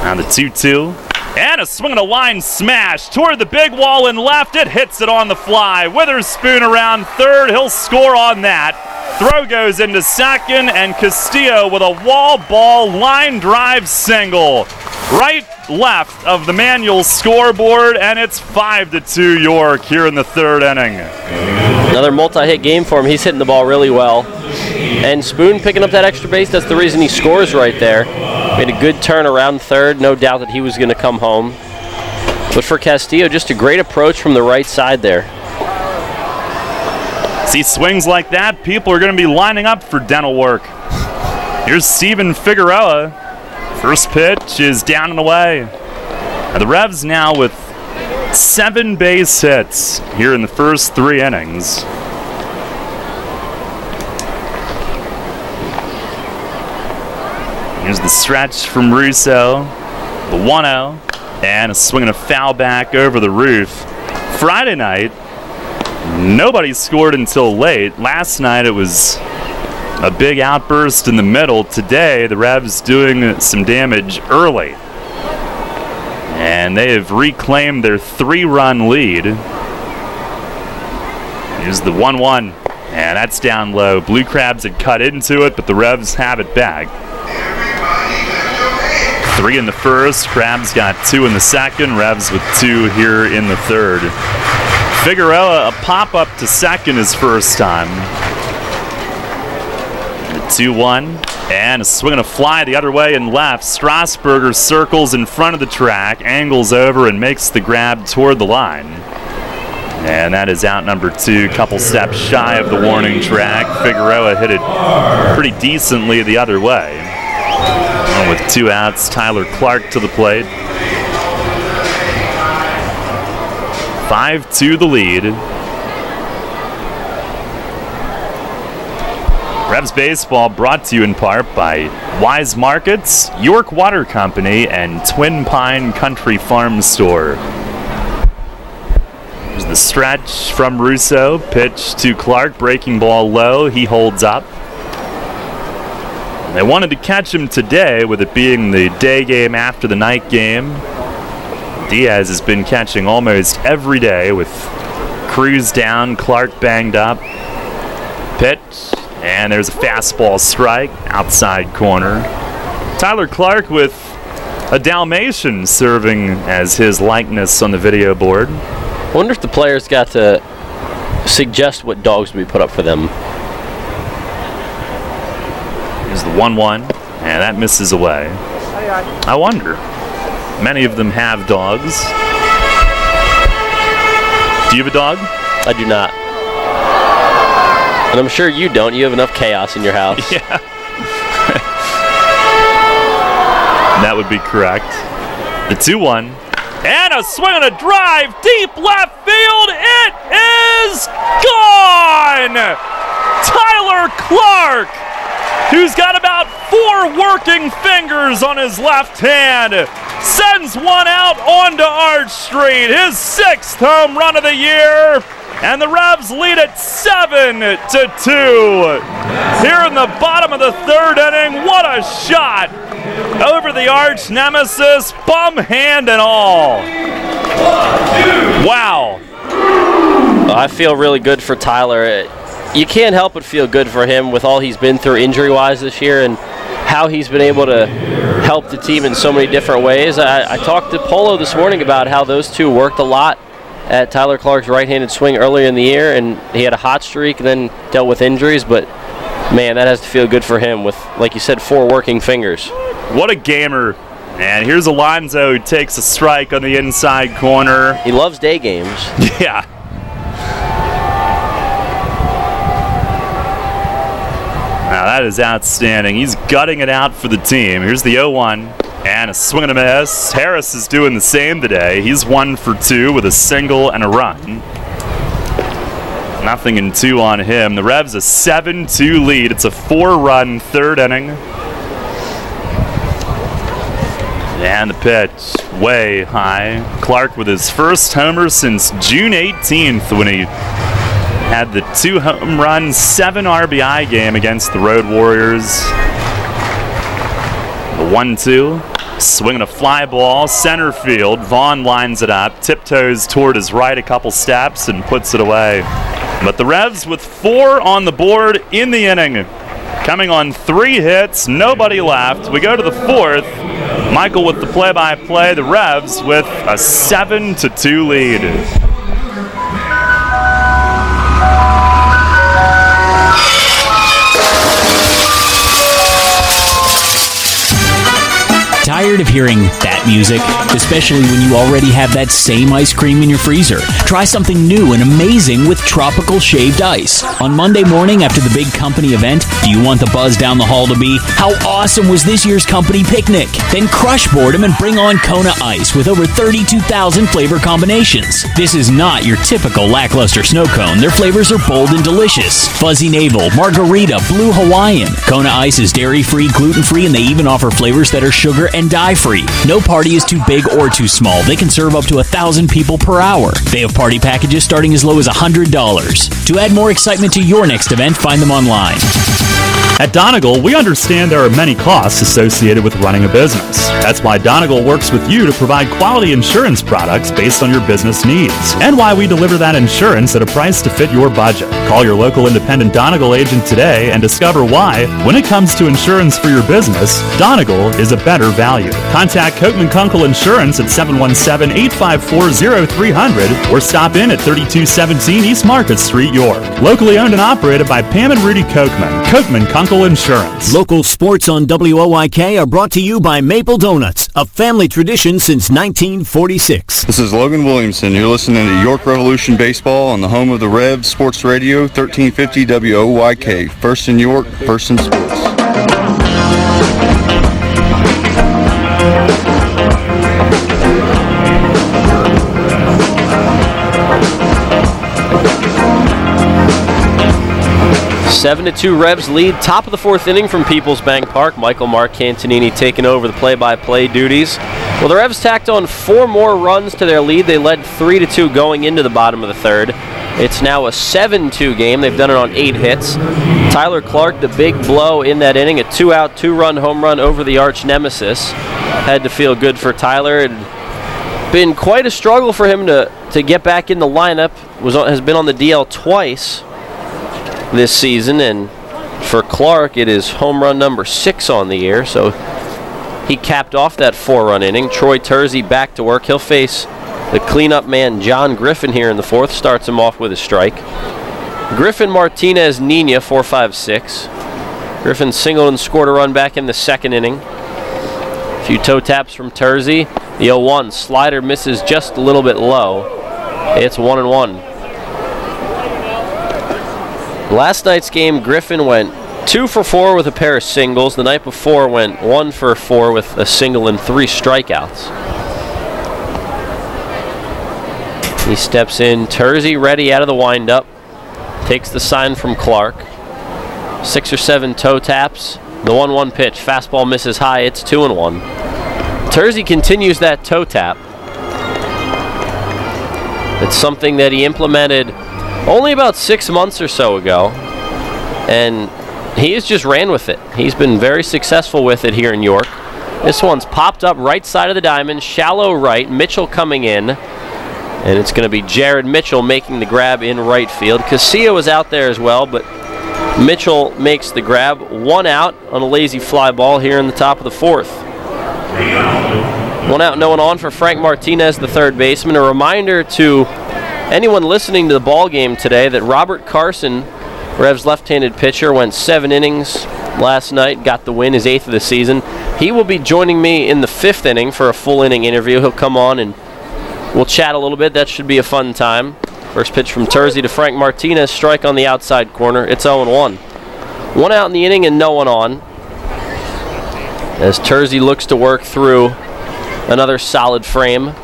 Now the 2-2. And a swing and a line smash toward the big wall and left. It hits it on the fly. Witherspoon around third. He'll score on that. Throw goes into second, and Castillo with a wall ball line drive single. Right left of the manual scoreboard, and it's 5-2 York here in the third inning. Another multi-hit game for him. He's hitting the ball really well. And Spoon picking up that extra base, that's the reason he scores right there. Made a good turn around third. No doubt that he was going to come home. But for Castillo, just a great approach from the right side there. See swings like that, people are going to be lining up for dental work. Here's Steven Figueroa. First pitch is down and away. And the Revs now with 7 base hits here in the first 3 innings. Here's the stretch from Russo. The 1-0. And a swing and a foul back over the roof. Friday night, nobody scored until late. Last night it was a big outburst in the middle. Today, the Revs doing some damage early. And they have reclaimed their 3-run lead. Here's the 1-1. And that's down low. Blue Crabs had cut into it, but the Revs have it back. 3 in the first. Crabs got 2 in the second. Revs with 2 here in the third. Figueroa, a pop-up to second his first time. The 2-1. And a swing and a fly the other way and left. Strasburger circles in front of the track, angles over, and makes the grab toward the line. And that is out number 2, couple steps shy of the warning track. Figueroa hit it pretty decently the other way. And with 2 outs, Tyler Clark to the plate. 5-2 the lead. Revs Baseball brought to you in part by Wise Markets, York Water Company, and Twin Pine Country Farm Store. There's the stretch from Russo. Pitch to Clark, breaking ball low. He holds up. They wanted to catch him today, with it being the day game after the night game. Diaz has been catching almost every day, with Cruz down, Clark banged up. Pitch, and there's a fastball strike, outside corner. Tyler Clark with a Dalmatian serving as his likeness on the video board. I wonder if the players got to suggest what dogs would be put up for them. Here's the 1-1, and that misses away. I wonder. Many of them have dogs. Do you have a dog? I do not. And I'm sure you don't. You have enough chaos in your house. Yeah. That would be correct. The 2-1. And a swing and a drive deep left field. It is gone! Tyler Clark, who's got about 4 working fingers on his left hand, sends one out onto Arch Street, his 6th home run of the year, and the Revs lead it 7-2. Here in the bottom of the 3rd inning, what a shot over the arch nemesis, bum hand and all. Wow. I feel really good for Tyler. You can't help but feel good for him with all he's been through injury-wise this year and how he's been able to help the team in so many different ways. I talked to Polo this morning about how those two worked a lot at Tyler Clark's right-handed swing earlier in the year, and he had a hot streak and then dealt with injuries, but man, that has to feel good for him with, like you said, 4 working fingers. What a gamer. And here's Alonso, who takes a strike on the inside corner. He loves day games. Yeah. Now that is outstanding. He's gutting it out for the team. Here's the 0-1. And a swing and a miss. Harris is doing the same today. He's 1 for 2 with a single and a run. Nothing in 2 on him. The Revs a 7-2 lead. It's a 4-run 3rd inning. And the pitch way high. Clark with his first homer since June 18th, when he had the 2-home run, 7 RBI game against the Road Warriors. The 1-2. Swinging a fly ball, center field. Vaughn lines it up, tiptoes toward his right a couple steps, and puts it away. But the Revs with 4 on the board in the inning. Coming on 3 hits, nobody left. We go to the 4th. Michael with the play-by-play. The Revs with a 7-2 lead. Tire Tired of hearing that music? Especially when you already have that same ice cream in your freezer. Try something new and amazing with tropical shaved ice. On Monday morning after the big company event, do you want the buzz down the hall to be, how awesome was this year's company picnic? Then crush boredom and bring on Kona Ice with over 32,000 flavor combinations. This is not your typical lackluster snow cone. Their flavors are bold and delicious. Fuzzy Navel, Margarita, Blue Hawaiian. Kona Ice is dairy-free, gluten-free, and they even offer flavors that are sugar and dye-free. No party is too big or too small. They can serve up to 1,000 people per hour. They have party packages starting as low as $100. To add more excitement to your next event, find them online. At Donegal, we understand there are many costs associated with running a business. That's why Donegal works with you to provide quality insurance products based on your business needs, and why we deliver that insurance at a price to fit your budget. Call your local independent Donegal agent today and discover why, when it comes to insurance for your business, Donegal is a better value. Contact Kochman Kunkel Insurance at 717-854-0300 or stop in at 3217 East Market Street, York. Locally owned and operated by Pam and Rudy Kochman. Kochman Kunkel Insurance. Local sports on WOYK are brought to you by Maple Donuts, a family tradition since 1946. This is Logan Williamson. You're listening to York Revolution Baseball on the home of the Revs, Sports Radio 1350 WOYK. First in York, first in sports. Seven to 2 Revs lead, top of the fourth inning from PeoplesBank Park. Michael Marcantonini taking over the play-by-play duties. Well, the Revs tacked on 4 more runs to their lead. They led 3-2 going into the bottom of the third. It's now a 7-2 game. They've done it on 8 hits. Tyler Clark, the big blow in that inning, a 2-out, 2-run home run over the arch nemesis. Had to feel good for Tyler. It had been quite a struggle for him to get back in the lineup. Has been on the DL twice this season, and for Clark it is home run number 6 on the year, so he capped off that 4-run inning. Troy Tersey back to work. He'll face the cleanup man John Griffin here in the 4th. Starts him off with a strike. Griffin, Martinez, Nina, 4-5-6. Griffin singled and scored a run back in the 2nd inning. A few toe taps from Tersey. The 0-1 slider misses just a little bit low. It's 1-1. Last night's game, Griffin went 2 for 4 with a pair of singles. The night before went 1 for 4 with a single and 3 strikeouts. He steps in. Tersey ready out of the windup. Takes the sign from Clark. 6 or 7 toe taps. The 1-1 pitch. Fastball misses high. It's 2-1. Tersey continues that toe tap. It's something that he implemented only about 6 months or so ago, and he has just ran with it. He's been very successful with it here in York. This one's popped up right side of the diamond, shallow right, Mitchell coming in, and it's going to be Jared Mitchell making the grab in right field. Casilla was out there as well, but Mitchell makes the grab. 1 out on a lazy fly ball here in the top of the 4th. 1 out, no one on for Frank Martinez, the 3rd baseman. A reminder to anyone listening to the ball game today that Robert Carson, Revs left-handed pitcher, went 7 innings last night, got the win, his 8th of the season. He will be joining me in the 5th inning for a full inning interview. He'll come on and we'll chat a little bit. That should be a fun time. First pitch from Tersey to Frank Martinez, strike on the outside corner. It's 0-1. 1 out in the inning and no one on, as Tersey looks to work through another solid frame.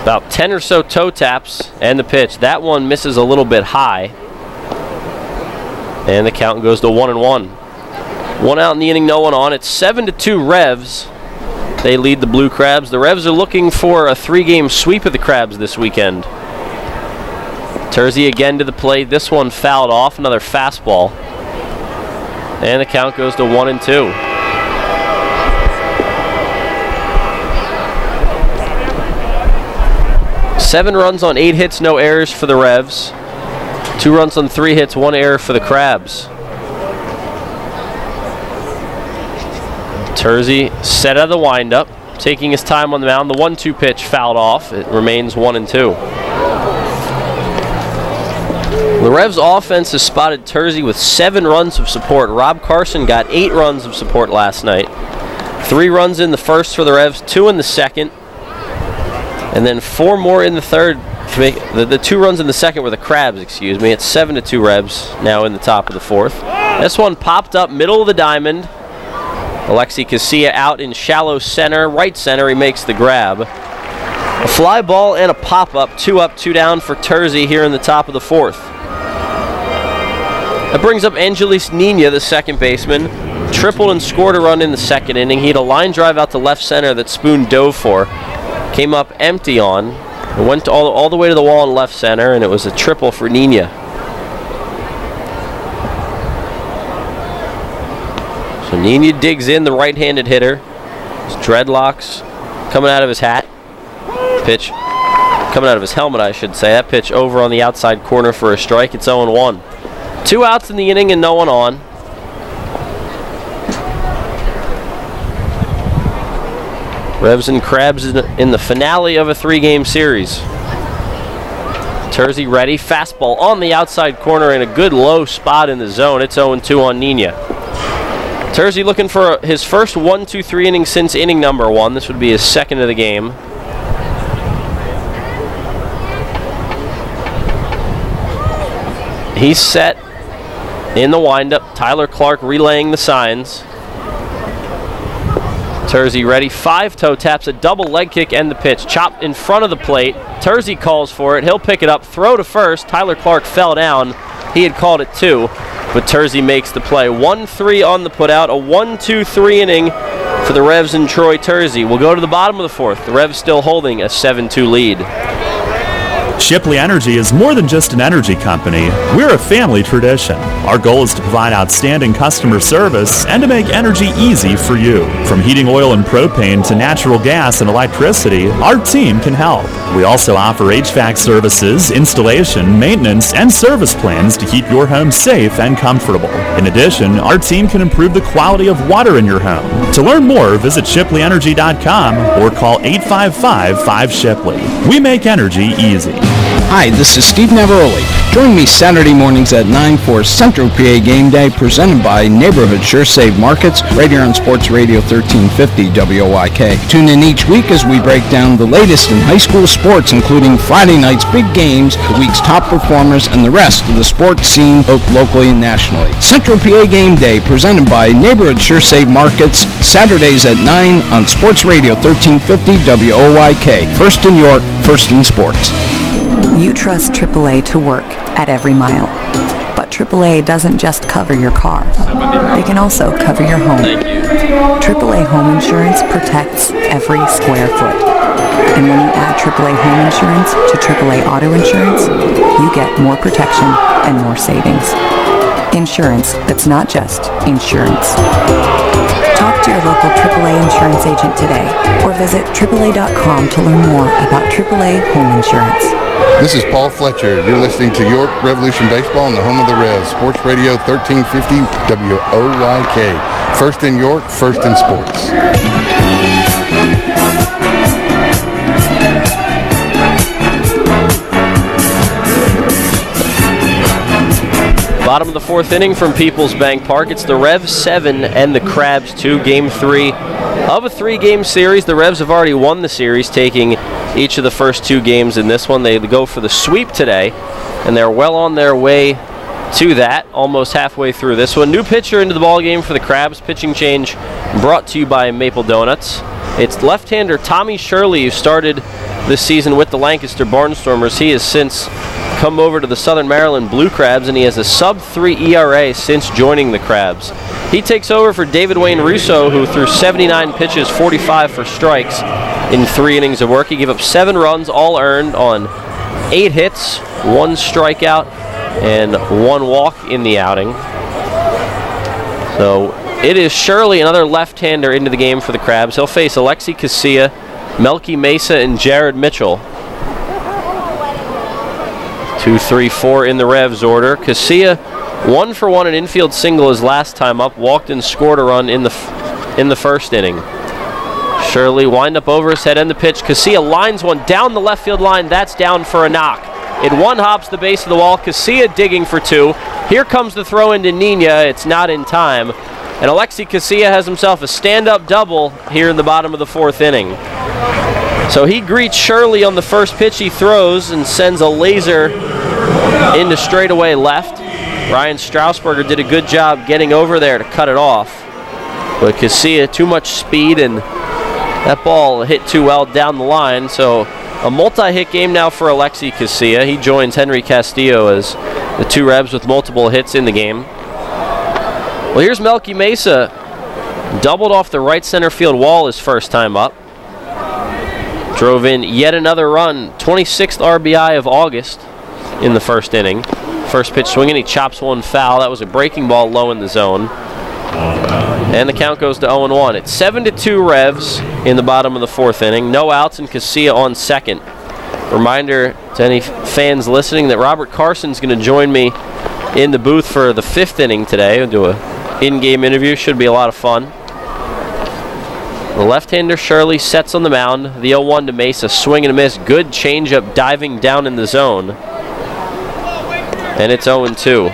About 10 or so toe taps and the pitch. That one misses a little bit high, and the count goes to 1-1. 1 out in the inning, no one on. It's 7-2 Revs. They lead the Blue Crabs. The Revs are looking for a 3-game sweep of the Crabs this weekend. Tersey again to the plate. This one fouled off. Another fastball, and the count goes to 1-2. Seven runs on 8 hits, no errors for the Revs. 2 runs on 3 hits, 1 error for the Crabs. Tersey set out of the windup, taking his time on the mound. The 1-2 pitch fouled off. It remains 1-2. The Revs offense has spotted Tersey with 7 runs of support. Rob Carson got 8 runs of support last night. 3 runs in the first for the Revs, 2 in the second, and then 4 more in the third. The 2 runs in the second were the Crabs, excuse me. It's 7-2 Revs now in the top of the 4th. This one popped up middle of the diamond. Alexi Casilla out in shallow center, right center. He makes the grab. A fly ball and a pop-up, 2 up, 2 down for Tersey here in the top of the 4th. That brings up Angelis Nina, the second baseman. Tripled and scored a run in the second inning. He had a line drive out to left center that Spoon dove for. Came up empty on. It went all the way to the wall in left center, and it was a triple for Nina. So Nina digs in, the right-handed hitter. His dreadlocks coming out of his hat. Pitch coming out of his helmet, I should say. That pitch over on the outside corner for a strike. It's 0-1. 2 outs in the inning and no one on. Revs and Crabs in the finale of a 3-game series. Tersey ready. Fastball on the outside corner in a good low spot in the zone. It's 0-2 on Nina. Tersey looking for his first 1-2-3 inning since inning number 1. This would be his second of the game. He's set in the windup. Tyler Clark relaying the signs. Tersey ready. 5-toe taps, a double leg kick and the pitch. Chopped in front of the plate. Tersey calls for it. He'll pick it up. Throw to first. Tyler Clark fell down. He had called it 2, but Tersey makes the play. 1-3 on the putout. A 1-2-3 inning for the Revs and Troy Tersey. We'll go to the bottom of the 4th. The Revs still holding a 7-2 lead. Shipley Energy is more than just an energy company. We're a family tradition. Our goal is to provide outstanding customer service and to make energy easy for you. From heating oil and propane to natural gas and electricity, our team can help. We also offer HVAC services, installation, maintenance, and service plans to keep your home safe and comfortable. In addition, our team can improve the quality of water in your home. To learn more, visit ShipleyEnergy.com or call 855-5-SHIPLEY. We make energy easy. Hi, this is Steve Navaroli. Join me Saturday mornings at 9 for Central PA Game Day presented by Neighborhood Sure Save Markets right here on Sports Radio 1350 WOYK. Tune in each week as we break down the latest in high school sports, including Friday night's big games, the week's top performers, and the rest of the sports scene both locally and nationally. Central PA Game Day presented by Neighborhood Sure Save Markets, Saturdays at 9 on Sports Radio 1350 WOYK. First in York, first in sports. You trust AAA to work at every mile. But AAA doesn't just cover your car. They can also cover your home. AAA Home Insurance protects every square foot. And when you add AAA Home Insurance to AAA Auto Insurance, you get more protection and more savings. Insurance that's not just insurance. Talk to your local AAA insurance agent today or visit AAA.com to learn more about AAA Home Insurance. This is Paul Fletcher. You're listening to York Revolution Baseball on the home of the Revs, Sports Radio 1350 WOYK. First in York, first in sports. Bottom of the 4th inning from PeoplesBank Park. It's the Revs 7 and the Crabs 2. Game 3 of a 3-game series. The Revs have already won the series, taking each of the first 2 games in this one. They go for the sweep today, and they're well on their way to that, almost halfway through this one. New pitcher into the ballgame for the Crabs. Pitching change brought to you by Maple Donuts. It's left-hander Tommy Shirley, who started this season with the Lancaster Barnstormers. He has since come over to the Southern Maryland Blue Crabs, and he has a sub-3 ERA since joining the Crabs. He takes over for David Wayne Russo, who threw 79 pitches, 45 for strikes in 3 innings of work. He gave up 7 runs, all earned on 8 hits, 1 strikeout, and 1 walk in the outing. So it is Shirley, another left-hander, into the game for the Crabs. He'll face Alexi Casilla, Melky Mesa, and Jared Mitchell. 2, 3, 4 in the Revs order. Casilla 1 for 1 an infield single his last time up. Walked and scored a run in the first inning. Shirley wind up over his head and the pitch. Casilla lines one down the left field line. That's down for a knock. It one-hops the base of the wall. Casilla digging for 2. Here comes the throw into Nina. It's not in time. And Alexi Casilla has himself a stand-up double here in the bottom of the 4th inning. So he greets Shirley on the first pitch he throws and sends a laser into straightaway left. Ryan Strausberger did a good job getting over there to cut it off. But Casilla, too much speed, and that ball hit too well down the line. So a multi-hit game now for Alexi Casilla. He joins Henry Castillo as the 2 Revs with multiple hits in the game. Well, here's Melky Mesa. Doubled off the right center field wall his first time up. Drove in yet another run. 26th RBI of August in the first inning. First pitch swinging, he chops one foul. That was a breaking ball low in the zone. And the count goes to 0-1. It's 7-2 Revs in the bottom of the 4th inning. No outs and Casilla on second. Reminder to any fans listening that Robert Carson's going to join me in the booth for the 5th inning today. We'll do a in-game interview. Should be a lot of fun. The left-hander Shirley sets on the mound. The 0-1 to Mesa. Swing and a miss. Good changeup diving down in the zone. And it's 0-2.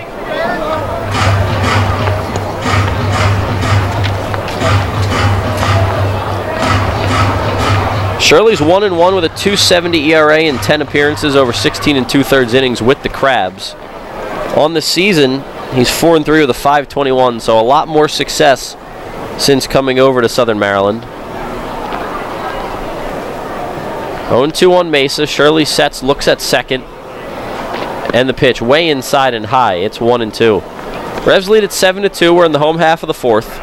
Shirley's 1-1 with a 2.70 ERA in 10 appearances over 16 2/3 innings with the Crabs. On the season, he's 4-3 with a 5.21, so a lot more success since coming over to Southern Maryland. 0-2 on Mesa. Shirley sets, looks at second. And the pitch way inside and high. It's 1-2. Revs lead at 7-2. We're in the home half of the 4th.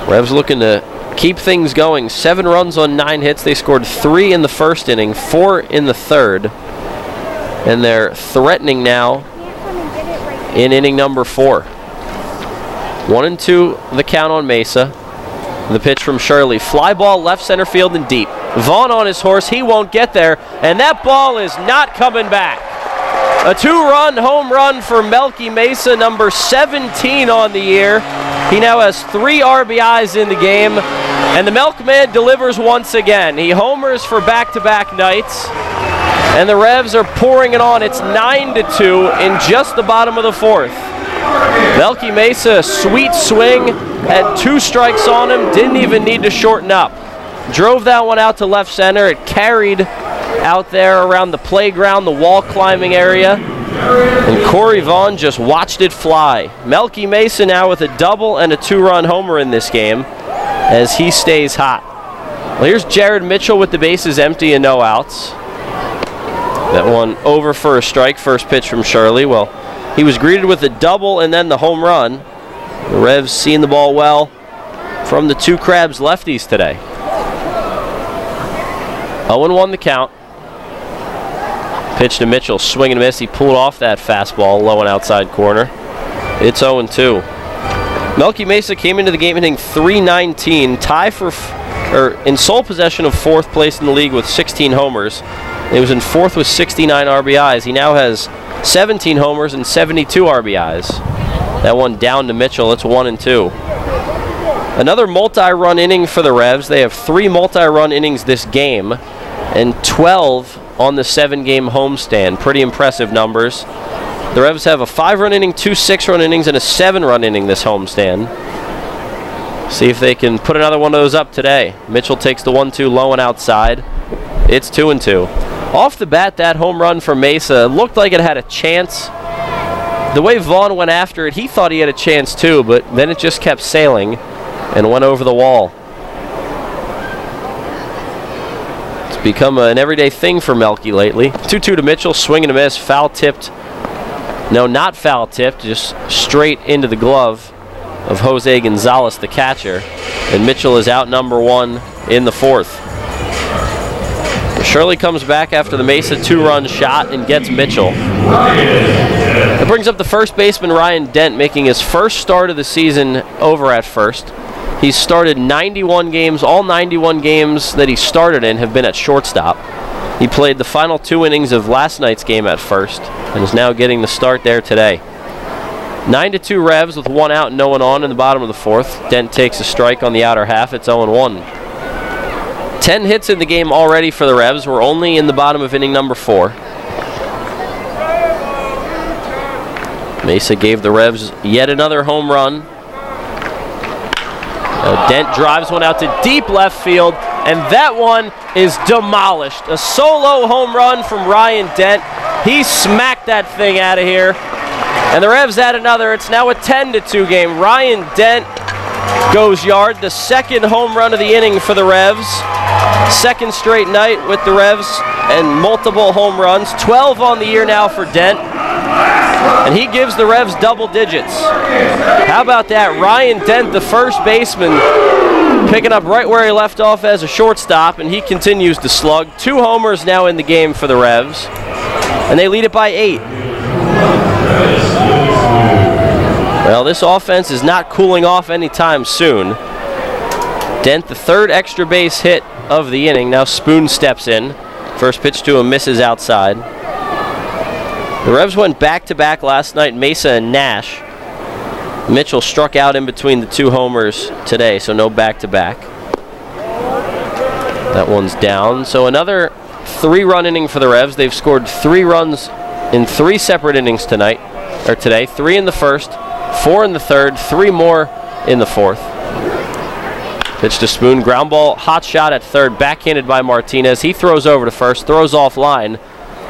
Revs looking to keep things going. 7 runs on 9 hits. They scored 3 in the first inning, 4 in the 3rd. And they're threatening now in inning number 4. 1-2 the count on Mesa. The pitch from Shirley. Fly ball left center field and deep. Vaughn on his horse. He won't get there. And that ball is not coming back. A 2-run home run for Melky Mesa, number 17 on the year. He now has 3 RBIs in the game. And the Milkman delivers once again. He homers for back-to-back nights. And the Revs are pouring it on. It's 9-2 in just the bottom of the 4th. Melky Mesa, a sweet swing, had 2 strikes on him, didn't even need to shorten up. Drove that one out to left center. It carried out there around the playground, the wall climbing area. And Corey Vaughn just watched it fly. Melky Mesa now with a double and a 2-run homer in this game as he stays hot. Well, here's Jared Mitchell with the bases empty and no outs. That one over for a strike, first pitch from Shirley. Well, he was greeted with a double and then the home run. The Revs seeing the ball well from the 2 Crabs lefties today. 0-1 the count. Pitch to Mitchell, swing and miss. He pulled off that fastball low and outside corner. It's 0-2. Melky Mesa came into the game hitting .319, tie for in sole possession of 4th place in the league with 16 homers. He was in 4th with 69 RBIs. He now has 17 homers and 72 RBIs. That one down to Mitchell. It's 1-2. Another multi-run inning for the Revs. They have 3 multi-run innings this game and 12 on the 7-game homestand. Pretty impressive numbers. The Revs have a 5-run inning, 2 6-run innings, and a 7-run inning this homestand. See if they can put another one of those up today. Mitchell takes the 1-2 low and outside. It's 2-2. Off the bat, that home run for Mesa looked like it had a chance. The way Vaughn went after it, he thought he had a chance too, but then it just kept sailing and went over the wall. It's become an everyday thing for Melky lately. 2-2 to Mitchell, swing and a miss, foul tipped. No, not foul tipped, just straight into the glove of Jose Gonzalez, the catcher. And Mitchell is out number 1 in the 4th. Shirley comes back after the Mesa 2-run shot and gets Mitchell. That brings up the first baseman Ryan Dent, making his first start of the season over at first. He's started 91 games. All 91 games that he started in have been at shortstop. He played the final 2 innings of last night's game at first and is now getting the start there today. 9-2 Revs with 1 out and no one on in the bottom of the 4th. Dent takes a strike on the outer half. It's 0-1. 10 hits in the game already for the Revs. We're only in the bottom of inning number 4. Mesa gave the Revs yet another home run. Dent drives one out to deep left field, and that one is demolished. A solo home run from Ryan Dent. He smacked that thing out of here. And the Revs add another. It's now a 10-2 game. Ryan Dent goes yard, the second home run of the inning for the Revs. Second straight night with the Revs and multiple home runs. 12 on the year now for Dent. And he gives the Revs double digits. How about that? Ryan Dent, the first baseman, picking up right where he left off as a shortstop, and he continues to slug. 2 homers now in the game for the Revs, and they lead it by 8. Well, this offense is not cooling off anytime soon. Dent, the third extra base hit of the inning. Now Spoon steps in. First pitch to him misses outside. The Revs went back-to-back last night, Mesa and Nash. Mitchell struck out in between the 2 homers today, so no back-to-back. That one's down. So another 3-run inning for the Revs. They've scored 3 runs in 3 separate innings today. 3 in the first, 4 in the third, 3 more in the fourth. Pitch to Spoon, ground ball, hot shot at third, backhanded by Martinez. He throws over to first, throws offline,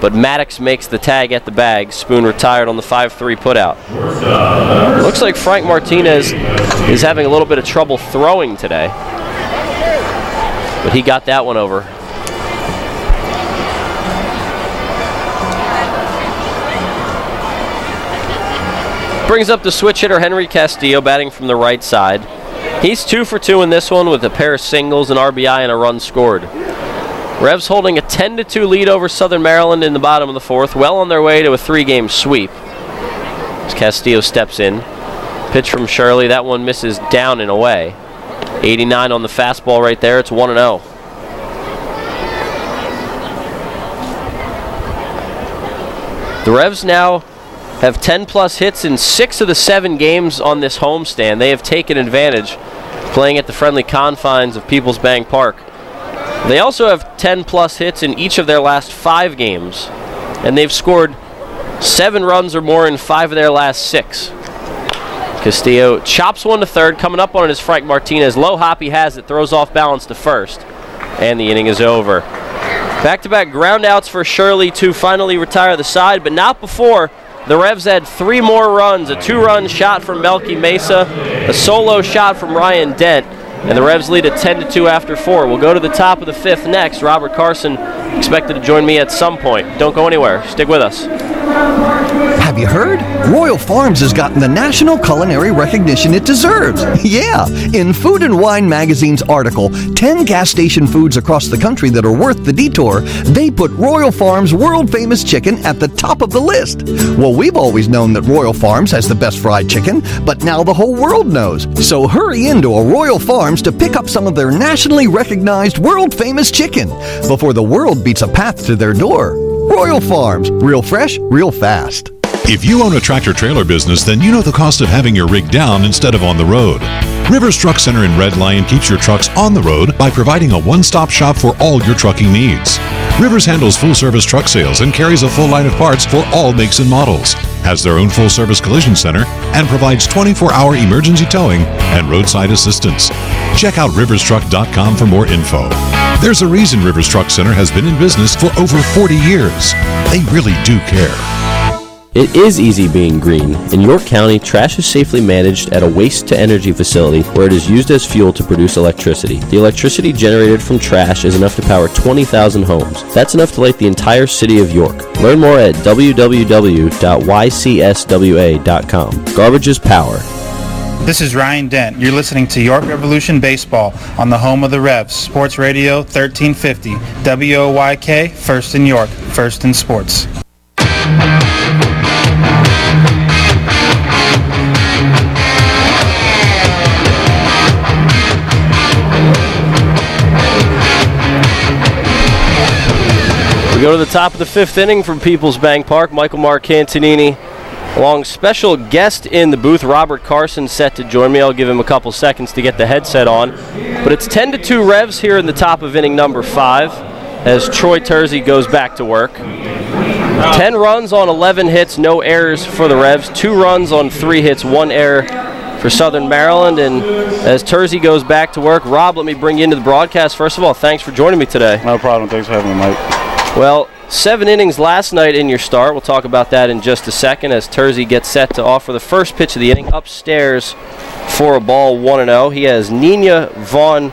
but Maddox makes the tag at the bag. Spoon retired on the 5-3 putout. Looks like Frank Martinez is having a little bit of trouble throwing today, but he got that one over. Brings up the switch hitter Henry Castillo, batting from the right side. He's 2 for 2 in this one with a pair of singles, an RBI, and a run scored. Revs holding a 10-2 lead over Southern Maryland in the bottom of the 4th, well on their way to a 3-game sweep. As Castillo steps in. Pitch from Shirley, that one misses down and away. 89 on the fastball right there, it's 1-0. The Revs now have 10-plus hits in 6 of the 7 games on this homestand. They have taken advantage, playing at the friendly confines of PeoplesBank Park. They also have 10-plus hits in each of their last 5 games, and they've scored 7 runs or more in 5 of their last 6. Castillo chops one to third, coming up on it is Frank Martinez. Low hop, he has it, throws off balance to first, and the inning is over. Back-to-back groundouts for Shirley to finally retire the side, but not before the Revs had 3 more runs. A 2-run shot from Melky Mesa, a solo shot from Ryan Dent, and the Revs lead at 10-2 after 4. We'll go to the top of the 5th next. Robert Carson expected to join me at some point. Don't go anywhere. Stick with us. Have you heard? Royal Farms has gotten the national culinary recognition it deserves. Yeah, in Food and Wine magazine's article, 10 gas station foods across the country that are worth the detour, they put Royal Farms' world-famous chicken at the top of the list. Well, we've always known that Royal Farms has the best fried chicken, but now the whole world knows. So hurry into a Royal Farms to pick up some of their nationally recognized world-famous chicken before the world beats a path to their door. Royal Farms, real fresh, real fast. If you own a tractor-trailer business, then you know the cost of having your rig down instead of on the road. Rivers Truck Center in Red Lion keeps your trucks on the road by providing a one-stop shop for all your trucking needs. Rivers handles full-service truck sales and carries a full line of parts for all makes and models, has their own full-service collision center, and provides 24-hour emergency towing and roadside assistance. Check out riverstruck.com for more info. There's a reason Rivers Truck Center has been in business for over 40 years. They really do care. It is easy being green. In York County, trash is safely managed at a waste-to-energy facility where it is used as fuel to produce electricity. The electricity generated from trash is enough to power 20,000 homes. That's enough to light the entire city of York. Learn more at www.ycswa.com. Garbage is power. This is Ryan Dent. You're listening to York Revolution Baseball on the home of the Revs, Sports Radio 1350, WOYK, first in York, first in sports. We go to the top of the 5th inning from PeoplesBank Park. Michael Marcantonini, along special guest in the booth, Robert Carson, set to join me. I'll give him a couple seconds to get the headset on. But it's 10-2 Revs here in the top of inning number 5 as Troy Tersey goes back to work. 10 runs on 11 hits, no errors for the Revs. 2 runs on 3 hits, 1 error for Southern Maryland. And as Tersey goes back to work, Rob, let me bring you into the broadcast. First of all, thanks for joining me today. No problem. Thanks for having me, Mike. Well, 7 innings last night in your start. We'll talk about that in just a second as Tersey gets set to offer the first pitch of the inning upstairs for a ball, 1-0. He has Vaughn,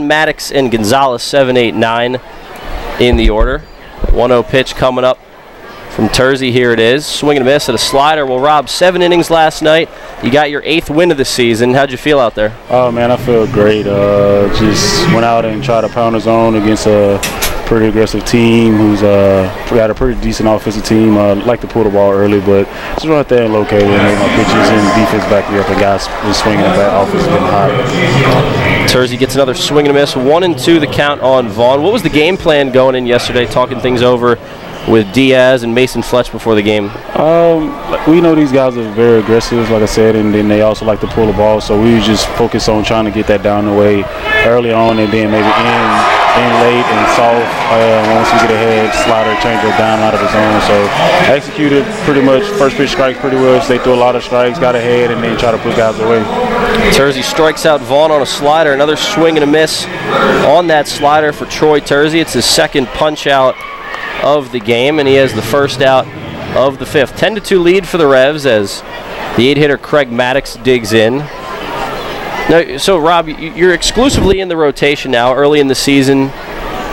Maddox, and Gonzalez 7, 8, 9 in the order. 1-0 pitch coming up from Tersey. Here it is. Swing and a miss at a slider. Well, Rob, 7 innings last night. You got your 8th win of the season. How'd you feel out there? Oh, man, I feel great. Just went out and tried to pound his own against a pretty aggressive team who's got a pretty decent offensive team. Like to pull the ball early, but just run out there and locate it and make my pitches and defense back me up, and guys was swinging at that offense getting hot. Tersey gets another swing and a miss. 1-2 the count on Vaughn. What was the game plan going in yesterday, talking things over with Diaz and Mason Fletch before the game? We know these guys are very aggressive, like I said, and then they also like to pull the ball, so we just focus on trying to get that down the way early on, and then maybe in late and soft once we get ahead, slider, changeup down out of the zone. So executed pretty much first pitch strikes pretty well. So they threw a lot of strikes, got ahead, and then try to put guys away. Tersey strikes out Vaughn on a slider. Another swing and a miss on that slider for Troy Tersey. It's his second punch out of the game, and he has the first out of the 5th. 10-2 lead for the Revs as the 8-hitter Craig Maddox digs in. Now, so Rob, you're exclusively in the rotation now. Early in the season,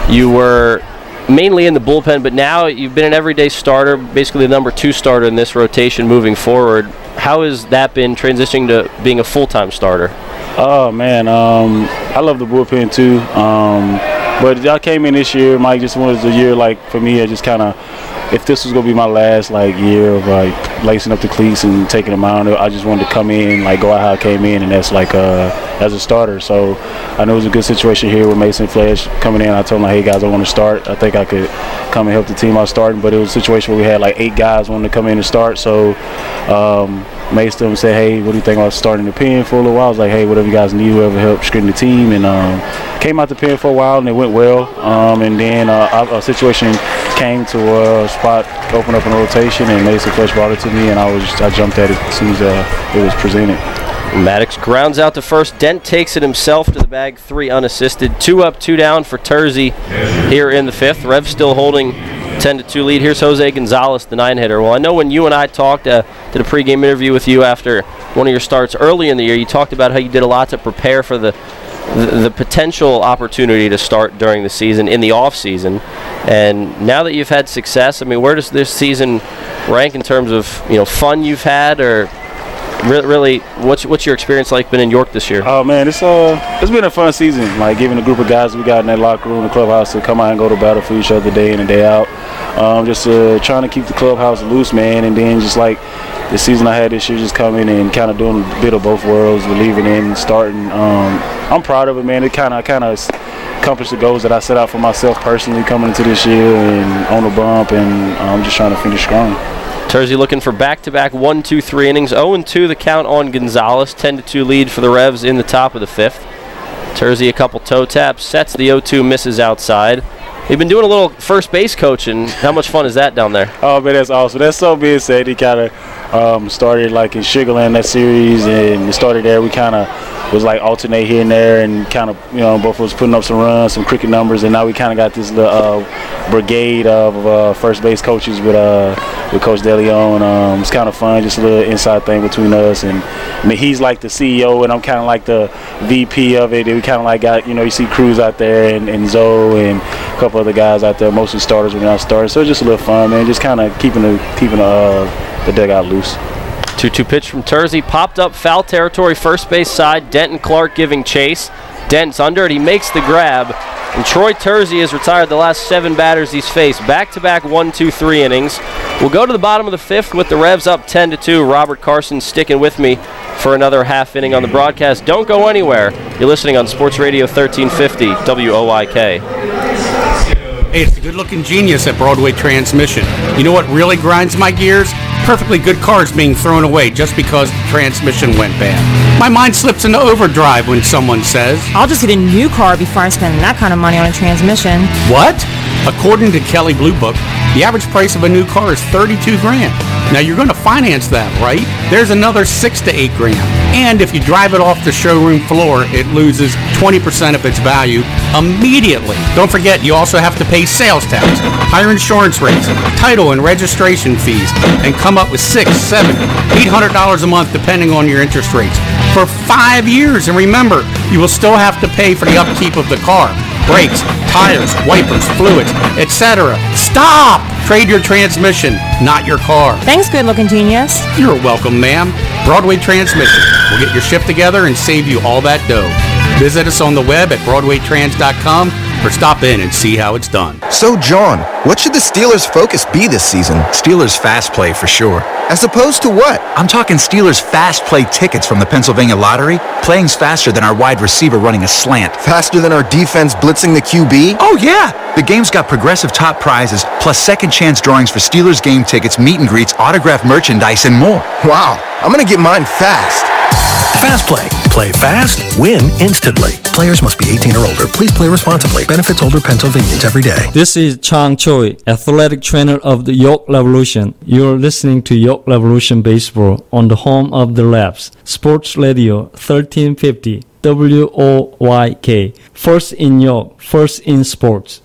you were mainly in the bullpen, but now you've been an everyday starter, basically the number 2 starter in this rotation moving forward. How has that been transitioning to being a full-time starter? Oh, man, I love the bullpen too. But I came in this year, Mike, just was a year, like, for me, I just kind of, if this was going to be my last, like, year of, like, lacing up the cleats and taking them out, I just wanted to come in, like, go out how I came in, and that's, like, as a starter. So I know it was a good situation here with Mason Fletch coming in. I told him, hey, guys, I want to start. I think I could come and help the team out starting, but it was a situation where we had, like, 8 guys wanting to come in and start. So Mason said, hey, what do you think about starting the pen for a little while? I was like, hey, whatever you guys need, whoever help screen the team. And came out the pen for a while, and it went well. And then a situation came to a spot, opened up in a rotation, and Mason Fletch brought it to me, and I jumped at it as soon as it was presented. Maddox grounds out to first. Dent takes it himself to the bag, 3 unassisted. 2 up, 2 down for Tersey here in the 5th. Revs still holding 10-2 lead. Here's Jose Gonzalez, the 9-hitter. Well, I know when you and I talked, did a pregame interview with you after one of your starts early in the year, you talked about how you did a lot to prepare for the potential opportunity to start during the season in the off season. And now that you've had success, I mean, where does this season rank in terms of fun you've had, or really what's your experience like been in York this year? Oh man, it's been a fun season. Like giving a group of guys we got in that locker room, the clubhouse, to come out and go to battle for each other day in and day out. Just trying to keep the clubhouse loose, man, and then just like the season I had this year, just coming and kind of doing a bit of both worlds, believing in starting. I'm proud of it, man. It kind of accomplished the goals that I set out for myself personally coming into this year and on the bump, and I'm just trying to finish strong. Tersey looking for back-to-back 1-2-3 innings. 0-2 the count on Gonzalez. 10-2 lead for the Revs in the top of the 5th. Tersey a couple toe taps, sets the 0-2, misses outside. They've been doing a little first base coaching. How much fun is that down there? Oh, man, that's awesome. That's so being said. He kind of started like in Sugarland, that series, and it started there. We kind of was like alternate here and there, and kind of both of us putting up some runs, some cricket numbers, and now we kind of got this little brigade of first base coaches with Coach DeLeon. It's kind of fun, just a little inside thing between us. And I mean, he's like the CEO, and I'm kind of like the VP of it. And we kind of like got you see Cruz out there and Zoe and a couple other guys out there, mostly starters when I started. So it's just a little fun, man. Just kind of keeping the dugout loose. 2-2 pitch from Tersey, popped up foul territory, first base side. Denton Clark giving chase. Dent's under it. He makes the grab. And Troy Tersey has retired the last 7 batters he's faced. Back-to-back 1-2-3 innings. We'll go to the bottom of the 5th with the Revs up 10-2. Robert Carson sticking with me for another half inning on the broadcast. Don't go anywhere. You're listening on Sports Radio 1350 WOYK. Hey, it's the good-looking genius at Broadway Transmission. You know what really grinds my gears? perfectly good cars being thrown away just because the transmission went bad. My mind slips into overdrive when someone says, I'll just get a new car before I spend that kind of money on a transmission. What? According to Kelley Blue Book, the average price of a new car is $32 grand. Now you're going to finance that, right? There's another $6 to $8 grand. And if you drive it off the showroom floor, it loses 20% of its value immediately. Don't forget, you also have to pay sales tax, higher insurance rates, title and registration fees, and come up with $600, $700, $800 a month depending on your interest rates for 5 years. And remember, you will still have to pay for the upkeep of the car. Brakes, tires, wipers, fluids, etc. Stop! Trade your transmission, not your car. Thanks, good-looking genius. You're welcome, ma'am. Broadway Transmission. We'll get your shift together and save you all that dough. Visit us on the web at BroadwayTrans.com or stop in and see how it's done. So, John, what should the Steelers' focus be this season? Steelers fast play for sure. As opposed to what? I'm talking Steelers fast play tickets from the Pennsylvania Lottery. Playing's faster than our wide receiver running a slant. Faster than our defense blitzing the QB? Oh, yeah! The game's got progressive top prizes, plus second chance drawings for Steelers game tickets, meet and greets, autographed merchandise, and more. Wow, I'm gonna get mine fast. Fast Play. Play fast, win instantly. Players must be 18 or older. Please play responsibly. Benefits older Pennsylvanians every day. This is Chang Choi, athletic trainer of the York Revolution. You're listening to York Revolution Baseball on the home of the Revs. Sports Radio 1350 WOYK. First in York, first in sports.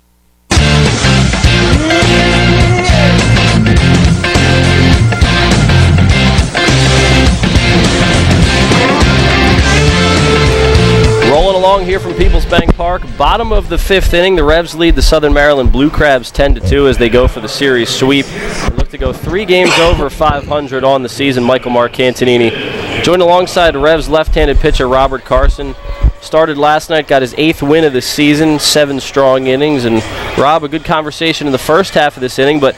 Rolling along here from PeoplesBank Park, bottom of the 5th inning. The Revs lead the Southern Maryland Blue Crabs 10-2 as they go for the series sweep. They look to go 3 games over 500 on the season. Michael Marcantonini joined alongside Revs left-handed pitcher Robert Carson. Started last night, got his 8th win of the season, 7 strong innings. And Rob, a good conversation in the first half of this inning, but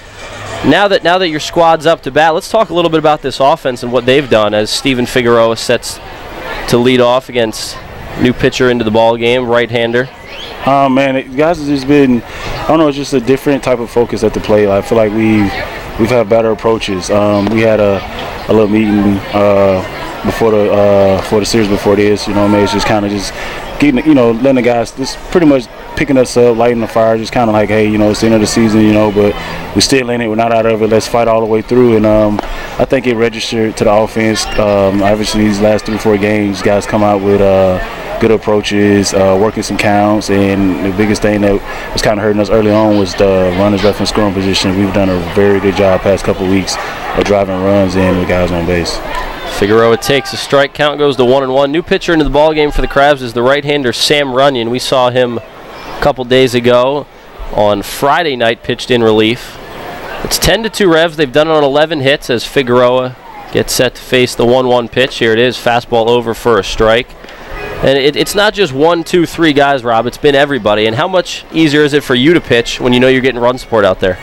now that your squad's up to bat, let's talk a little bit about this offense and what they've done as Steven Figueroa sets to lead off against new pitcher into the ball game, right-hander. Man, guys have just been, I don't know, it's just a different type of focus at the plate. I feel like we've had better approaches. We had a little meeting before the series before this. You know, maybe it's just kind of just getting, letting the guys just pretty much picking us up, lighting the fire, just kind of like, hey, it's the end of the season, but we're still in it. We're not out of it. Let's fight all the way through. And I think it registered to the offense. Obviously, these last 3-4 games, guys come out with good approaches, working some counts, and the biggest thing that was kind of hurting us early on was the runners left in scoring position. We've done a very good job past couple weeks of driving runs in with guys on base. Figueroa takes a strike, count goes to 1-1. New pitcher into the ball game for the Crabs is the right-hander Sam Runyon. We saw him a couple days ago on Friday night, pitched in relief. It's 10-2 Revs. They've done it on 11 hits as Figueroa gets set to face the 1-1 pitch. Here it is, fastball over for a strike. And it's not just 1, 2, 3 guys, Rob. It's been everybody. And how much easier is it for you to pitch when you know you're getting run support out there?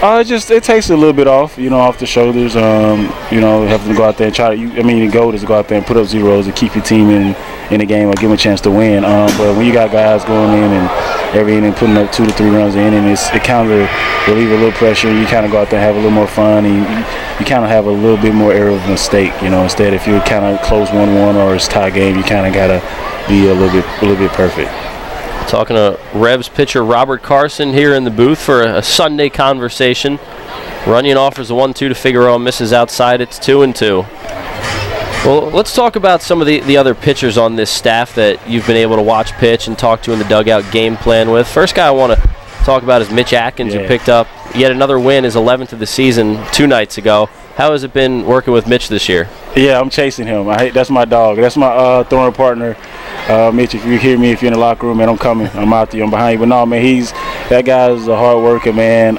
It takes a little bit off, off the shoulders. Having to go out there and try to. The goal is to go out there and put up zeros and keep your team in the game or give them a chance to win. But when you got guys going in and every inning putting up 2 to 3 runs in, and it kind of relieve a little pressure. You kind of go out there and have a little more fun, and you kind of have a little bit more error of mistake. Instead, if you're kind of close 1-1 or it's tie game, you kind of gotta be a little bit perfect. Talking to Revs pitcher Robert Carson here in the booth for a Sunday conversation. Runyon offers a 1-2 to Figueroa, misses outside. It's 2-2. Well, let's talk about some of the other pitchers on this staff that you've been able to watch pitch and talk to in the dugout, game plan with. First guy I want to talk about is Mitch Atkins, who picked up yet another win, his 11th of the season 2 nights ago. How has it been working with Mitch this year? Yeah, I'm chasing him. That's my dog. That's my throwing partner. Mitch, if you hear me, if you're in the locker room, man, I'm coming. I'm out there. I'm behind you. But no, man, that guy's a hard worker, man.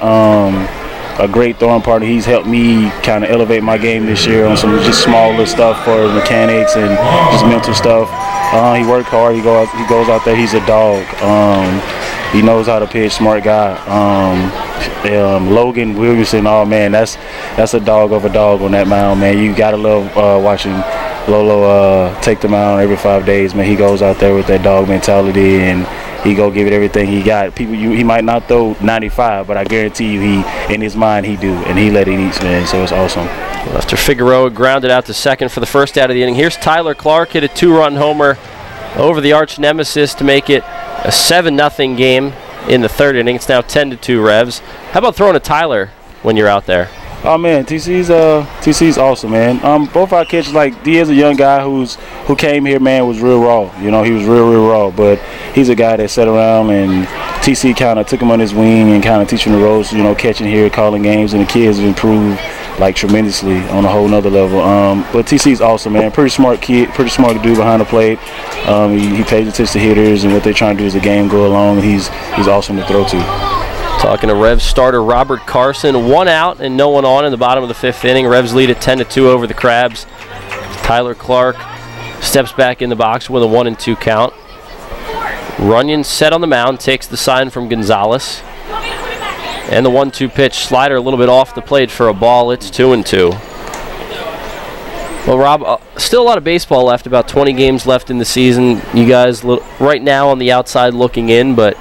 A great throwing partner. He's helped me kind of elevate my game this year on some just small little stuff for mechanics and just mental stuff. He worked hard. He goes out there. He's a dog. He knows how to pitch. Smart guy. Logan Williamson. Oh man, that's a dog of a dog on that mound, man. You gotta love watching Lolo take the mound every 5 days, man. He goes out there with that dog mentality and he go give it everything he got. He might not throw 95, but I guarantee you in his mind he do, and he let it eat, man. So it's awesome. After Figueroa grounded out to second for the first out of the inning. Here's Tyler Clark, hit a 2-run homer over the arch nemesis to make it a 7-0 game in the third inning. It's now 10-2 Revs. How about throwing a Tyler when you're out there? Oh man, TC's awesome, man. Both our catches, like D is a young guy who came here, man, was real raw. You know, he was real raw, but he's a guy that sat around and TC kind of took him on his wing and kind of teaching the ropes. You know, catching here, calling games, and the kids have improved like tremendously on a whole nother level. But TC's awesome, man. Pretty smart kid, pretty smart dude behind the plate. He pays attention to hitters and what they're trying to do as the game go along, and he's awesome to throw to. Talking to Revs starter Robert Carson, 1 out and no one on in the bottom of the 5th inning. Revs lead at 10-2 over the Crabs. Tyler Clark steps back in the box with a 1-2 count. Runyon set on the mound, takes the sign from Gonzalez. And the 1-2 pitch, slider a little bit off the plate for a ball. It's 2-2. Well, Rob, still a lot of baseball left, about 20 games left in the season. You guys right now on the outside looking in, but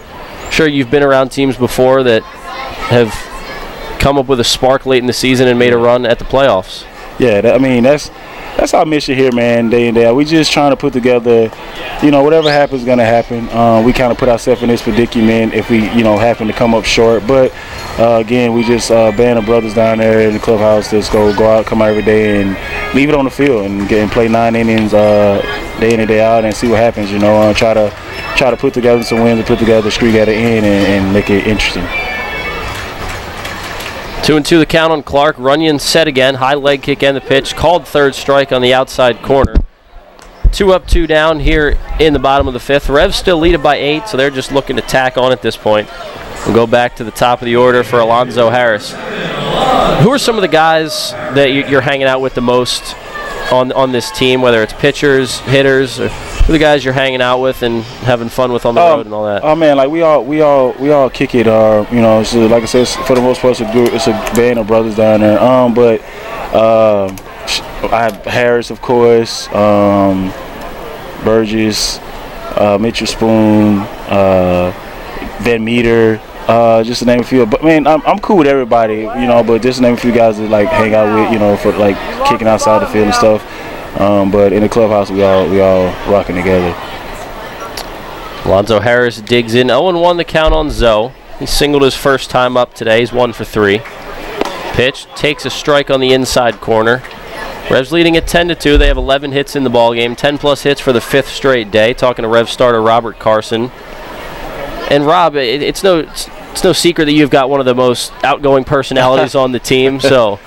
sure you've been around teams before that have come up with a spark late in the season and made a run at the playoffs. Yeah, that's our mission here, man, day in, day out. We just trying to put together, whatever happens is going to happen. We kind of put ourselves in this predicament if we, happen to come up short. But, again, we just band of brothers down there in the clubhouse that's go out, come out every day and leave it on the field and play 9 innings day in and day out and see what happens, try to put together some wins and put together a streak at the end and make it interesting. 2-2 the count on Clark. Runyon set again. High leg kick and the pitch. Called third strike on the outside corner. 2 up, 2 down here in the bottom of the 5th. Revs still lead it by 8, so they're just looking to tack on at this point. We'll go back to the top of the order for Alonzo Harris. Who are some of the guys that you're hanging out with the most on this team, whether it's pitchers, hitters, or who are the guys you're hanging out with and having fun with on the road and all that? Oh man, like we all kick it. So like I said, for the most part, it's a band of brothers down there. But I have Harris, of course, Burgess, Mitchell Spoon, Van Meter. Just to name a few, but man, I'm cool with everybody, but just to name a few guys that like hang out with, for like kicking outside the field and stuff. But in the clubhouse, we all rocking together. Alonzo Harris digs in. 0-1 the count on Zoe. He singled his first time up today. He's 1 for 3. Pitch takes a strike on the inside corner. Revs leading at 10-2. They have 11 hits in the ball game. 10+ hits for the 5th straight day. Talking to Revs starter Robert Carson. And Rob, it's no secret that you've got one of the most outgoing personalities on the team. So,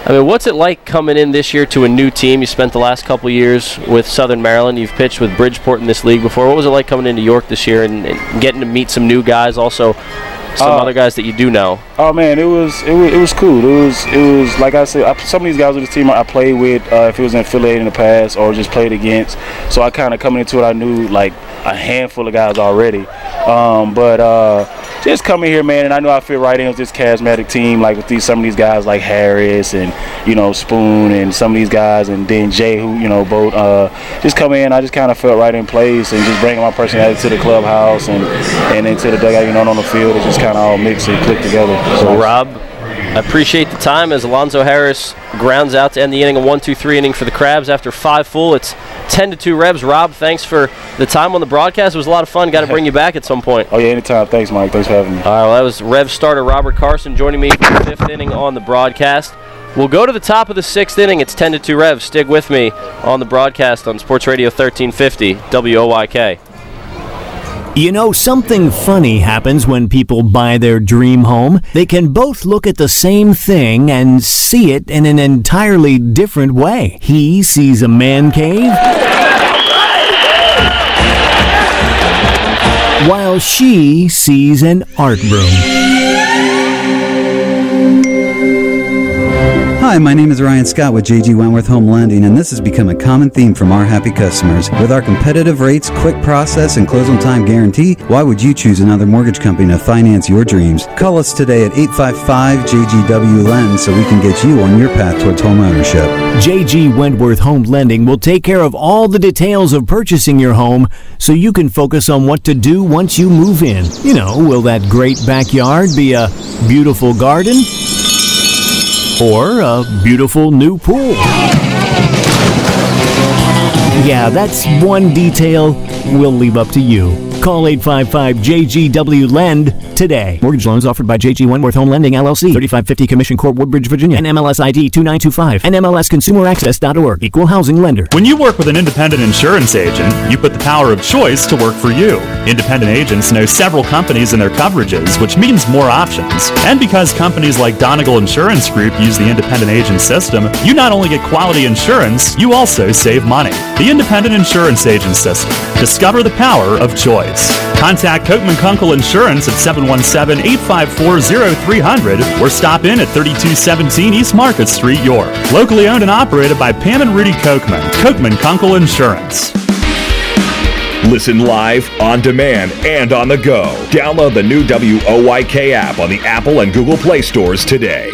I mean, what's it like coming in this year to a new team? You spent the last couple of years with Southern Maryland. You've pitched with Bridgeport in this league before. What was it like coming into York this year and getting to meet some new guys, also some other guys that you do know? Oh man, it was cool. It was like I said, some of these guys on this team I played with if it was affiliated in the past or just played against. So I kind of coming into it, I knew like a handful of guys already. But just coming here, man, and I knew I fit right in with this charismatic team, like with some of these guys like Harris and Spoon and some of these guys, and then Jay, who both just come in. I just kind of felt right in place and just bringing my personality to the clubhouse and into the dugout, on the field. It just kind of all mixed and clicked together. So Rob, I appreciate the time as Alonzo Harris grounds out to end the inning, a 1-2-3 inning for the Crabs after 5 full. It's 10-2 Revs. Rob, thanks for the time on the broadcast. It was a lot of fun. Got to bring you back at some point. Oh, yeah, anytime. Thanks, Mike. Thanks for having me. All right, well, that was Revs starter Robert Carson joining me for the 5th inning on the broadcast. We'll go to the top of the 6th inning. It's 10-2 Revs. Stick with me on the broadcast on Sports Radio 1350 WOYK. You know, something funny happens when people buy their dream home. They can both look at the same thing and see it in an entirely different way. He sees a man cave, while she sees an art room. Hi, my name is Ryan Scott with J.G. Wentworth Home Lending, and this has become a common theme from our happy customers. With our competitive rates, quick process, and close-on-time guarantee, why would you choose another mortgage company to finance your dreams? Call us today at 855-JGW-LEND so we can get you on your path towards home ownership. J.G. Wentworth Home Lending will take care of all the details of purchasing your home so you can focus on what to do once you move in. You know, will that great backyard be a beautiful garden? or a beautiful new pool? Yeah, that's one detail we'll leave up to you. Call 855-JGW-LEND today. Mortgage loans offered by J.G. Wentworth Home Lending, LLC, 3550 Commission Court, Woodbridge, Virginia, and MLS ID 2925, and MLSConsumerAccess.org, Equal Housing Lender. When you work with an independent insurance agent, you put the power of choice to work for you. Independent agents know several companies and their coverages, which means more options. And because companies like Donegal Insurance Group use the independent agent system, you not only get quality insurance, you also save money. The independent insurance agent system. Discover the power of choice. Contact Coatman Kunkel Insurance at 717-854-0300 or stop in at 3217 East Market Street, York. Locally owned and operated by Pam and Rudy Coatman. Coatman Kunkel Insurance. Listen live, on demand, and on the go. Download the new WOYK app on the Apple and Google Play stores today.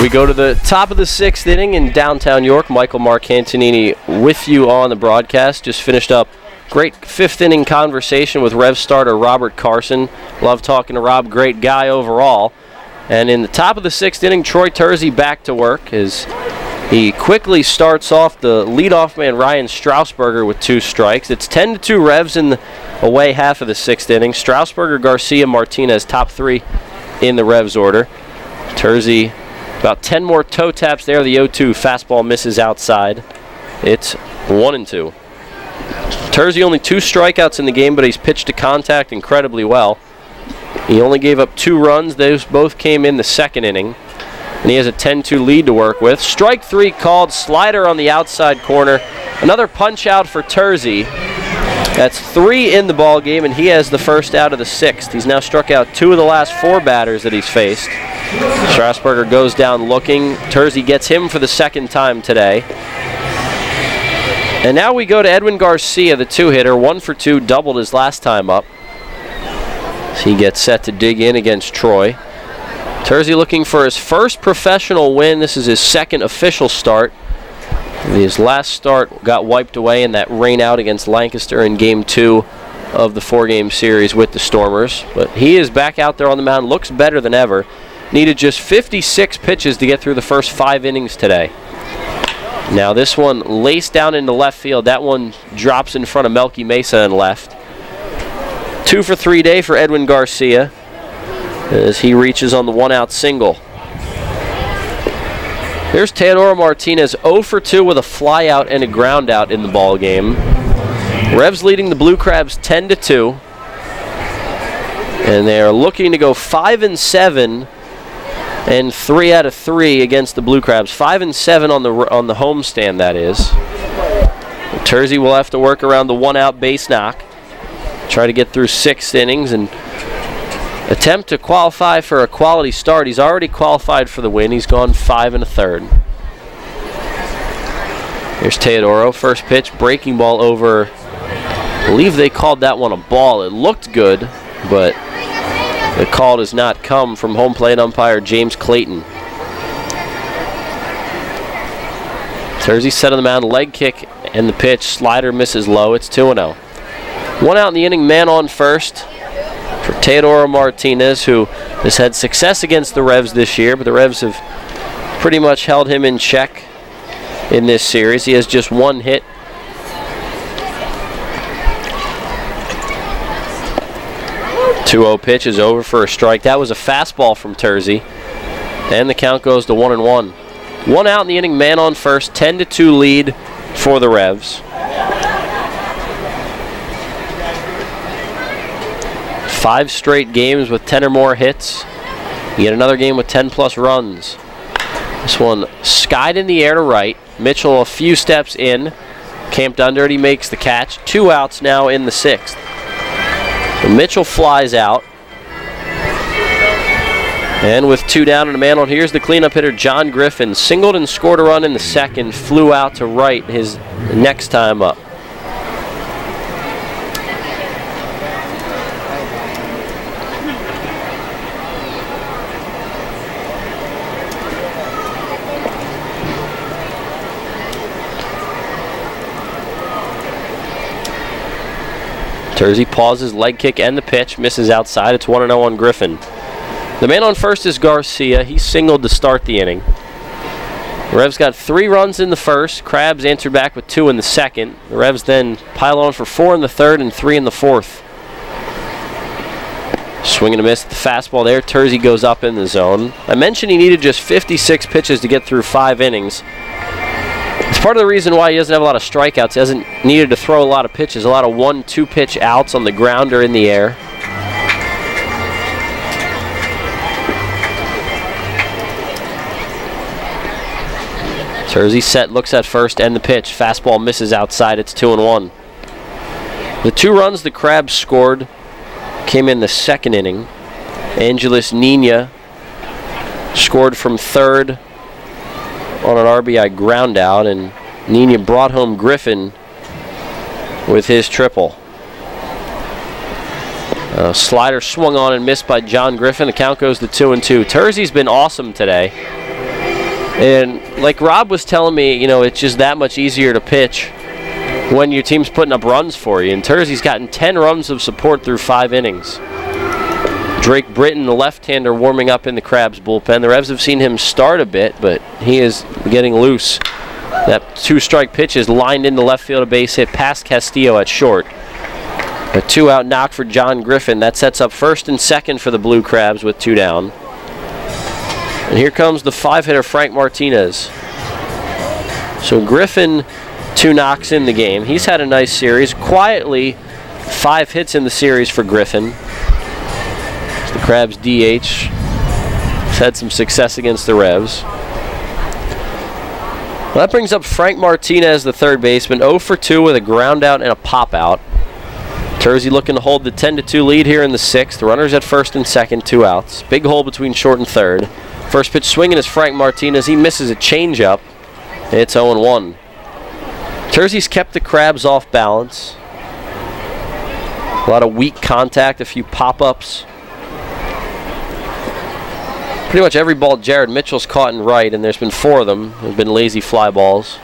We go to the top of the 6th inning in downtown York. Michael Marcantonini with you on the broadcast. Just finished up great 5th inning conversation with Revs starter Robert Carson. Love talking to Rob, great guy overall. And in the top of the 6th inning, Troy Tersey back to work as he quickly starts off the leadoff man Ryan Strausberger with 2 strikes. It's 10-2 Revs in the away half of the 6th inning. Strausberger, Garcia, Martinez, top 3 in the Revs order. Tersey about 10 more toe taps there. The 0-2 fastball misses outside. It's 1-2. Tersey only 2 strikeouts in the game, but he's pitched to contact incredibly well. He only gave up 2 runs. Those both came in the 2nd inning. And he has a 10-2 lead to work with. Strike 3 called. Slider on the outside corner. Another punch out for Tersey. That's 3 in the ball game, and he has the first out of the 6th. He's now struck out 2 of the last 4 batters that he's faced. Strasburger goes down looking. Tersey gets him for the 2nd time today. And now we go to Edwin Garcia, the 2-hitter. 1 for 2, doubled his last time up. So he gets set to dig in against Troy. Tersey looking for his first professional win. This is his 2nd official start. His last start got wiped away in that rain out against Lancaster in Game 2 of the 4-game series with the Stormers. But he is back out there on the mound, looks better than ever. Needed just 56 pitches to get through the first 5 innings today. Now this one laced down into left field. That one drops in front of Melky Mesa and left. 2 for 3 day for Edwin Garcia as he reaches on the 1-out single. Here's Teodoro Martinez, 0 for 2 with a fly out and a ground out in the ball game. Revs leading the Blue Crabs 10-2. And they are looking to go 5-7 and 3 out of 3 against the Blue Crabs. 5-7 on the homestand, that is. Tersey will have to work around the 1-out base knock. Try to get through 6 innings and attempt to qualify for a quality start. He's already qualified for the win. He's gone 5 1/3. Here's Teodoro. First pitch, breaking ball over. I believe they called that one a ball. It looked good, but the call does not come from home plate umpire James Clayton. Tersey set on the mound, leg kick, and the pitch. Slider misses low. It's 2-0. 1 out in the inning, man on first for Teodoro Martinez, who has had success against the Revs this year, but the Revs have pretty much held him in check in this series. He has just 1 hit. .20 pitch is over for a strike. That was a fastball from Tersey, and the count goes to 1-1. 1 out in the inning, man on first. 10-2 lead for the Revs. 5 straight games with 10 or more hits. Yet another game with 10+ runs. This one skied in the air to right. Mitchell a few steps in. Camped under it, he makes the catch. 2 outs now in the 6th. So Mitchell flies out. And with 2 down and a man on, here's the cleanup hitter John Griffin. Singled and scored a run in the 2nd. Flew out to right his next time up. Tersey pauses, leg kick and the pitch, misses outside. It's 1-0 on Griffin. The man on first is Garcia. He singled to start the inning. The Revs got 3 runs in the first. Crabs answered back with 2 in the second. The Revs then pile on for 4 in the third and 3 in the fourth. Swing and a miss at the fastball there. Tersey goes up in the zone. I mentioned he needed just 56 pitches to get through 5 innings. It's part of the reason why he doesn't have a lot of strikeouts. He hasn't needed to throw a lot of pitches. A lot of 1-2 pitch outs on the ground or in the air. Tersey set, looks at first and the pitch. Fastball misses outside. It's 2-1. The 2 runs the Crabs scored came in the second inning. Angeles Nina scored from third on an RBI ground out, and Nina brought home Griffin with his triple. Slider swung on and missed by John Griffin. The count goes to 2-2. Tersey's been awesome today. And like Rob was telling me, you know, it's just that much easier to pitch when your team's putting up runs for you. And Tersey's gotten 10 runs of support through 5 innings. Drake Britton, the left-hander, warming up in the Crabs bullpen. The Revs have seen him start a bit, but he is getting loose. That 2-strike pitch is lined into left field, a base hit past Castillo at short. A 2-out knock for John Griffin. That sets up first and second for the Blue Crabs with 2 down. And here comes the 5-hitter Frank Martinez. So Griffin, 2 knocks in the game. He's had a nice series. Quietly, 5 hits in the series for Griffin. The Crabs DH has had some success against the Revs. Well, that brings up Frank Martinez, the third baseman, 0 for 2 with a ground out and a pop out. Tersey looking to hold the 10-2 lead here in the 6th. The runners at first and second, 2 outs. Big hole between short and third. First pitch swinging is Frank Martinez. He misses a changeup. It's 0-1. Tersey's kept the Crabs off balance. A lot of weak contact, a few pop-ups. Pretty much every ball Jared Mitchell's caught in right, and there's been 4 of them. Have been lazy fly balls.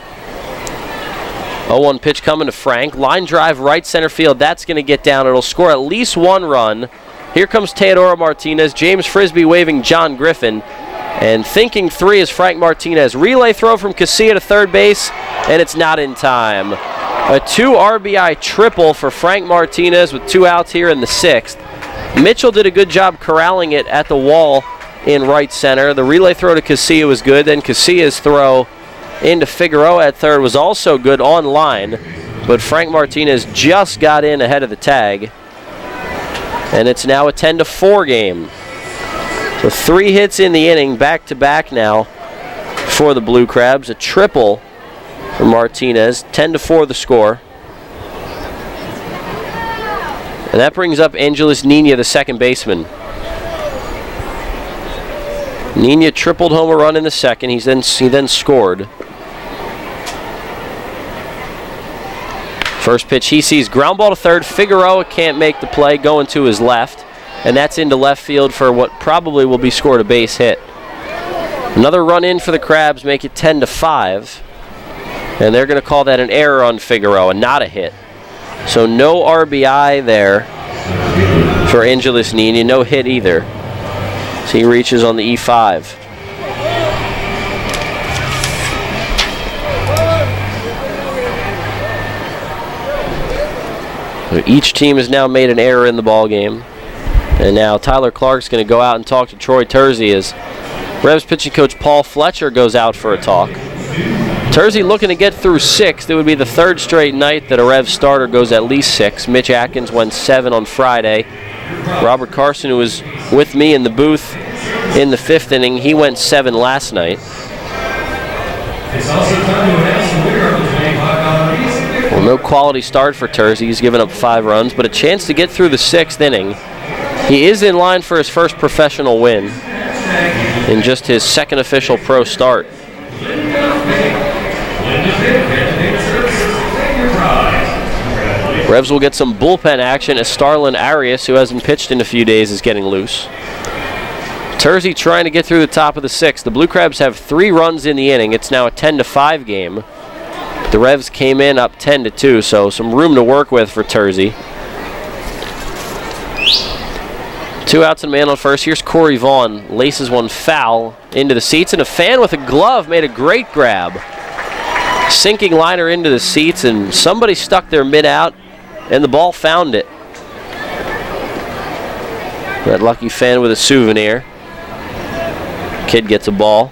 0-1 pitch coming to Frank. Line drive right center field. That's going to get down. It'll score at least 1 run. Here comes Teodoro Martinez. James Frisbee waving John Griffin. And thinking 3 is Frank Martinez. Relay throw from Casilla to third base, and it's not in time. A 2 RBI triple for Frank Martinez with 2 outs here in the 6th. Mitchell did a good job corralling it at the wall in right center. The relay throw to Casilla was good. Then Casilla's throw into Figueroa at third was also good on line. But Frank Martinez just got in ahead of the tag. And it's now a 10-4 game. So 3 hits in the inning, back-to-back now for the Blue Crabs. A triple for Martinez, 10-4 the score. And that brings up Angeles Nina, the second baseman. Nina tripled home a run in the second. He then scored. First pitch he sees ground ball to third. Figueroa can't make the play, going to his left. And that's into left field for what probably will be scored a base hit. Another run in for the Crabs, make it 10-5. And they're going to call that an error on Figueroa, not a hit. So no RBI there for Angeles Nina, no hit either. So he reaches on the E5. So each team has now made an error in the ball game. And now Tyler Clark's going to go out and talk to Troy Tersey as Revs pitching coach Paul Fletcher goes out for a talk. Tersey looking to get through 6. It would be the 3rd straight night that a Revs starter goes at least 6. Mitch Atkins went 7 on Friday. Robert Carson, who was with me in the booth in the 5th inning, he went 7 last night. Well, no quality start for Tersey. He's given up 5 runs, but a chance to get through the 6th inning. He is in line for his first professional win in just his 2nd official pro start. Revs will get some bullpen action as Starlin Arias, who hasn't pitched in a few days, is getting loose. Tersey trying to get through the top of the 6th. The Blue Crabs have 3 runs in the inning. It's now a 10-5 game. The Revs came in up 10-2, so some room to work with for Tersey. 2 outs and a man on first. Here's Corey Vaughn. Laces one foul into the seats, and a fan with a glove made a great grab. Sinking liner into the seats, and somebody stuck their mitt out, and the ball found it. That lucky fan with a souvenir. Kid gets a ball.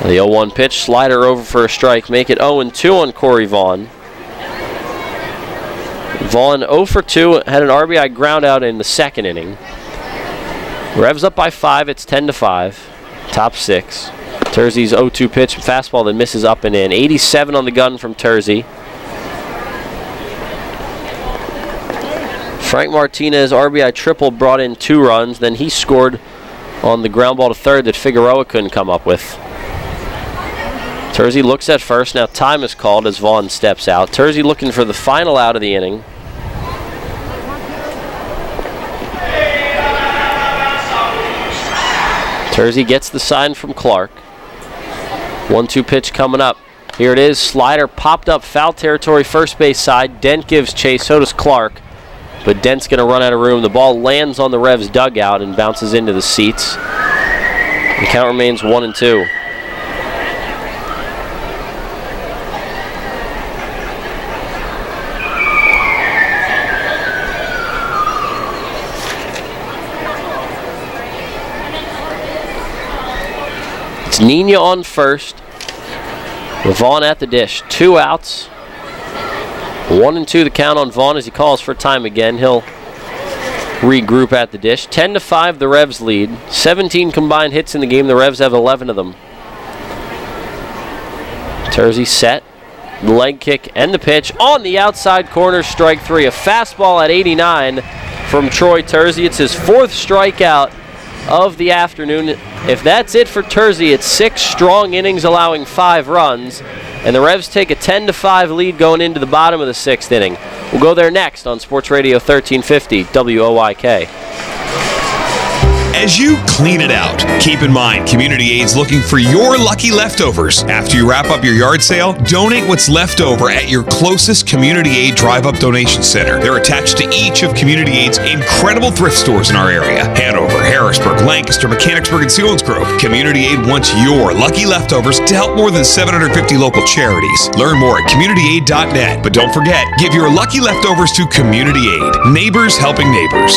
The 0-1 pitch, slider over for a strike. Make it 0-2 on Corey Vaughn. Vaughn 0 for 2, had an RBI ground out in the second inning. Revs up by 5, it's 10-5. Top 6. Terzi's 0-2 pitch, fastball that misses up and in. 87 on the gun from Terzi. Frank Martinez, RBI triple, brought in 2 runs. Then he scored on the ground ball to third that Figueroa couldn't come up with. Terzi looks at first. Now time is called as Vaughn steps out. Terzi looking for the final out of the inning. Terzi gets the sign from Clark. 1-2 pitch coming up. Here it is. Slider popped up foul territory, first base side. Dent gives chase, so does Clark. But Dent's going to run out of room. The ball lands on the Revs dugout and bounces into the seats. The count remains 1-2. It's Nina on first. Vaughn at the dish. 2 outs. 1-2 the count on Vaughn as he calls for time again. He'll regroup at the dish. 10-5 the Revs lead. 17 combined hits in the game. The Revs have 11 of them. Terzi set. The leg kick and the pitch on the outside corner, strike 3. A fastball at 89 from Troy Terzi. It's his 4th strikeout of the afternoon. If that's it for Terzi, it's 6 strong innings allowing 5 runs, and the Revs take a 10-5 lead going into the bottom of the 6th inning. We'll go there next on Sports Radio 1350 WOYK. As you clean it out, keep in mind Community Aid's looking for your lucky leftovers. After you wrap up your yard sale, donate what's left over at your closest Community Aid Drive-Up Donation Center. They're attached to each of Community Aid's incredible thrift stores in our area. Hanover, Harrisburg, Lancaster, Mechanicsburg, and Selinsgrove. Community Aid wants your lucky leftovers to help more than 750 local charities. Learn more at communityaid.net. But don't forget, give your lucky leftovers to Community Aid. Neighbors helping neighbors.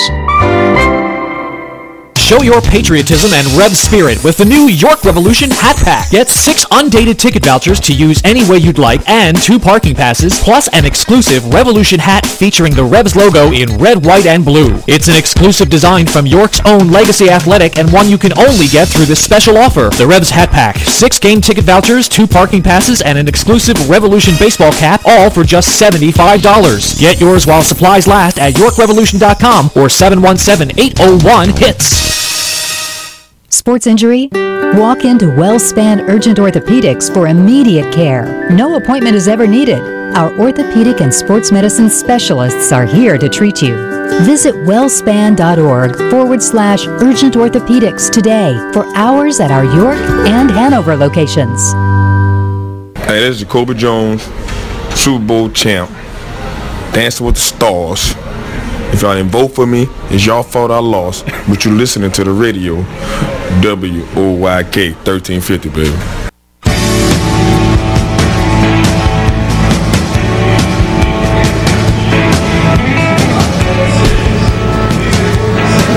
Show your patriotism and Rev spirit with the new York Revolution Hat Pack. Get 6 undated ticket vouchers to use any way you'd like and 2 parking passes, plus an exclusive Revolution hat featuring the Revs logo in red, white, and blue. It's an exclusive design from York's own Legacy Athletic and one you can only get through this special offer. The Revs Hat Pack. 6 game ticket vouchers, 2 parking passes, and an exclusive Revolution baseball cap, all for just $75. Get yours while supplies last at YorkRevolution.com or 717-801-HITS. Sports injury? Walk into WellSpan Urgent Orthopedics for immediate care. No appointment is ever needed. Our orthopedic and sports medicine specialists are here to treat you. Visit wellspan.org/urgent orthopedics today for hours at our York and Hanover locations. Hey, this is Jacoby Jones, Super Bowl champ, Dancing with the Stars. If y'all didn't vote for me, it's y'all fault I lost, but you're listening to the radio, WOYK 1350, baby.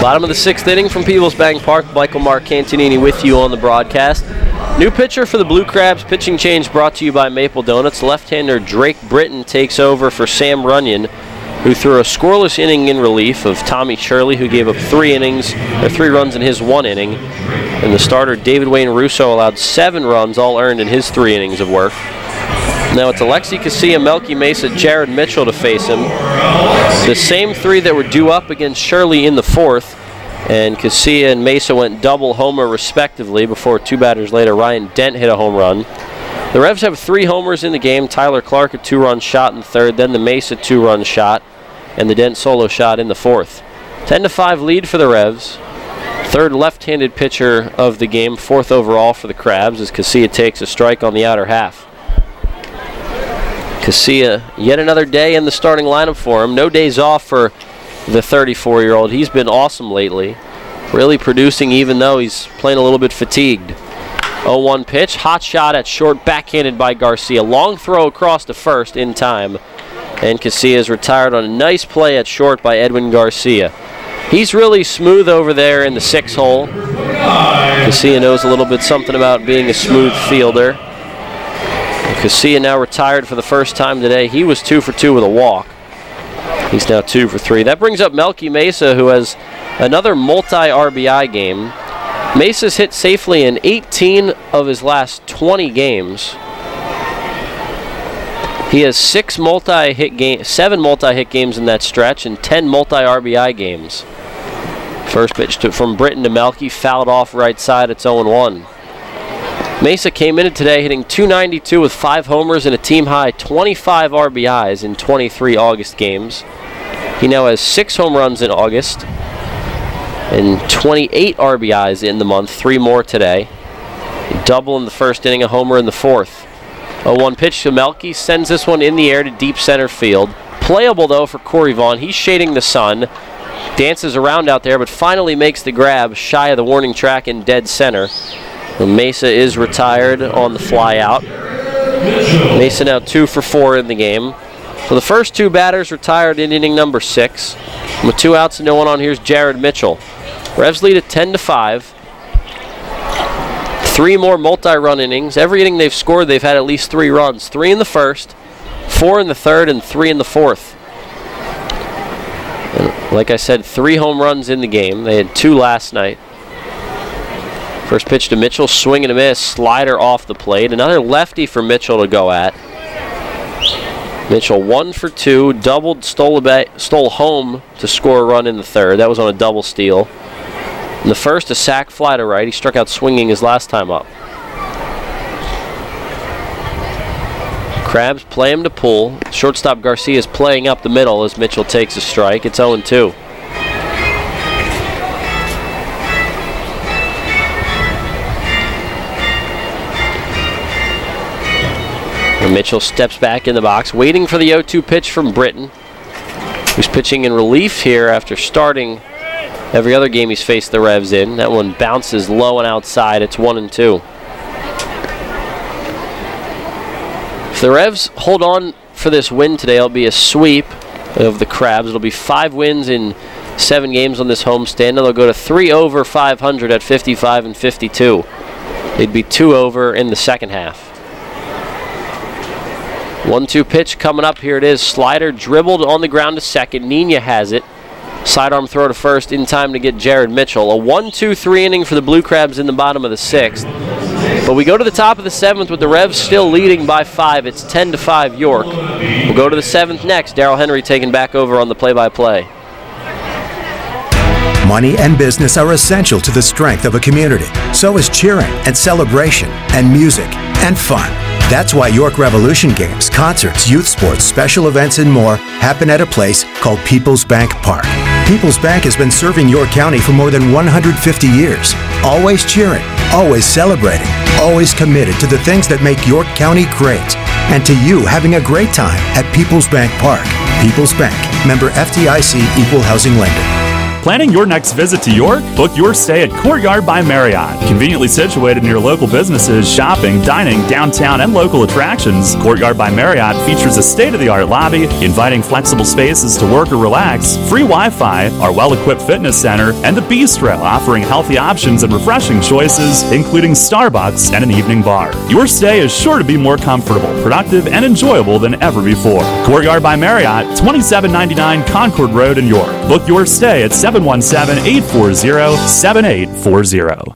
Bottom of the 6th inning from PeoplesBank Park. Michael Mark Cantonini with you on the broadcast. New pitcher for the Blue Crabs. Pitching change brought to you by Maple Donuts. Left-hander Drake Britton takes over for Sam Runyon, who threw a scoreless inning in relief of Tommy Shirley, who gave up 3 runs in his 1 inning. And the starter, David Wayne Russo, allowed 7 runs, all earned in his 3 innings of work. Now it's Alexi Casilla, Melky Mesa, Jared Mitchell to face him. The same 3 that were due up against Shirley in the 4th. And Casilla and Mesa went double homer respectively before 2 batters later Ryan Dent hit a home run. The Revs have 3 homers in the game. Tyler Clark a 2-run shot in the 3rd, then the Mesa 2-run shot, and the Dent solo shot in the 4th. 10-5 lead for the Revs. 3rd left-handed pitcher of the game, 4th overall for the Crabs as Casilla takes a strike on the outer half. Casilla, yet another day in the starting lineup for him. No days off for the 34-year-old. He's been awesome lately. Really producing even though he's playing a little bit fatigued. 0-1 pitch. Hot shot at short, backhanded by Garcia. Long throw across to first in time. And Casilla is retired on a nice play at short by Edwin Garcia. He's really smooth over there in the 6 hole. Casilla knows a little bit something about being a smooth fielder. Casilla now retired for the first time today. He was 2 for 2 with a walk. He's now 2 for 3. That brings up Melky Mesa, who has another multi-RBI game. Mesa's hit safely in 18 of his last 20 games. He has 7 multi-hit games in that stretch and 10 multi-RBI games. First pitch from Britton to Melky, fouled off right side. It's 0-1. Mesa came in today hitting .292 with 5 homers and a team-high 25 RBIs in 23 August games. He now has 6 home runs in August and 28 RBIs in the month, 3 more today. A double in the first inning, a homer in the 4th. 0-1 pitch to Melky, sends this one in the air to deep center field. Playable, though, for Corey Vaughn. He's shading the sun. Dances around out there, but finally makes the grab shy of the warning track in dead center. Mesa is retired on the fly out. Mesa now 2 for 4 in the game. So the first 2 batters retired in inning number 6. With 2 outs and no one on, here's Jared Mitchell. Revs lead at 10-5. 3 more multi-run innings. Every inning they've scored, they've had at least 3 runs. 3 in the first, 4 in the third, and 3 in the fourth. And like I said, 3 home runs in the game. They had 2 last night. First pitch to Mitchell, swing and a miss, slider off the plate. Another lefty for Mitchell to go at. Mitchell 1 for 2, doubled, stole home to score a run in the third. That was on a double steal. In the first, a sac fly to right. He struck out swinging his last time up. Krabs play him to pull. Shortstop Garcia is playing up the middle as Mitchell takes a strike. It's 0-2. And Mitchell steps back in the box, waiting for the 0-2 pitch from Britton, who's pitching in relief here after starting every other game he's faced the Revs in. That one bounces low and outside. It's 1-2. If the Revs hold on for this win today, it'll be a sweep of the Krabs. It'll be 5 wins in 7 games on this homestand. They'll go to 3 over 500 at 55 and 52. They'd be 2 over in the second half. 1-2 pitch coming up. Here it is. Slider dribbled on the ground to second. Nina has it. Sidearm throw to first in time to get Jared Mitchell. A 1-2-3 inning for the Blue Krabs in the bottom of the 6th. But we go to the top of the 7th with the Revs still leading by 5. It's 10-5 York. We'll go to the 7th next. Darryl Henry taking back over on the play-by-play. Money and business are essential to the strength of a community. So is cheering and celebration and music and fun. That's why York Revolution games, concerts, youth sports, special events, and more happen at a place called PeoplesBank Park. PeoplesBank has been serving York County for more than 150 years. Always cheering, always celebrating, always committed to the things that make York County great. And to you having a great time at PeoplesBank Park. People's Bank, member FDIC, equal housing lender. Planning your next visit to York? Book your stay at Courtyard by Marriott. Conveniently situated near local businesses, shopping, dining, downtown, and local attractions, Courtyard by Marriott features a state-of-the-art lobby, inviting flexible spaces to work or relax, free Wi-Fi, our well-equipped fitness center, and the bistro offering healthy options and refreshing choices, including Starbucks and an evening bar. Your stay is sure to be more comfortable, productive, and enjoyable than ever before. Courtyard by Marriott, 2799 Concord Road in York. Book your stay at 717-840-7840.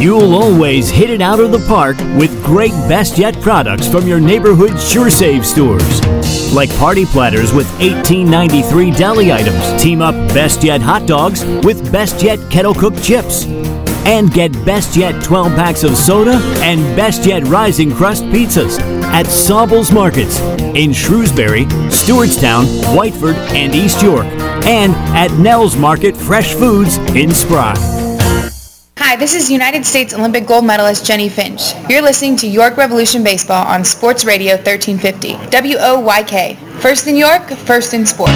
You'll always hit it out of the park with great Best Yet products from your neighborhood SureSave stores. Like party platters with $18.93 deli items. Team up Best Yet hot dogs with Best Yet kettle cooked chips. And get Best Yet 12 packs of soda and Best Yet Rising Crust pizzas at Sobel's Markets in Shrewsbury, Stewartstown, Whiteford, and East York. And at Nell's Market Fresh Foods in Spry. Hi, this is United States Olympic gold medalist Jenny Finch. You're listening to York Revolution Baseball on Sports Radio 1350, WOYK. First in York, first in sports.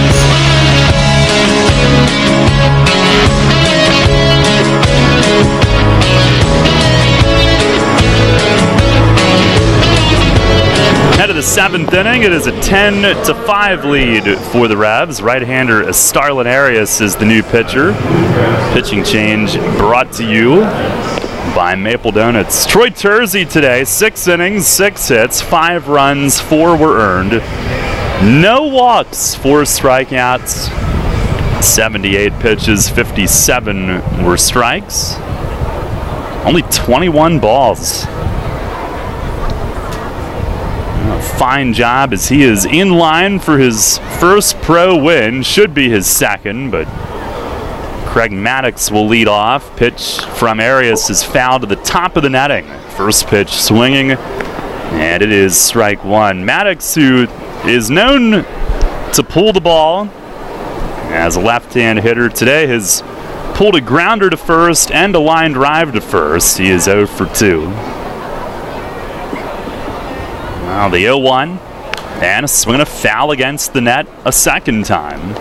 Head of the 7th inning, it is a 10-5 lead for the Revs. Right-hander Starlin Arias is the new pitcher. Pitching change brought to you by Maple Donuts. Troy Terzi today, 6 innings, 6 hits, 5 runs, 4 were earned. No walks, 4 strikeouts, 78 pitches, 57 were strikes. Only 21 balls. Fine job as he is in line for his first pro win. Should be his second, but Craig Maddox will lead off. Pitch from Arias is fouled to the top of the netting. First pitch swinging, and it is strike one. Maddox, who is known to pull the ball as a left-hand hitter, today has pulled a grounder to first and a line drive to first. He is 0 for 2. Now the 0-1, and a swing and a foul against the net a second time.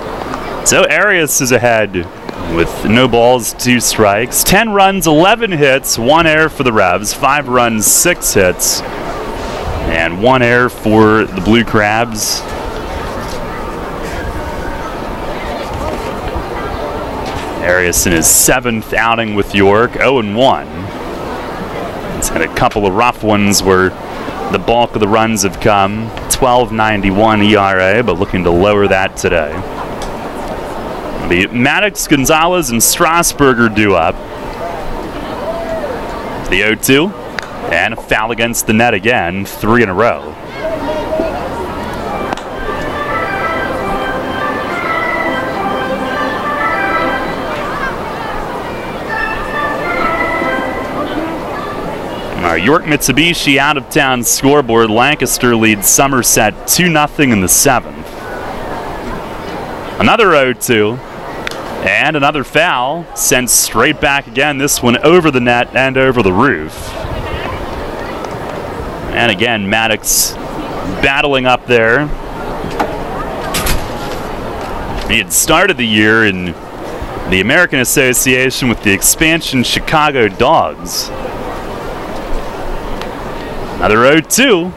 So Arias is ahead with no balls, 2 strikes. 10 runs, 11 hits, 1 error for the Revs, 5 runs, 6 hits, and 1 error for the Blue Crabs. Arias in his 7th outing with York, 0-1. He's had a couple of rough ones where the bulk of the runs have come. 12.91 ERA, but looking to lower that today. The Maddox, Gonzalez, and Strasburger due up. The 0-2, and a foul against the net again, 3 in a row. Our York Mitsubishi out-of-town scoreboard. Lancaster leads Somerset 2-0 in the 7th. Another 0-2, and another foul sent straight back again. This one over the net and over the roof. And again, Maddox battling up there. He had started the year in the American Association with the expansion Chicago Dogs. Another 0-2,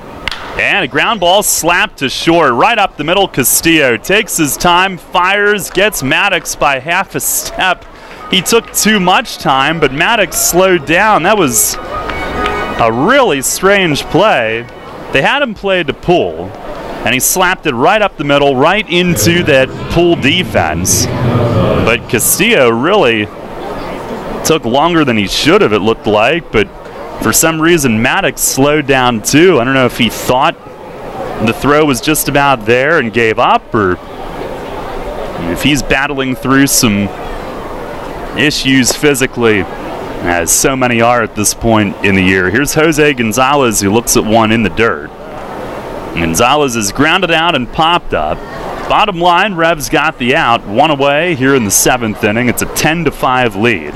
and a ground ball slapped to short, right up the middle. Castillo takes his time, fires, gets Maddox by half a step. He took too much time, but Maddox slowed down. That was a really strange play. They had him played to pull, and he slapped it right up the middle, right into that pull defense. But Castillo really took longer than he should have, it looked like, but for some reason, Maddox slowed down too. I don't know if he thought the throw was just about there and gave up, or if he's battling through some issues physically, as so many are at this point in the year. Here's Jose Gonzalez, who looks at one in the dirt. Gonzalez is grounded out and popped up. Bottom line, Revs got the out, 1 away here in the 7th inning. It's a 10-5 lead.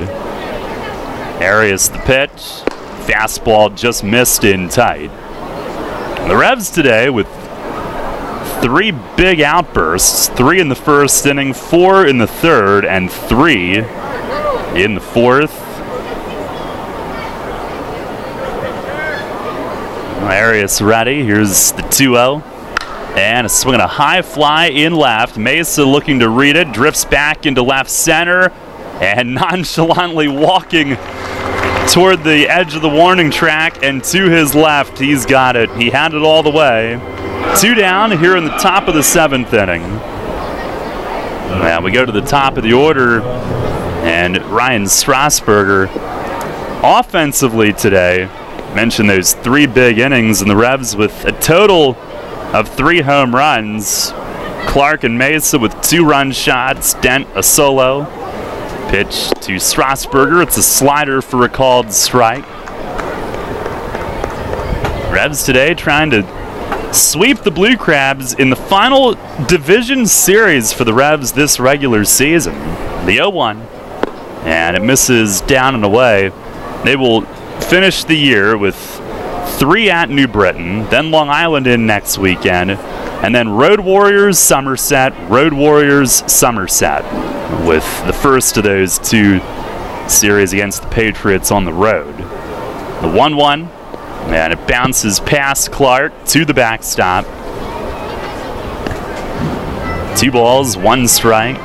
Arias the pitch. Fastball just missed in tight. The Revs today with 3 big outbursts, 3 in the 1st inning, 4 in the 3rd, and 3 in the 4th. Arias ready. Here's the 2-0. And a swing and a high fly in left. Mesa looking to read it, drifts back into left center, and nonchalantly walking toward the edge of the warning track and to his left. He's got it. He had it all the way. 2 down here in the top of the 7th inning. Now we go to the top of the order, and Ryan Strasburger offensively today mentioned those 3 big innings, and the Revs with a total of 3 home runs. Clark and Mesa with 2 run shots, Dent a solo. Pitch to Strasburger. It's a slider for a called strike. Revs today trying to sweep the Blue Crabs in the final division series for the Revs this regular season. The 0-1, and it misses down and away. They will finish the year with 3 at New Britain, then Long Island in next weekend, and then Road Warriors, Somerset, Road Warriors, Somerset, with the first of those 2 series against the Patriots on the road. The 1-1, and it bounces past Clark to the backstop. 2 balls, 1 strike.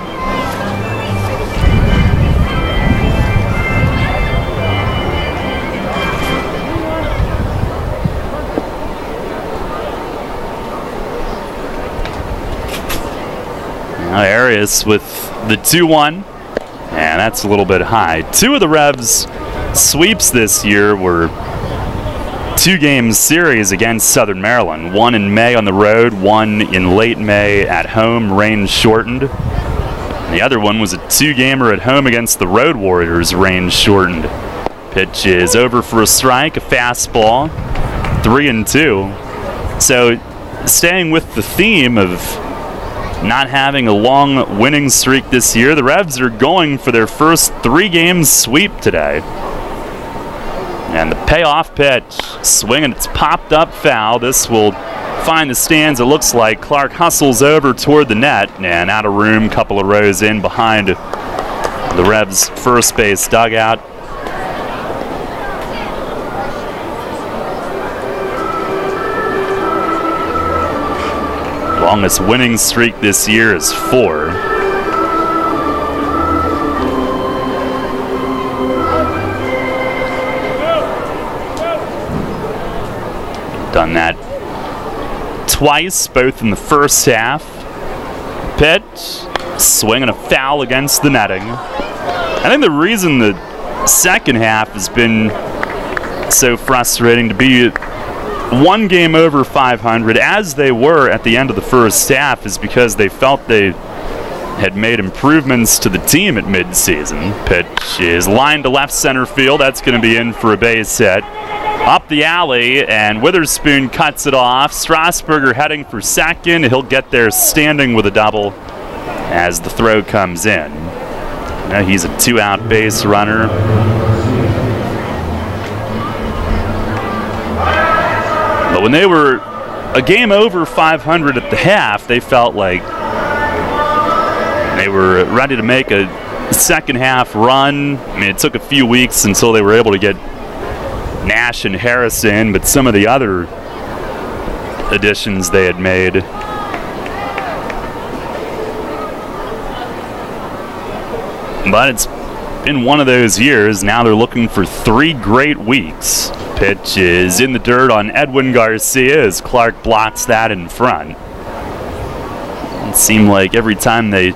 Arias with the 2-1, and that's a little bit high. 2 of the Revs' sweeps this year were 2-game series against Southern Maryland. 1 in May on the road, 1 in late May at home, rain shortened. And the other one was a 2-gamer at home against the Road Warriors, rain shortened. Pitch is over for a strike, a fastball, 3-2. So staying with the theme of not having a long winning streak this year, the Revs are going for their first 3-game sweep today. And the payoff pitch, swing, and it's popped up foul. This will find the stands, it looks like. Clark hustles over toward the net and out of room, couple of rows in behind the Revs' first base dugout. Longest winning streak this year is 4. Done that twice, both in the first half. Pitch, swing, and a foul against the netting. I think the reason the second half has been so frustrating to be 1 game over 500, as they were at the end of the first half, is because they felt they had made improvements to the team at midseason. Pitch is lined to left center field. That's going to be in for a base hit. Up the alley, and Witherspoon cuts it off. Strasburger heading for second. He'll get there standing with a double as the throw comes in. Now he's a 2-out base runner. But when they were a game over 500 at the half, they felt like they were ready to make a second half run. I mean, it took a few weeks until they were able to get Nash and Harris in, but some of the other additions they had made but it's been one of those years. Now they're looking for 3 great weeks. Pitch is in the dirt on Edwin Garcia as Clark blocks that in front. It seemed like every time they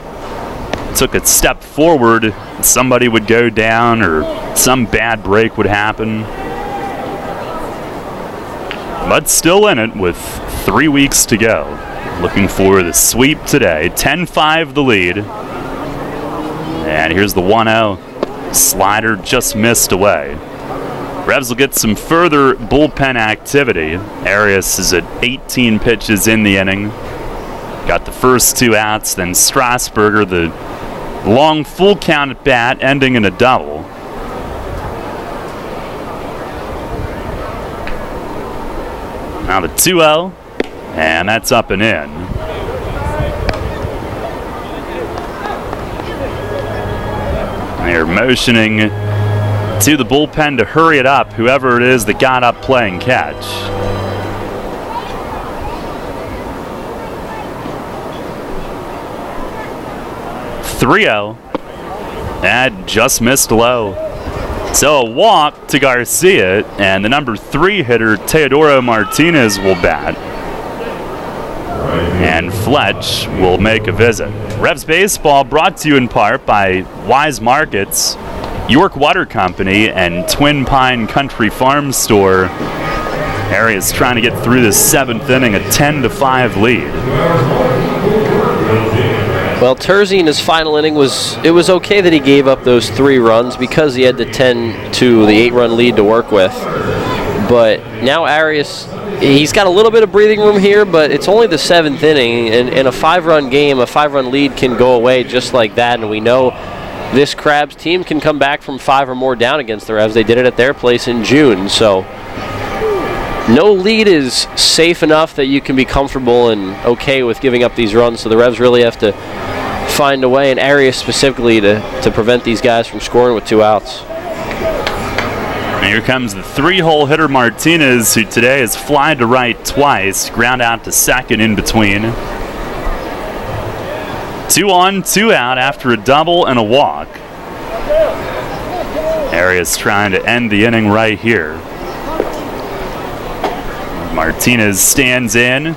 took a step forward, somebody would go down or some bad break would happen. But still in it with 3 weeks to go. Looking for the sweep today. 10-5 the lead. And here's the 1-0. Slider just missed away. Revs will get some further bullpen activity. Arias is at 18 pitches in the inning. Got the first 2 outs, then Strasburger, the long full count at bat, ending in a double. Now the 2-0, and that's up and in. They're motioning to the bullpen to hurry it up, whoever it is that got up playing catch. That just missed low. So a walk to Garcia, and the number 3 hitter, Teodoro Martinez, will bat. And Fletch will make a visit. Revs Baseball brought to you in part by Wise Markets, York Water Company, and Twin Pine Country Farm Store. Arias trying to get through this 7th inning, a 10-5 lead. Well, Terzi in his final inning it was okay that he gave up those 3 runs because he had the 8-run lead to work with. But now Arias, he's got a little bit of breathing room here, but it's only the 7th inning, and in a 5-run game, a 5-run lead can go away just like that, and we know this Crabs team can come back from 5 or more down against the Revs. They did it at their place in June, so no lead is safe enough that you can be comfortable and okay with giving up these runs, so the Revs really have to find a way, in areas specifically, to prevent these guys from scoring with 2 outs. And here comes the 3-hole hitter Martinez, who today has flied to right twice, ground out to second in between. 2 on, 2 out after a double and a walk. Arias trying to end the inning right here. Martinez stands in.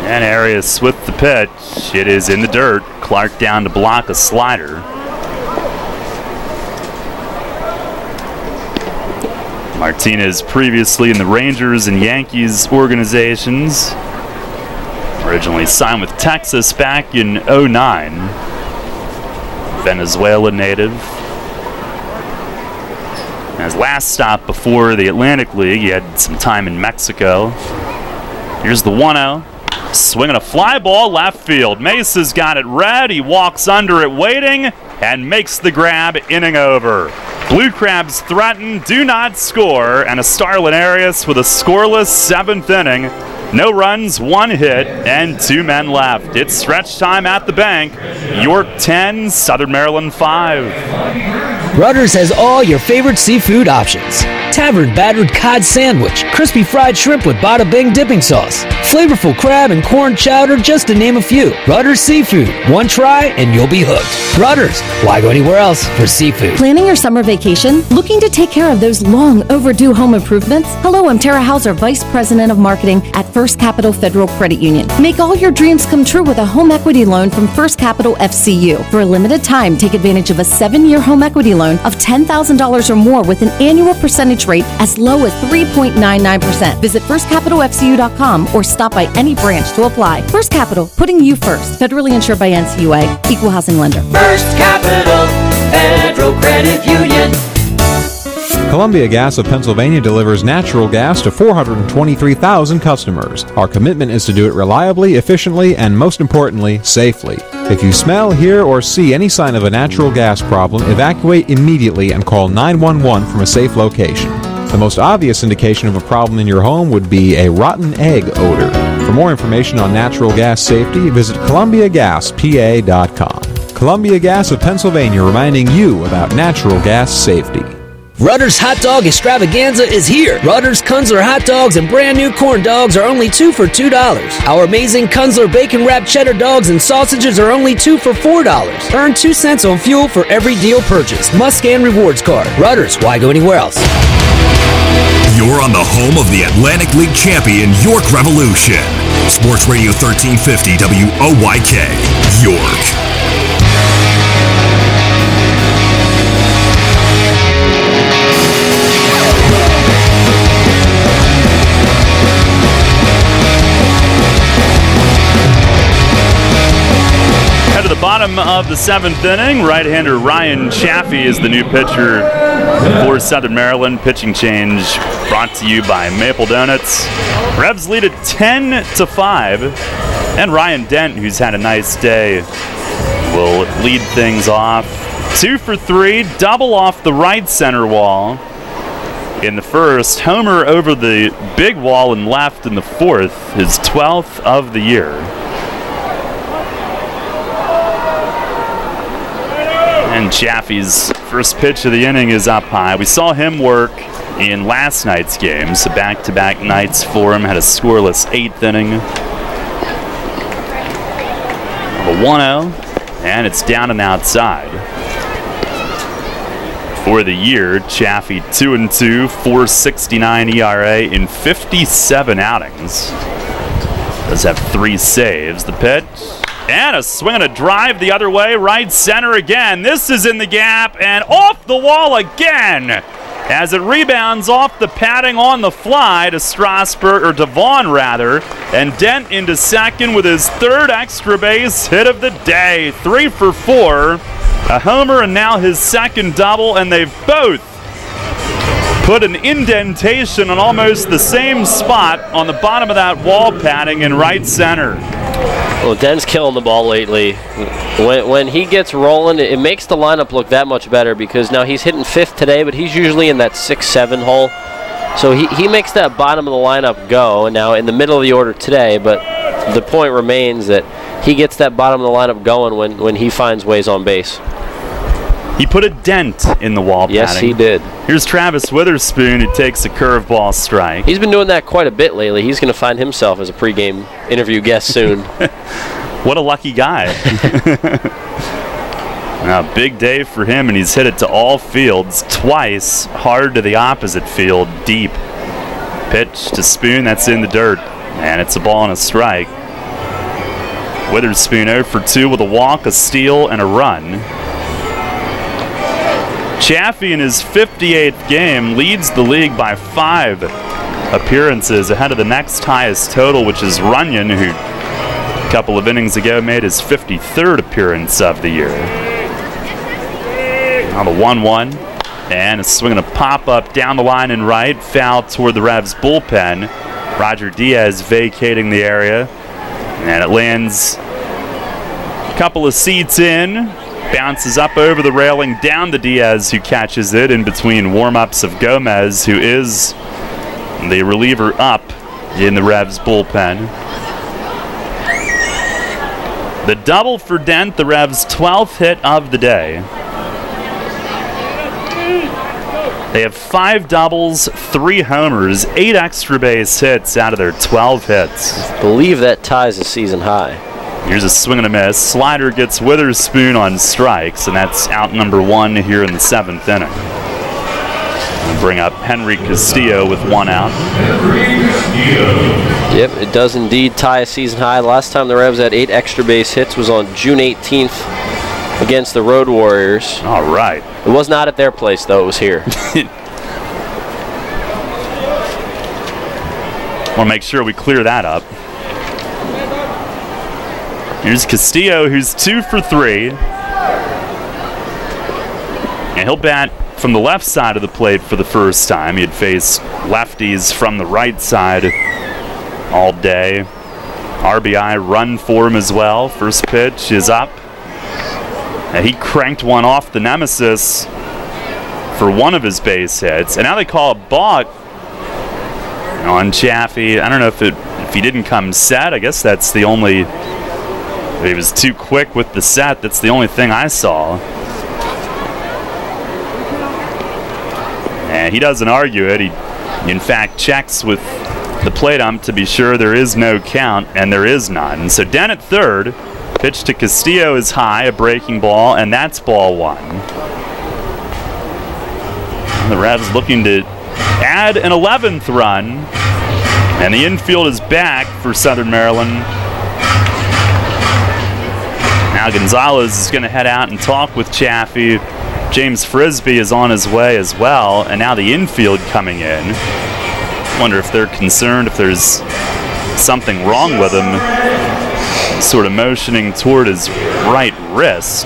And Arias with the pitch. It is in the dirt. Clark down to block a slider. Martinez previously in the Rangers and Yankees organizations. Originally signed with Texas back in '09. Venezuela native. His last stop before the Atlantic League, he had some time in Mexico. Here's the 1-0. Swinging a fly ball left field. Mesa's got it read. He walks under it waiting and makes the grab. Inning over. Blue Crabs threaten, do not score, and a Starlin Arias with a scoreless 7th inning. No runs, 1 hit, and 2 men left. It's stretch time at the bank. York 10, Southern Maryland 5. Rutter's has all your favorite seafood options. Tavern battered cod sandwich, crispy fried shrimp with bada bing dipping sauce, flavorful crab and corn chowder, just to name a few. Rutter's Seafood. One try and you'll be hooked. Rutter's. Why go anywhere else for seafood? Planning your summer vacation? Looking to take care of those long overdue home improvements? Hello, I'm Tara Hauser, Vice President of Marketing at First Capital Federal Credit Union. Make all your dreams come true with a home equity loan from First Capital FCU. For a limited time, take advantage of a 7-year home equity loan of $10,000 or more with an annual percentage rate as low as 3.99%. Visit firstcapitalfcu.com or stop by any branch to apply. First Capital, putting you first. Federally insured by NCUA. Equal housing lender. First Capital Federal Credit Union. Columbia Gas of Pennsylvania delivers natural gas to 423,000 customers. Our commitment is to do it reliably, efficiently, and most importantly, safely. If you smell, hear, or see any sign of a natural gas problem, evacuate immediately and call 911 from a safe location. The most obvious indication of a problem in your home would be a rotten egg odor. For more information on natural gas safety, visit ColumbiaGasPA.com. Columbia Gas of Pennsylvania, reminding you about natural gas safety. Rutter's Hot Dog Extravaganza is here. Rutter's Kunzler hot dogs and brand new corn dogs are only 2 for $2. Our amazing Kunzler bacon wrapped cheddar dogs and sausages are only 2 for $4. Earn 2 cents on fuel for every deal purchased. Must scan rewards card. Rutter's, why go anywhere else? You're on the home of the Atlantic League champion York Revolution. Sports Radio 1350 WOYK, York. To the bottom of the 7th inning, right-hander Ryan Chaffee is the new pitcher for Southern Maryland. Pitching change brought to you by Maple Donuts. Revs lead it 10-5, and Ryan Dent, who's had a nice day, will lead things off. 2 for 3, double off the right center wall in the first. Homer over the big wall and left in the 4th, his 12th of the year. And Chaffee's first pitch of the inning is up high. We saw him work in last night's game, so back-to-back nights for him. Had a scoreless 8th inning. A 1-0, and it's down and outside. For the year, Chaffee 2-2, 4.69 ERA in 57 outings. Does have 3 saves. The pitch. And a swing and a drive the other way, right center again. This is in the gap and off the wall again as it rebounds off the padding on the fly to Strasburg, or Devon rather, and Dent into second with his 3rd extra base hit of the day. 3 for 4, a homer and now his 2nd double, and they've both put an indentation on almost the same spot on the bottom of that wall padding in right center. Well, Den's killing the ball lately. When he gets rolling, it makes the lineup look that much better because now he's hitting 5th today, but he's usually in that 6-7 hole. So he makes that bottom of the lineup go, and now in the middle of the order today, but the point remains that he gets that bottom of the lineup going when he finds ways on base. He put a dent in the wall padding. Yes, he did. Here's Travis Witherspoon, who takes a curveball strike. He's been doing that quite a bit lately. He's going to find himself as a pregame interview guest soon. What a lucky guy. Now, big day for him, and he's hit it to all fields twice, hard to the opposite field, deep. Pitch to Spoon, that's in the dirt, and it's a ball and a strike. Witherspoon 0 for 2 with a walk, a steal, and a run. Chaffee in his 58th game leads the league by 5 appearances ahead of the next highest total, which is Runyon, who a couple of innings ago made his 53rd appearance of the year. Now the 1-1, and it's swinging a pop-up down the line and right, foul toward the Revs bullpen. Roger Diaz vacating the area, and it lands a couple of seats in. Bounces up over the railing, down to Diaz, who catches it in between warm-ups of Gomez, who is the reliever up in the Revs bullpen. The double for Dent, the Revs' 12th hit of the day. They have 5 doubles, 3 homers, 8 extra base hits out of their 12 hits. I believe that ties a season high. Here's a swing and a miss. Slider gets Witherspoon on strikes, and that's out number 1 here in the 7th inning. We'll bring up Henry Castillo with 1 out. Yep, it does indeed tie a season high. The last time the Revs had 8 extra base hits was on June 18th against the Road Warriors. All right. It was not at their place, though. It was here. Want to make sure we clear that up. Here's Castillo, who's 2 for 3. And he'll bat from the left side of the plate for the first time. He had faced lefties from the right side all day. RBI run for him as well. First pitch is up. And he cranked one off the nemesis for one of his base hits. And now they call a balk on Chaffee. I don't know if he didn't come set. I guess that's the only... He was too quick with the set. That's the only thing I saw. And he doesn't argue it. He, in fact, checks with the plate ump to be sure there is no count, and there is none. So Dent at third. Pitch to Castillo is high, a breaking ball, and that's ball 1. And the Revs looking to add an 11th run. And the infield is back for Southern Maryland. Now Gonzalez is going to head out and talk with Chaffee. James Frisbee is on his way as well, and now the infield coming in. Wonder if they're concerned if there's something wrong with him. Sort of motioning toward his right wrist.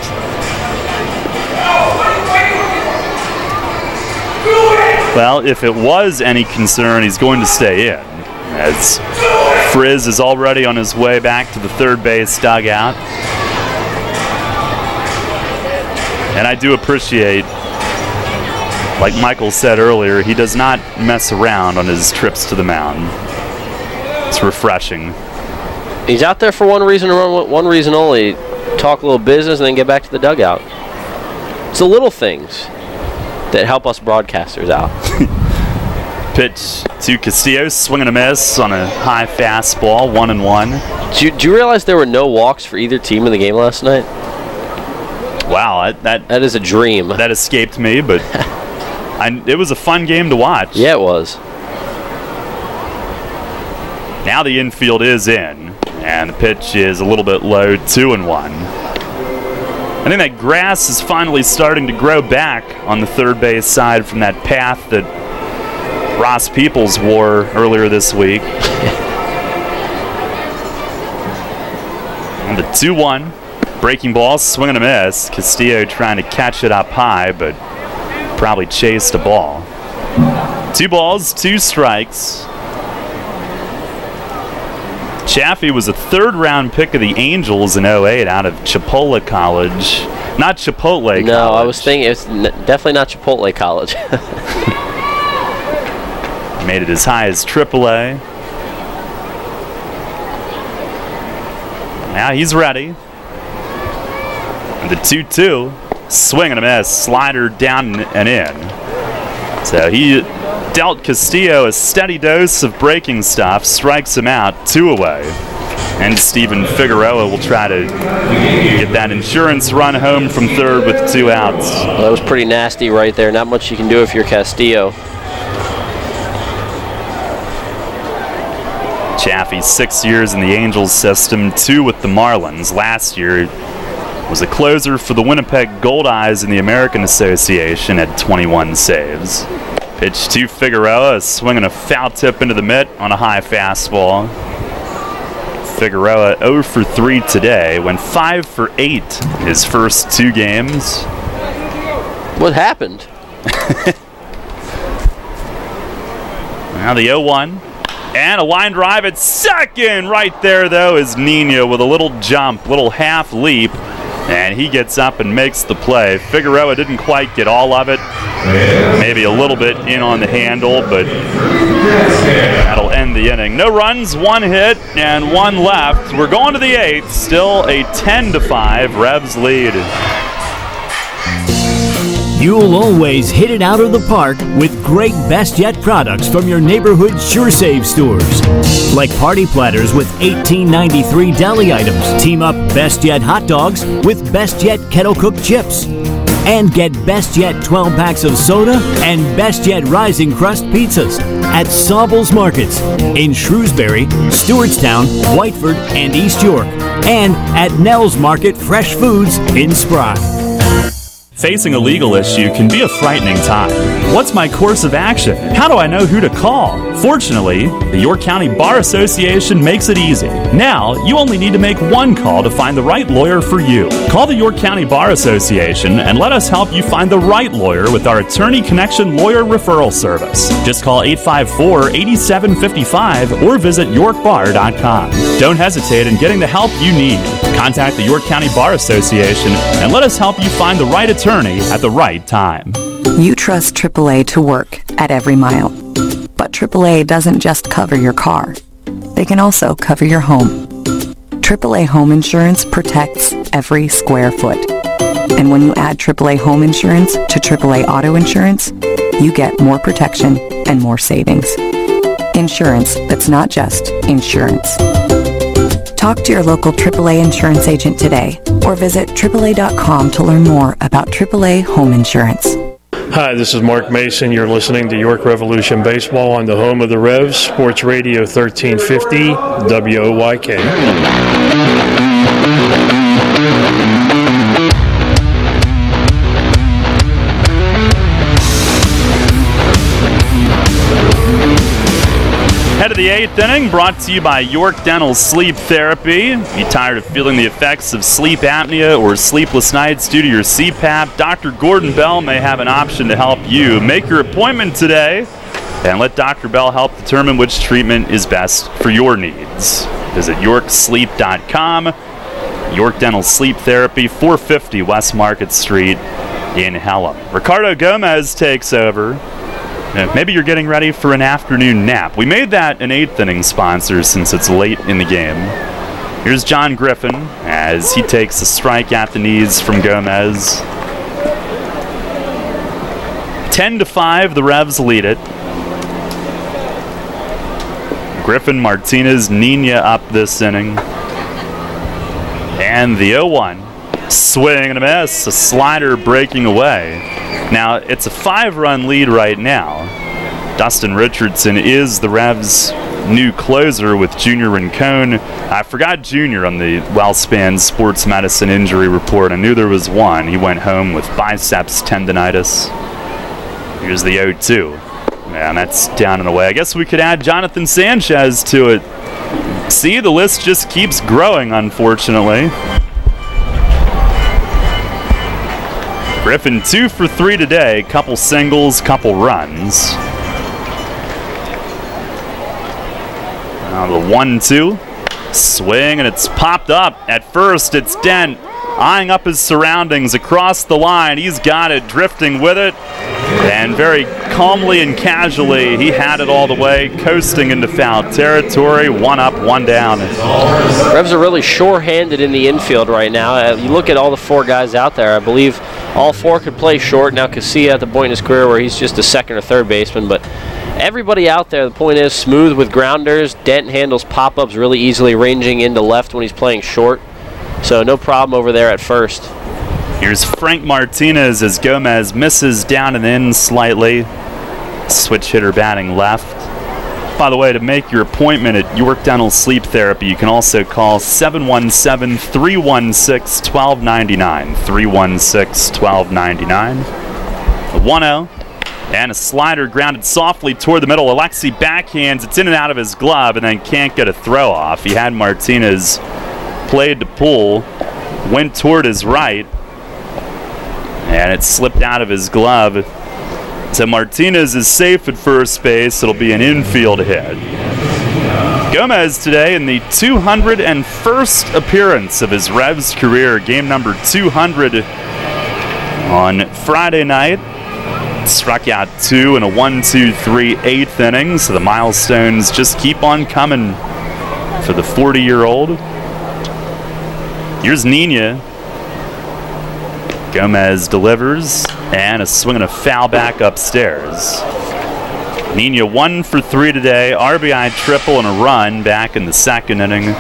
Well, if it was any concern, he's going to stay in, as Frizz is already on his way back to the third base dugout. And I do appreciate, like Michael said earlier, he does not mess around on his trips to the mound. It's refreshing. He's out there for one reason and one reason only. Talk a little business and then get back to the dugout. It's the little things that help us broadcasters out. Pitch to Castillo, swing and a miss on a high fastball, 1-1. Do you realize there were no walks for either team in the game last night? Wow, that is a dream. That escaped me, but it was a fun game to watch. Yeah, it was. Now the infield is in, and the pitch is a little bit low, 2-1. I think that grass is finally starting to grow back on the third base side from that path that Ross Peoples wore earlier this week. And the 2-1. Breaking ball, swing and a miss. Castillo trying to catch it up high, but probably chased a ball. 2 balls, 2 strikes. Chaffee was a third-round pick of the Angels in 08 out of Chipotle College. Not Chipotle College. No, I was thinking it's definitely not Chipotle College. Made it as high as AAA. Now he's ready. The 2-2. Swing and a miss. Slider down and in. So he dealt Castillo a steady dose of breaking stuff. Strikes him out. 2 away. And Steven Figueroa will try to get that insurance run home from third with 2 outs. Well, that was pretty nasty right there. Not much you can do if you're Castillo. Chaffee, 6 years in the Angels system, 2 with the Marlins. Last year was a closer for the Winnipeg Goldeyes in the American Association at 21 saves. Pitch to Figueroa, swinging a foul tip into the mitt on a high fastball. Figueroa 0 for 3 today, went 5 for 8 his first 2 games. What happened? Now the 0-1. And a line drive at second. Right there, though, is Nino with a little jump, little half leap. And he gets up and makes the play. Figueroa didn't quite get all of it. Maybe a little bit in on the handle, but that'll end the inning. No runs, 1 hit, and 1 left. We're going to the 8th. Still a 10-5 Revs lead. You'll always hit it out of the park with great Best Yet products from your neighborhood Sure Save stores. Like party platters with $18.93 deli items. Team up Best Yet hot dogs with Best Yet kettle cooked chips. And get Best Yet 12 packs of soda and Best Yet Rising Crust pizzas at Sobel's Markets in Shrewsbury, Stewartstown, Whiteford, and East York. And at Nell's Market Fresh Foods in Spry. Facing a legal issue can be a frightening time. What's my course of action? How do I know who to call? Fortunately, the York County Bar Association makes it easy. Now, you only need to make 1 call to find the right lawyer for you. Call the York County Bar Association and let us help you find the right lawyer with our Attorney Connection Lawyer Referral Service. Just call 854-8755 or visit yorkbar.com. Don't hesitate in getting the help you need. Contact the York County Bar Association and let us help you find the right attorney at the right time. You trust AAA to work at every mile. But AAA doesn't just cover your car. They can also cover your home. AAA Home Insurance protects every square foot. And when you add AAA Home Insurance to AAA Auto Insurance, you get more protection and more savings. Insurance that's not just insurance. Talk to your local AAA insurance agent today or visit AAA.com to learn more about AAA Home Insurance. Hi, this is Mark Mason. You're listening to York Revolution Baseball on the home of the Revs, Sports Radio 1350, WOYK. Head of the 8th inning, brought to you by York Dental Sleep Therapy. You tired of feeling the effects of sleep apnea or sleepless nights due to your CPAP? Dr. Gordon Bell may have an option to help you. Make your appointment today and let Dr. Bell help determine which treatment is best for your needs. Visit yorksleep.com. York Dental Sleep Therapy, 450 West Market Street in Hellam. Ricardo Gomez takes over. Maybe you're getting ready for an afternoon nap. We made that an 8th inning sponsor since it's late in the game. Here's John Griffin as he takes a strike at the knees from Gomez. 10-5, the Revs lead it. Griffin, Martinez, Nina up this inning. And the 0-1. Swing and a miss, a slider breaking away. Now, it's a 5-run lead right now. Dustin Richardson is the Revs' new closer with Junior Rincon. I forgot Junior on the Wellspan Sports Medicine injury report. I knew there was one. He went home with biceps tendonitis. Here's the 0-2. Man, that's down and away. I guess we could add Jonathan Sanchez to it. See, the list just keeps growing, unfortunately. Griffin 2 for 3 today, couple singles, couple runs. Now the 1-2. Swing, and it's popped up. At first, it's Dent eyeing up his surroundings across the line. He's got it, drifting with it, and very calmly and casually, he had it all the way, coasting into foul territory. 1 up, 1 down. Revs are really sure-handed in the infield right now. You look at all the 4 guys out there, I believe all 4 could play short. Now Casilla at the point in his career where he's just a second or third baseman, but everybody out there, the point is, smooth with grounders. Dent handles pop-ups really easily, ranging into left when he's playing short. So no problem over there at first. Here's Frank Martinez as Gomez misses down and in slightly. Switch hitter batting left. By the way, to make your appointment at York Dental Sleep Therapy, you can also call 717-316-1299. 316-1299. 1-0. And a slider grounded softly toward the middle. Alexi backhands. It's in and out of his glove and then can't get a throw off. He had Martinez played to pull. Went toward his right. And it slipped out of his glove. So Martinez is safe at first base. It'll be an infield hit. Gomez today in the 201st appearance of his Revs career. Game number 200 on Friday night. Struck out 2 in a 1-2-3 8th inning. So the milestones just keep on coming for the 40-year-old. Here's Nina. Gomez delivers, and a swing and a foul back upstairs. Nina 1 for 3 today, RBI triple and a run back in the 2nd inning.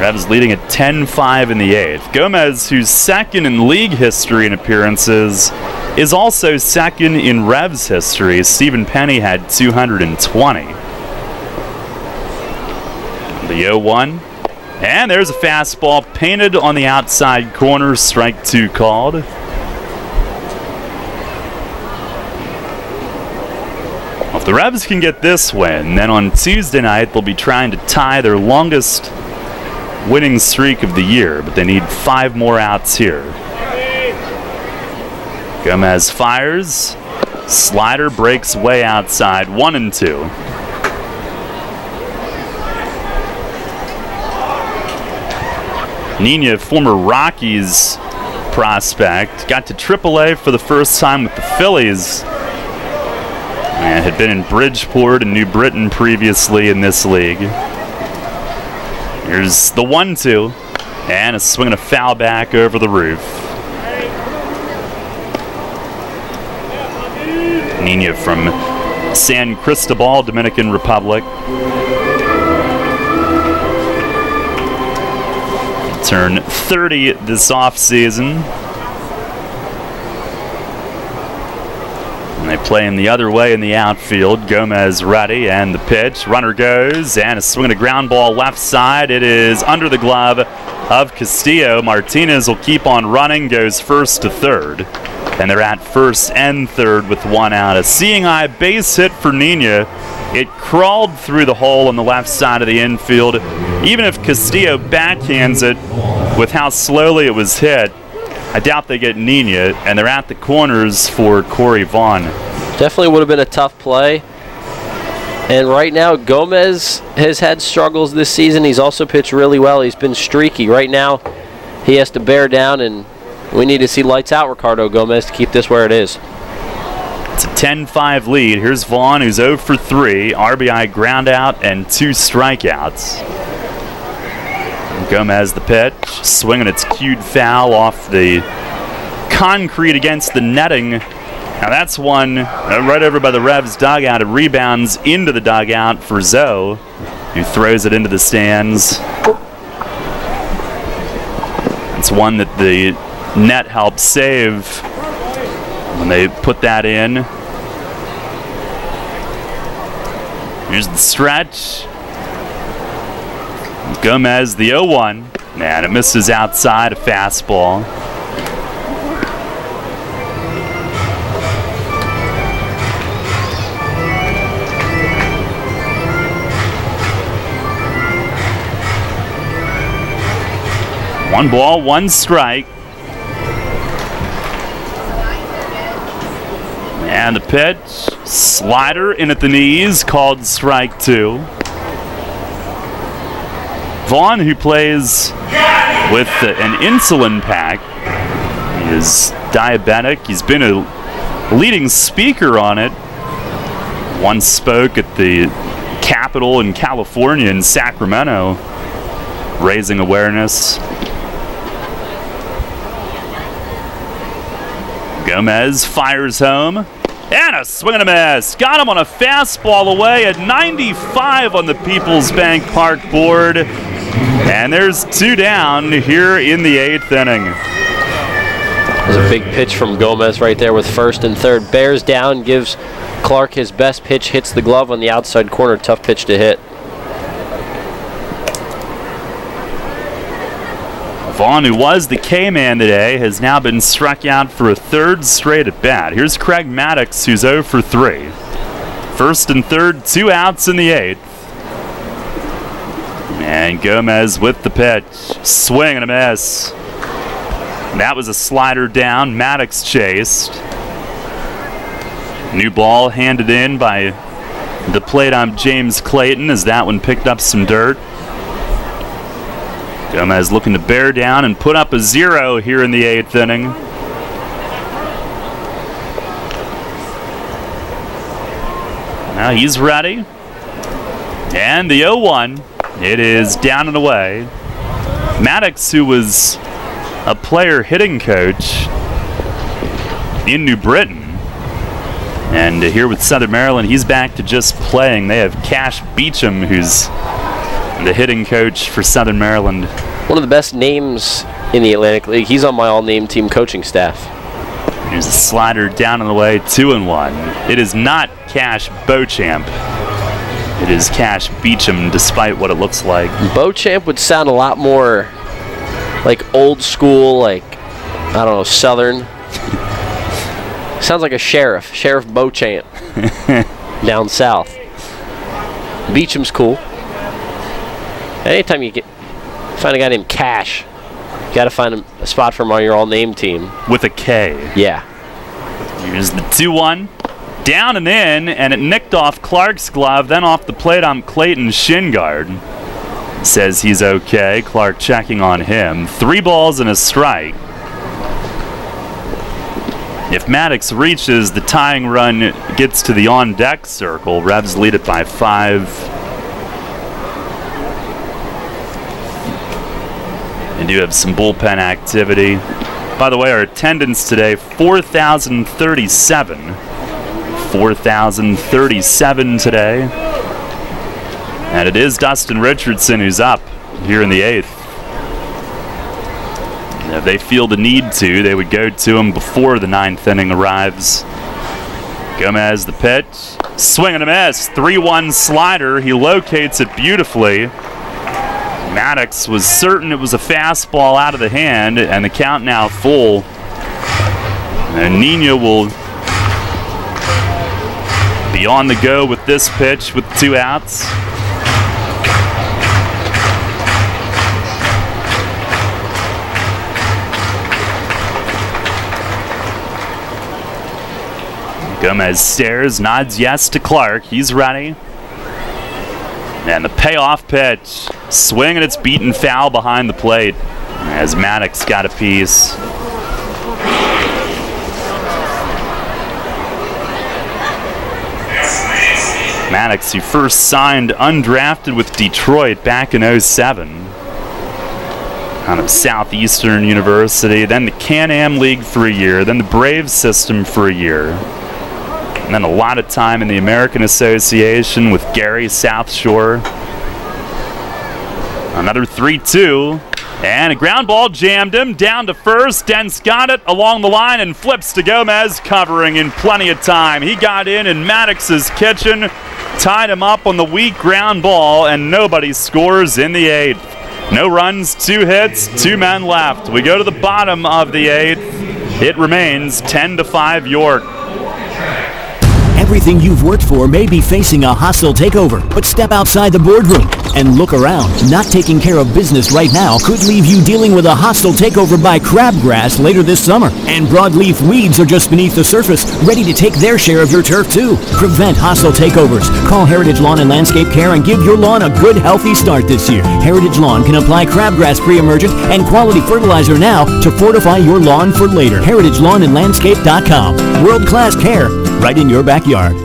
Revs leading at 10-5 in the 8th. Gomez, who's 2nd in league history in appearances, is also 2nd in Revs history. Stephen Penny had 220. The 0-1. And there's a fastball painted on the outside corner, strike 2 called. Well, if the Revs can get this win, then on Tuesday night they'll be trying to tie their longest winning streak of the year, but they need 5 more outs here. Gomez fires. Slider breaks way outside, 1-2. Nina, former Rockies prospect, got to AAA for the first time with the Phillies and had been in Bridgeport and New Britain previously in this league. Here's the 1-2 and a swing and a foul back over the roof. Nina from San Cristobal, Dominican Republic. Turn 30 this offseason. And they play him the other way in the outfield. Gomez ready, and the pitch. Runner goes, and a swing and a ground ball left side. It is under the glove of Castillo. Martinez will keep on running, goes first to third. And they're at first and third with 1 out. A seeing eye base hit for Nina. It crawled through the hole on the left side of the infield. Even if Castillo backhands it with how slowly it was hit, I doubt they get Nina, and they're at the corners for Corey Vaughn. Definitely would have been a tough play. And right now, Gomez has had struggles this season. He's also pitched really well. He's been streaky. Right now, he has to bear down, and we need to see lights out Ricardo Gomez to keep this where it is. It's a 10-5 lead. Here's Vaughn, who's 0 for 3. RBI ground out and 2 strikeouts. And Gomez the pitch. Swinging, it's cued foul off the concrete against the netting. Now that's one right over by the Revs dugout. It rebounds into the dugout for Zoe, who throws it into the stands. It's one that the net helped save when they put that in. Here's the stretch. Gomez, the 0-1. And it misses outside, a fastball. One ball, 1 strike. And the pitch, slider in at the knees, called strike 2. Vaughn, who plays with an insulin pack, he is diabetic. He's been a leading speaker on it. Once spoke at the Capitol in California in Sacramento, raising awareness. Gomez fires home. And a swing and a miss. Got him on a fastball away at 95 on the PeoplesBank Park board. And there's 2 down here in the 8th inning. There's a big pitch from Gomez right there with first and third. Bears down, gives Clark his best pitch, hits the glove on the outside corner. Tough pitch to hit. Vaughn, who was the K-man today, has now been struck out for a 3rd straight at bat. Here's Craig Maddox, who's 0 for 3. First and third, 2 outs in the 8th. And Gomez with the pitch. Swing and a miss. That was a slider down. Maddox chased. New ball handed in by the plate on James Clayton as that one picked up some dirt. Gomez looking to bear down and put up a 0 here in the 8th inning. Now he's ready. And the 0-1. It is down and away. Maddox, who was a player hitting coach in New Britain, and here with Southern Maryland, he's back to just playing. They have Cash Beecham, who's the hitting coach for Southern Maryland. One of the best names in the Atlantic League. He's on my all-name team coaching staff. Here's a slider down and away, 2-1. It is not Cash Beauchamp. It is Cash Beecham, despite what it looks like. Beauchamp would sound a lot more like old school, like, I don't know, Southern. Sounds like a sheriff. Sheriff Beauchamp. Down south. Beecham's cool. Anytime you find a guy named Cash, you got to find a spot for him on your all-name team. With a K. Yeah. Here's the 2-1. Down and in, and it nicked off Clark's glove, then off the plate on Clayton's shin guard. Says he's okay. Clark checking on him. 3 balls and a strike. If Maddox reaches, the tying run gets to the on-deck circle. Revs lead it by 5. They do have some bullpen activity. By the way, our attendance today, 4,037. 4,037 today. And it is Dustin Richardson who's up here in the 8th. And if they feel the need to, they would go to him before the 9th inning arrives. Gomez the pitch. Swing and a miss. 3-1 slider. He locates it beautifully. Maddox was certain it was a fastball out of the hand, and the count now full. And Nina will be on the go with this pitch with 2 outs. Gomez stares, nods yes to Clark. He's ready. And the payoff pitch. Swing, and it's beaten foul behind the plate as Maddox got a piece. Maddox, who first signed undrafted with Detroit back in '07. Out of Southeastern University, then the Can-Am League for a year, then the Braves system for a year. And then a lot of time in the American Association with Gary South Shore. Another 3-2. And a ground ball jammed him down to first. Dent's got it along the line and flips to Gomez, covering in plenty of time. He got in Maddox's kitchen, tied him up on the weak ground ball, and nobody scores in the 8th. No runs, 2 hits, 2 men left. We go to the bottom of the 8th. It remains 10-5 York. Everything you've worked for may be facing a hostile takeover, but step outside the boardroom and look around. Not taking care of business right now could leave you dealing with a hostile takeover by crabgrass later this summer. And broadleaf weeds are just beneath the surface, ready to take their share of your turf too. Prevent hostile takeovers. Call Heritage Lawn and Landscape Care and give your lawn a good, healthy start this year. Heritage Lawn can apply crabgrass pre-emergent and quality fertilizer now to fortify your lawn for later. HeritageLawnandLandscape.com. World-class care right in your backyard.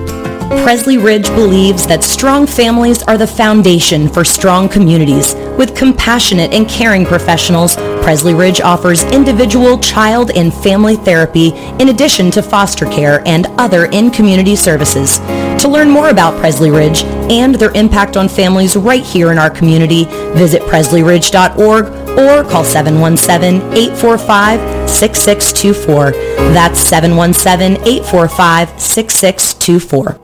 Presley Ridge believes that strong families are the foundation for strong communities. With compassionate and caring professionals, Presley Ridge offers individual, child, and family therapy in addition to foster care and other in-community services. To learn more about Presley Ridge and their impact on families right here in our community, visit presleyridge.org or call 717-845-6624. That's 717-845-6624.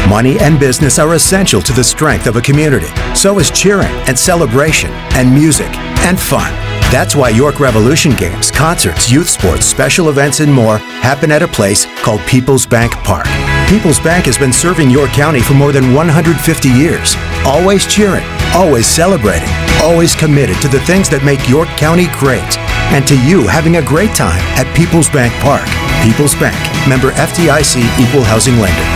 Money and business are essential to the strength of a community. So is cheering and celebration and music and fun. That's why York Revolution games, concerts, youth sports, special events, and more happen at a place called PeoplesBank Park. PeoplesBank has been serving York County for more than 150 years. Always cheering, always celebrating, always committed to the things that make York County great. And to you having a great time at PeoplesBank Park. People's Bank, member FDIC, equal housing lender.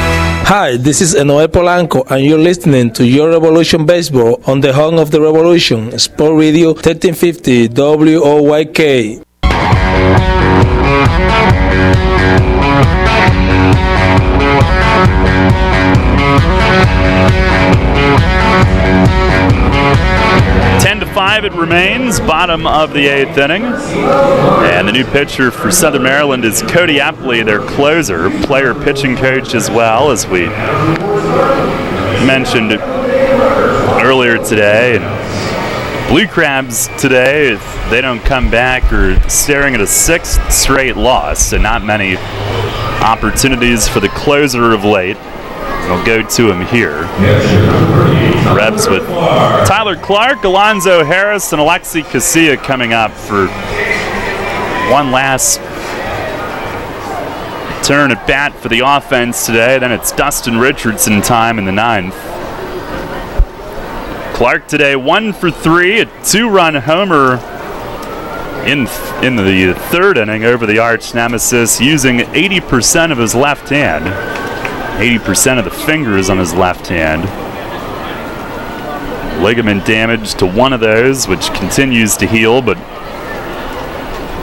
Hi, this is Enoel Polanco, and you're listening to Your Revolution Baseball on the Home of the Revolution, Sport Radio 1350 WOYK. 10-5 it remains, bottom of the 8th inning. And the new pitcher for Southern Maryland is Cody Epley, their closer, player pitching coach as well, as we mentioned earlier today. And Blue Crabs today, if they don't come back, are staring at a 6th straight loss, and not many opportunities for the closer of late. We'll go to him here. Revs with Tyler Clark, Alonzo Harris, and Alexi Casilla coming up for one last turn at bat for the offense today. Then it's Dustin Richardson time in the 9th. Clark today 1 for 3, a 2-run homer in the 3rd inning over the arch nemesis, using 80% of his left hand. 80% of the fingers on his left hand. Ligament damage to one of those, which continues to heal, but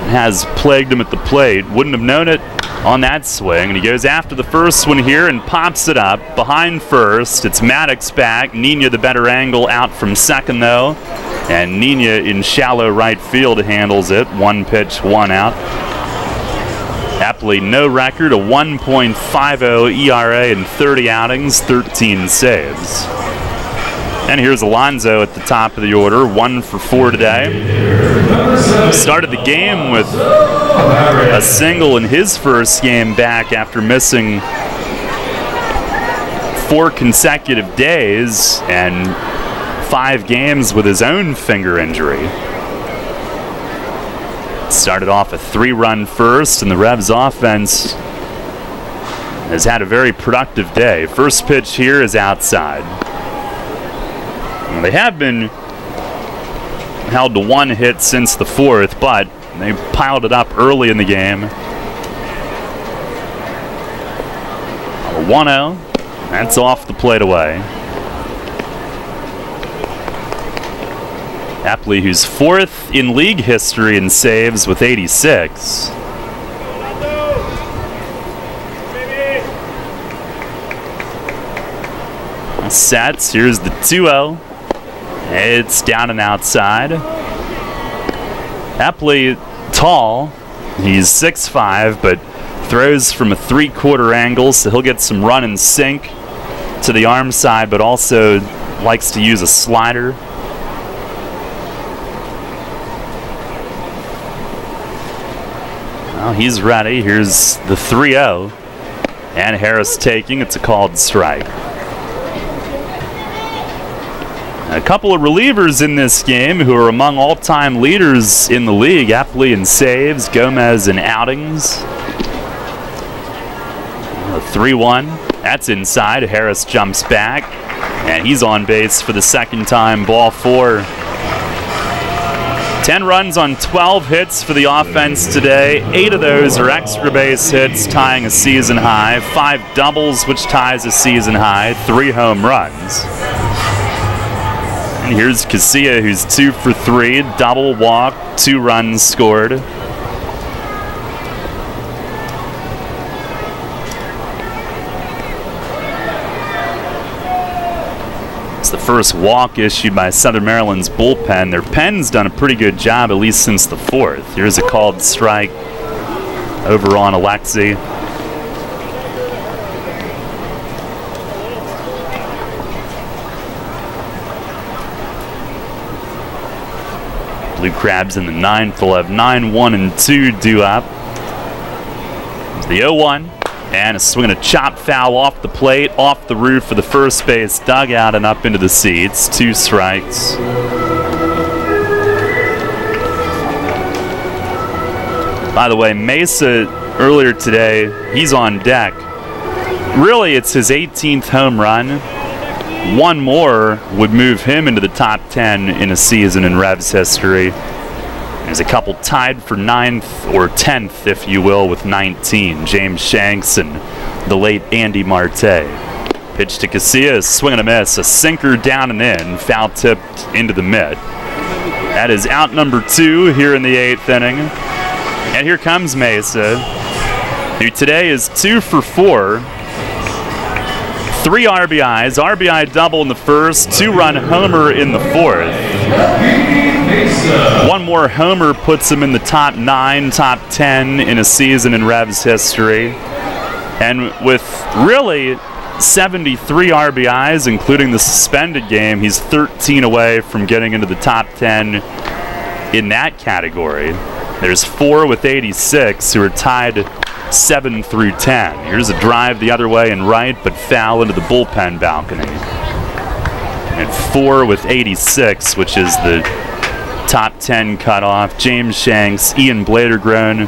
has plagued him at the plate. Wouldn't have known it on that swing, and he goes after the first one here and pops it up behind first. It's Maddox back. Nina the better angle out from second, though, and Nina in shallow right field handles it. 1 pitch, 1 out. Epley, no record, a 1.50 ERA in 30 outings, 13 saves. And here's Alonzo at the top of the order, 1 for 4 today. Started the game with a single in his first game back after missing 4 consecutive days and 5 games with his own finger injury. Started off a 3-run first, and the Revs offense has had a very productive day. First pitch here is outside. Now, they have been held to 1 hit since the 4th, but they piled it up early in the game. A 1-0, that's off the plate away. Epley, who's 4th in league history in saves with 86. Sets, here's the 2-0. It's down and outside. Epley, tall. He's 6'5", but throws from a 3/4 angle, so he'll get some run and sink to the arm side, but also likes to use a slider. Well, he's ready. Here's the 3-0. And Harris taking. It's a called strike. A couple of relievers in this game who are among all-time leaders in the league. Epley in saves, Gomez in outings. The 3-1. That's inside. Harris jumps back. And he's on base for the second time. Ball 4. 10 runs on 12 hits for the offense today. 8 of those are extra base hits, tying a season high. 5 doubles, which ties a season high. 3 home runs. And here's Casilla, who's 2 for 3. Double walk, 2 runs scored. It's the first walk issued by Southern Maryland's bullpen. Their pen's done a pretty good job, at least since the 4th. Here's a called strike over on Alexi. Blue Crabs in the 9th will have 9, 1, and 2 due up. There's the 0-1. And a swing and a chop foul off the plate, off the roof for the first base dugout and up into the seats. 2 strikes. By the way, Mesa earlier today, he's on deck. Really, it's his 18th home run. 1 more would move him into the top 10 in a season in Revs history. There's a couple tied for 9th or 10th, if you will, with 19. James Shanks and the late Andy Marte. Pitch to Casillas, swing and a miss. A sinker down and in, foul tipped into the mid. That is out number 2 here in the 8th inning. And here comes Mesa, who today is 2 for 4. 3 RBIs, RBI double in the first, 2-run homer in the 4th. 1 more homer puts him in the top 9, top 10 in a season in Revs history. And with really 73 RBIs, including the suspended game, he's 13 away from getting into the top 10 in that category. There's 4 with 86 who are tied 7 through 10. Here's a drive the other way and right, but foul into the bullpen balcony. And 4 with 86, which is the top 10 cutoff. James Shanks, Ian Bladergrone,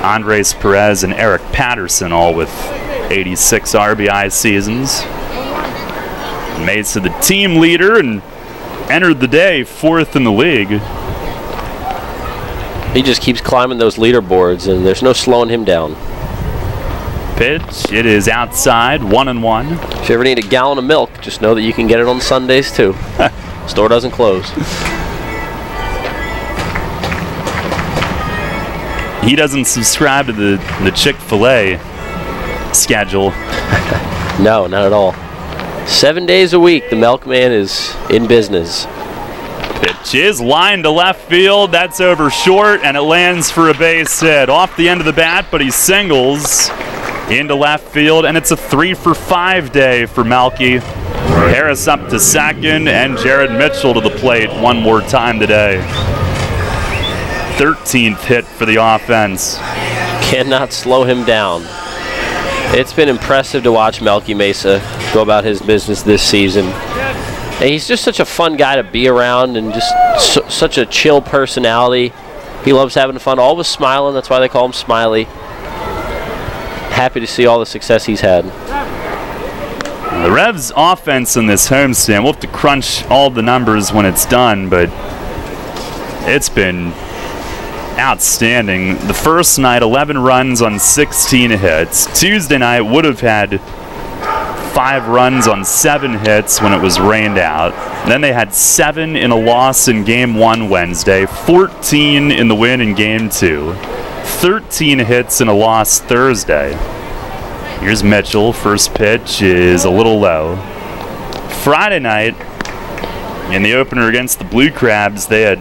Andres Perez, and Eric Patterson, all with 86 RBI seasons. Mesa, the team leader, and entered the day 4th in the league. He just keeps climbing those leaderboards, and there's no slowing him down. Pitch, it is outside, 1-1. If you ever need a gallon of milk, just know that you can get it on Sundays too. Store doesn't close. He doesn't subscribe to the Chick-fil-A schedule. No, not at all. 7 days a week, the milkman is in business. Pitch is lined to left field. That's over short, and it lands for a base hit. Off the end of the bat, but he singles into left field, and it's a 3 for 5 day for Melky. Harris up to second, and Jared Mitchell to the plate one more time today. 13th hit for the offense. Cannot slow him down. It's been impressive to watch Melky Mesa go about his business this season. And he's just such a fun guy to be around, and just such a chill personality. He loves having fun, always smiling. That's why they call him Smiley. Happy to see all the success he's had. The Revs offense in this homestand, we'll have to crunch all the numbers when it's done, but it's been outstanding. The first night, 11 runs on 16 hits. Tuesday night would have had 5 runs on 7 hits when it was rained out. Then they had 7 in a loss in Game 1 Wednesday, 14 in the win in Game 2, 13 hits in a loss Thursday. Here's Mitchell. First pitch is a little low. Friday night, in the opener against the Blue Crabs, they had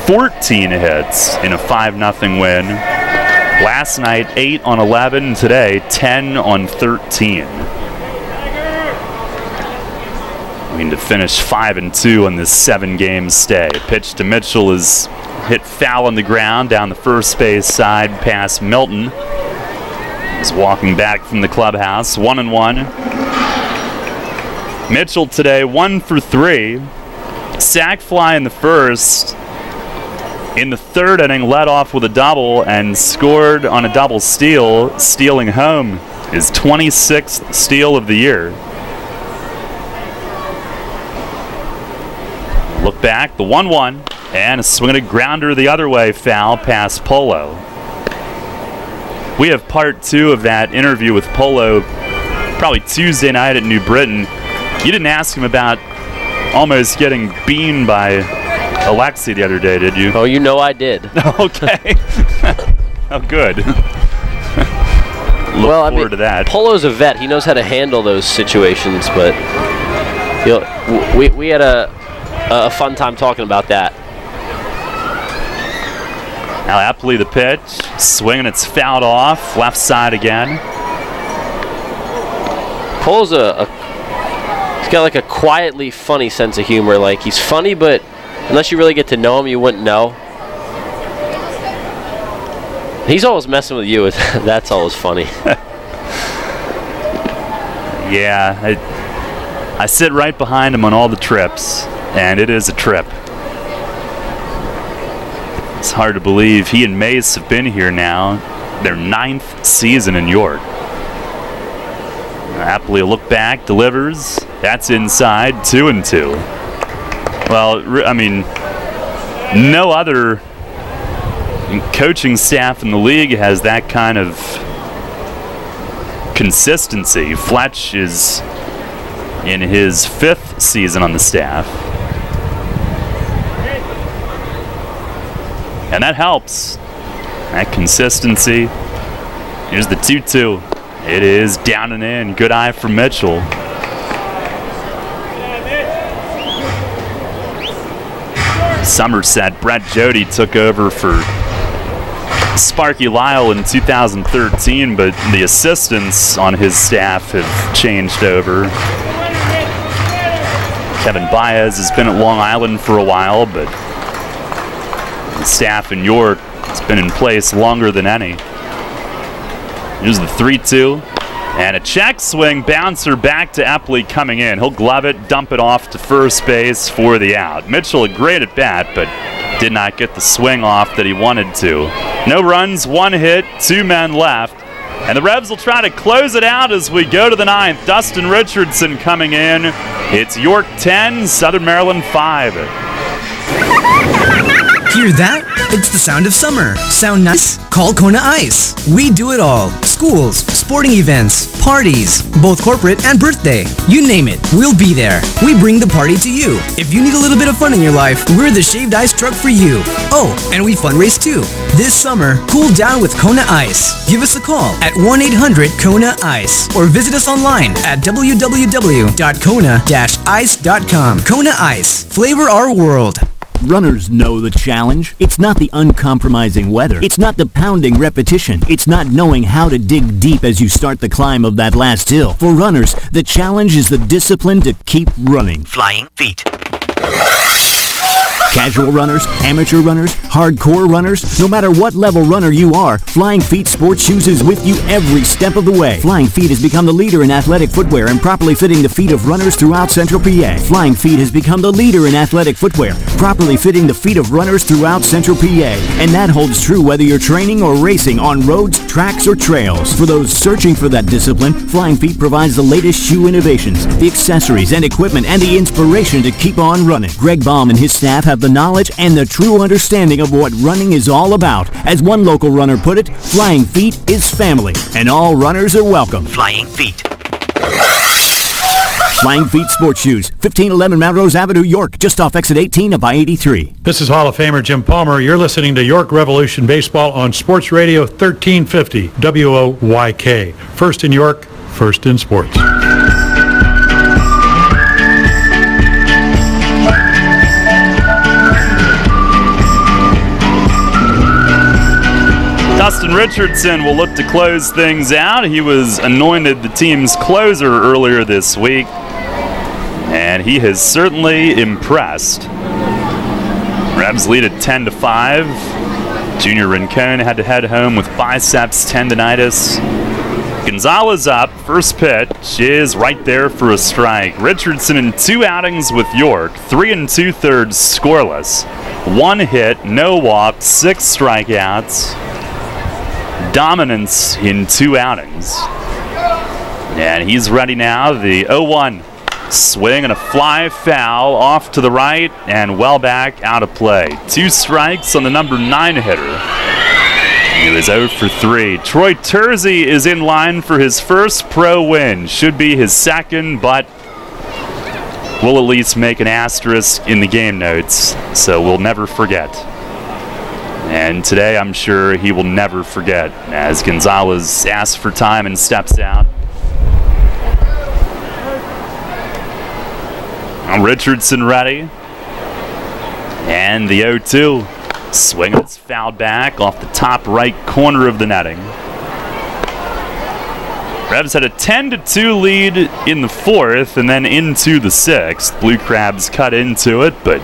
14 hits in a 5-0 win. Last night, 8 on 11. Today, 10 on 13. We need to finish 5-2 on this 7-game stay. Pitch to Mitchell is hit foul on the ground down the first base side past Milton. He's walking back from the clubhouse. 1-1. Mitchell today 1 for 3. Sack fly in the first. in the third inning led off with a double and scored on a double steal, stealing home his 26th steal of the year. Look back, the 1-1, and a swing and a grounder the other way, foul past Polo. We have part 2 of that interview with Polo probably Tuesday night at New Britain. You didn't ask him about almost getting beamed by Alexi the other day, did you? Oh, you know I did. Okay. Oh, good. Look forward to that. Polo's a vet. He knows how to handle those situations, but we had a fun time talking about that. Now Epley the pitch, swinging, it's fouled off, left side again. Polo's he's got like a quietly funny sense of humor. Like, he's funny, but unless you really get to know him, you wouldn't know. He's always messing with you. That's always funny. Yeah, I sit right behind him on all the trips, and it is a trip. It's hard to believe he and Mace have been here now, their 9th season in York. Happily a look back, delivers. That's inside, 2-2. Well, I mean, no other coaching staff in the league has that kind of consistency. Fletch is in his 5th season on the staff. And that helps. That consistency. Here's the 2-2. It is down and in. Good eye from Mitchell. Somerset, Brett Jody took over for Sparky Lyle in 2013, but the assistants on his staff have changed over. Kevin Baez has been at Long Island for a while, but the staff in York has been in place longer than any. Here's the 3-2, and a check swing, bouncer back to Epley coming in. He'll glove it, dump it off to first base for the out. Mitchell, a great at bat, but did not get the swing off that he wanted to. No runs, 1 hit, 2 men left. And the Revs will try to close it out as we go to the 9th. Dustin Richardson coming in. It's York 10, Southern Maryland 5. Hear that? It's the sound of summer. Sound nice? Call Kona Ice. We do it all. Schools, sporting events, parties, both corporate and birthday. You name it, we'll be there. We bring the party to you. If you need a little bit of fun in your life, we're the shaved ice truck for you. Oh, and we fundraise too. This summer, cool down with Kona Ice. Give us a call at 1-800-KONA-ICE or visit us online at www.kona-ice.com. Kona Ice. Flavor our world. Runners know the challenge. It's not the uncompromising weather. It's not the pounding repetition. It's not knowing how to dig deep as you start the climb of that last hill. For runners, the challenge is the discipline to keep running. Flying feet. Casual runners, amateur runners, hardcore runners, no matter what level runner you are, Flying Feet Sports Shoes is with you every step of the way. Flying Feet has become the leader in athletic footwear and properly fitting the feet of runners throughout Central PA. Flying Feet has become the leader in athletic footwear, properly fitting the feet of runners throughout Central PA. And that holds true whether you're training or racing on roads, tracks, or trails. For those searching for that discipline, Flying Feet provides the latest shoe innovations, the accessories and equipment, and the inspiration to keep on running. Greg Baum and his staff have the knowledge and the true understanding of what running is all about. As one local runner put it, Flying Feet is family, and all runners are welcome. Flying Feet. Flying Feet Sports Shoes, 1511 Melrose Avenue, York, just off exit 18 of I-83. This is Hall of Famer Jim Palmer. You're listening to York Revolution Baseball on Sports Radio 1350 WOYK. First in York, first in sports. Dustin Richardson will look to close things out. He was anointed the team's closer earlier this week, and he has certainly impressed. Revs lead at 10-5. Junior Rincon had to head home with biceps tendonitis. Gonzalez up. First pitch is right there for a strike. Richardson in 2 outings with York. 3 2/3 scoreless. 1 hit, no walks, 6 strikeouts. Dominance in 2 outings. And he's ready now. The 0-1 swing and a fly foul off to the right and well back out of play. 2 strikes on the number 9 hitter. He was 0 for 3. Troy Terzi is in line for his first pro win. Should be his second, but we'll at least make an asterisk in the game notes, so we'll never forget. And today I'm sure he will never forget as Gonzalez asks for time and steps out. Richardson ready. And the 0-2. Swing that's fouled back off the top right corner of the netting. Revs had a 10-2 lead in the 4th and then into the 6th. Blue Crabs cut into it, but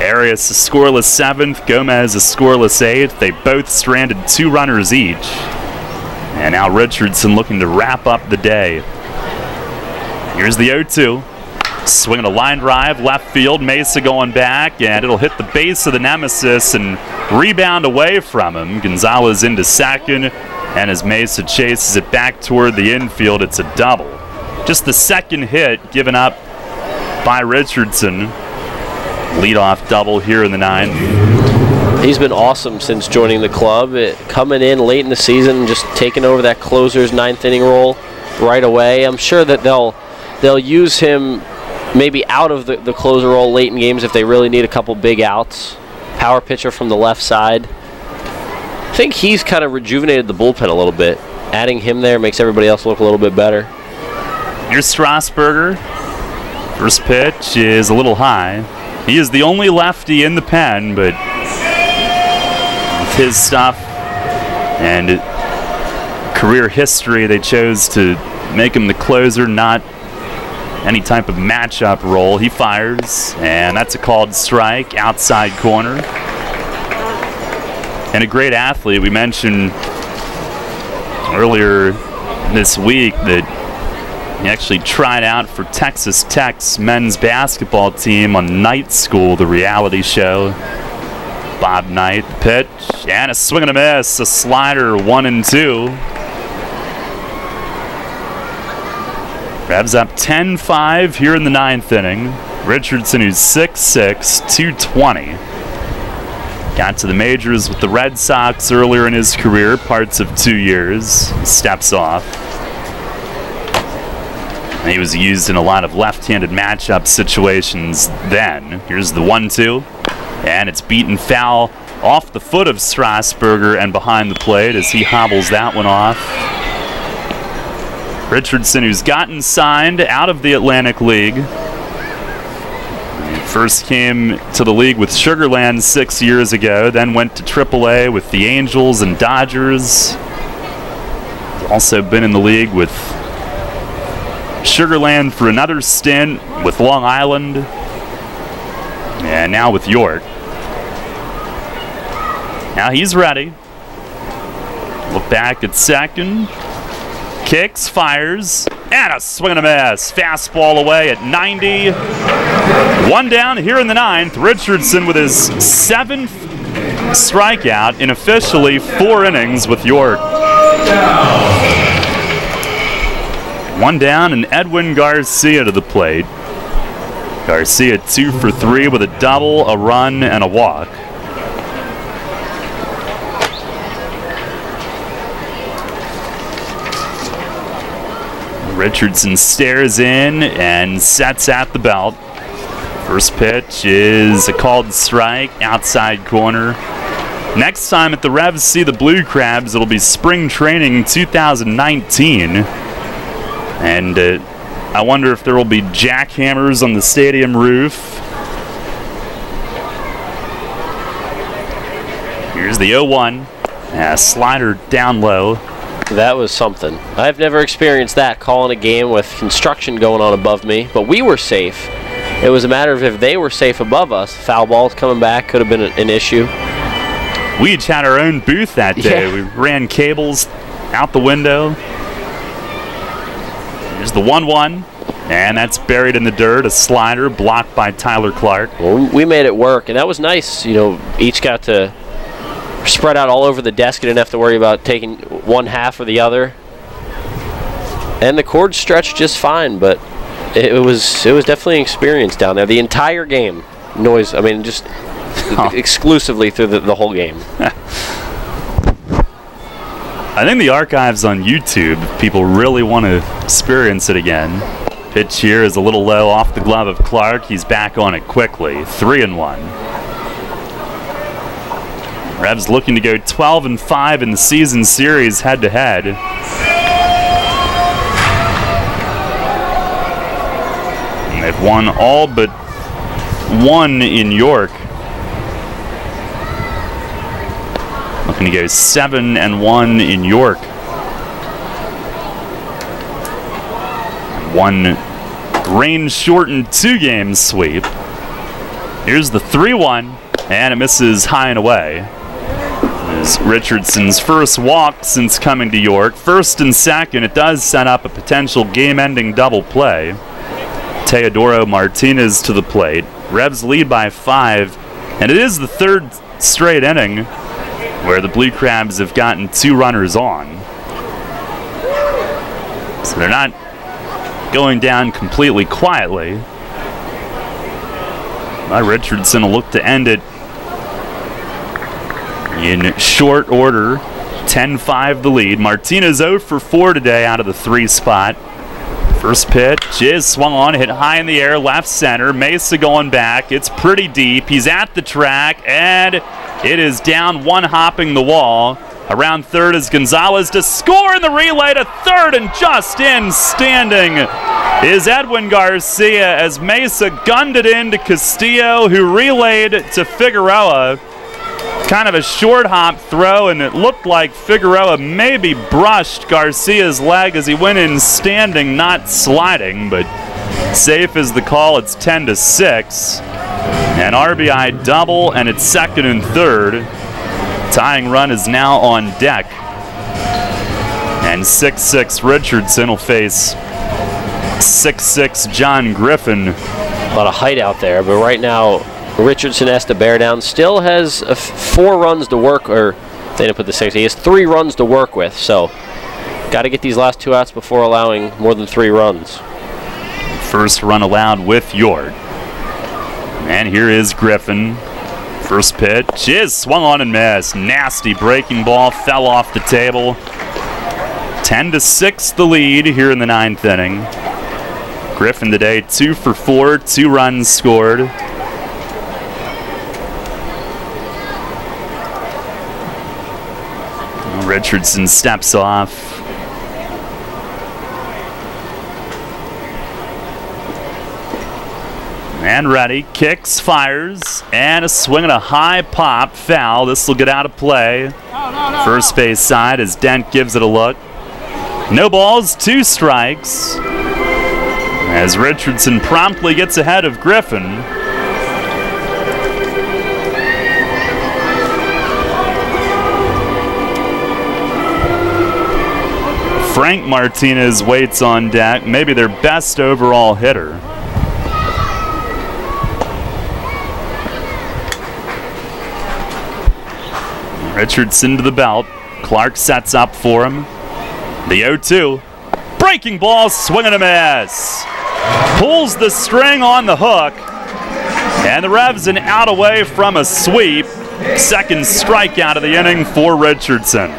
Arias a scoreless 7th, Gomez a scoreless 8th. They both stranded 2 runners each. And now Richardson looking to wrap up the day. Here's the 0-2. Swinging a line drive, left field, Mesa going back, and it'll hit the base of the nemesis and rebound away from him. Gonzalez into second, and as Mesa chases it back toward the infield, it's a double. Just the second hit given up by Richardson. Leadoff double here in the 9th. He's been awesome since joining the club. Coming in late in the season, just taking over that closer's 9th inning role right away. I'm sure that they'll use him maybe out of the closer role late in games if they really need a couple big outs. Power pitcher from the left side. I think he's kind of rejuvenated the bullpen a little bit. Adding him there makes everybody else look a little bit better. Here's Strasburger. First pitch is a little high. He is the only lefty in the pen, but with his stuff and career history, they chose to make him the closer, not any type of matchup role. He fires, and that's a called strike, outside corner. And a great athlete. We mentioned earlier this week that he actually tried out for Texas Tech's men's basketball team on Night School, the reality show. Bob Knight, the pitch, and a swing and a miss, a slider, 1-2. Revs up 10-5 here in the 9th inning. Richardson, who's 6'6", 220. Got to the majors with the Red Sox earlier in his career, parts of 2 years. Steps off. And he was used in a lot of left-handed matchup situations then. Here's the 1-2. And it's beaten foul off the foot of Strasburger and behind the plate as he hobbles that one off. Richardson, who's gotten signed out of the Atlantic League. He first came to the league with Sugar Land 6 years ago, then went to AAA with the Angels and Dodgers. He's also been in the league with Sugar Land for another stint, with Long Island, and now with York. Now he's ready. Look back at second. Kicks, fires, and a swing and a miss. Fastball away at 90. One down here in the 9th. Richardson with his 7th strikeout in officially 4 innings with York. One down, and Edwin Garcia to the plate. Garcia 2 for 3 with a double, a run, and a walk. Richardson stares in and sets at the belt. First pitch is a called strike, outside corner. Next time at the Revs see the Blue Crabs, it'll be spring training 2019. And I wonder if there will be jackhammers on the stadium roof. Here's the 0-1. Slider down low. That was something. I've never experienced that, calling a game with construction going on above me, but we were safe. It was a matter of if they were safe above us. Foul balls coming back could have been an issue. We each had our own booth that day. Yeah. We ran cables out the window. Here's the 1-1, and that's buried in the dirt. A slider blocked by Tyler Clark. Well, we made it work, and that was nice. You know, each got to spread out all over the desk. You didn't have to worry about taking one half or the other. And the cord stretched just fine, but it was definitely an experience down there. The entire game, noise. I mean, just exclusively through the whole game. I think the archives on YouTube, if people really want to experience it again. Pitch here is a little low off the glove of Clark. He's back on it quickly. 3-1. Revs looking to go 12-5 in the season series head-to-head. And they've won all but one in York. Looking to go 7-1 in York. One rain-shortened 2-game sweep. Here's the 3-1, and it misses high and away. Is Richardson's first walk since coming to York. First and second, it does set up a potential game-ending double play. Teodoro Martinez to the plate. Revs lead by 5, and it is the third straight inning where the Blue Crabs have gotten 2 runners on. So they're not going down completely quietly. Richardson will look to end it in short order. 10-5 the lead. Martinez 0 for 4 today out of the 3 spot. First pitch is swung on, hit high in the air, left center. Mesa going back. It's pretty deep. He's at the track, and it is down, one hopping the wall. Around third is Gonzalez to score in the relay to third, and just in standing is Edwin Garcia as Mesa gunned it in to Castillo, who relayed to Figueroa. Kind of a short hop throw, and it looked like Figueroa maybe brushed Garcia's leg as he went in standing, not sliding, but safe is the call. It's 10-6. An RBI double, and it's second and third. Tying run is now on deck. And 6'6" Richardson will face 6'6" John Griffin. A lot of height out there, but right now Richardson has to bear down. Still has 4 runs to work, or they didn't put the 6. He has 3 runs to work with, so got to get these last 2 outs before allowing more than 3 runs. First run allowed with York. And here is Griffin. First pitch is swung on and missed. Nasty breaking ball, fell off the table. 10-6 the lead here in the 9th inning. Griffin today 2 for 4, 2 runs scored. Richardson steps off. And ready, kicks, fires, and a swing and a high pop, foul. This will get out of play. First base side as Dent gives it a look. No balls, 2 strikes. As Richardson promptly gets ahead of Griffin. Frank Martinez waits on deck, maybe their best overall hitter. Richardson to the belt. Clark sets up for him. The 0-2. Breaking ball, swing and a miss. Pulls the string on the hook. And the Revs an out away from a sweep. Second strikeout of the inning for Richardson.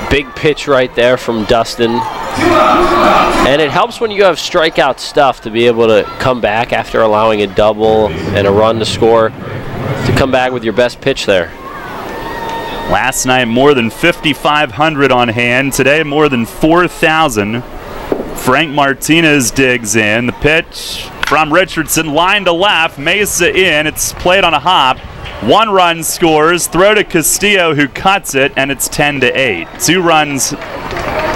Big pitch right there from Dustin. And it helps when you have strikeout stuff to be able to come back after allowing a double and a run to score, to come back with your best pitch there. Last night, more than 5,500 on hand. Today, more than 4,000. Frank Martinez digs in. The pitch from Richardson, line to left. Mesa in. It's played on a hop. 1 run scores. Throw to Castillo, who cuts it, and it's 10-8. 2 runs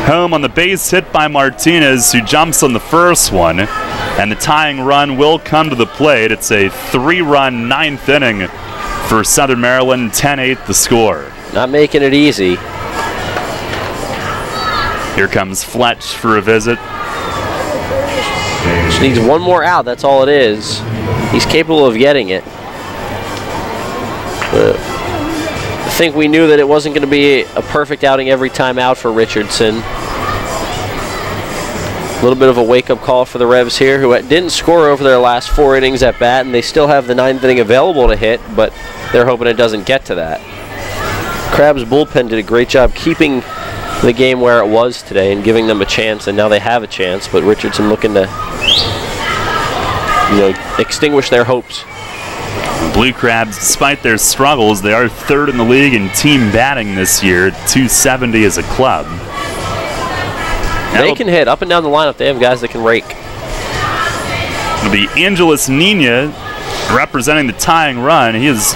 home on the base hit by Martinez, who jumps on the first one. And the tying run will come to the plate. It's a 3-run 9th inning for Southern Maryland. 10-8 the score. Not making it easy. Here comes Fletch for a visit. Just needs one more out, that's all it is. He's capable of getting it. I think we knew that it wasn't going to be a perfect outing every time out for Richardson. A little bit of a wake-up call for the Revs here, who didn't score over their last 4 innings at bat, and they still have the 9th inning available to hit, but they're hoping it doesn't get to that. Crab's bullpen did a great job keeping the game where it was today and giving them a chance, and now they have a chance, but Richardson looking to extinguish their hopes. Blue Crabs, despite their struggles, they are 3rd in the league in team batting this year, 270 as a club. They can hit up and down the lineup. They have guys that can rake. It'll be Angeles Nina representing the tying run. He is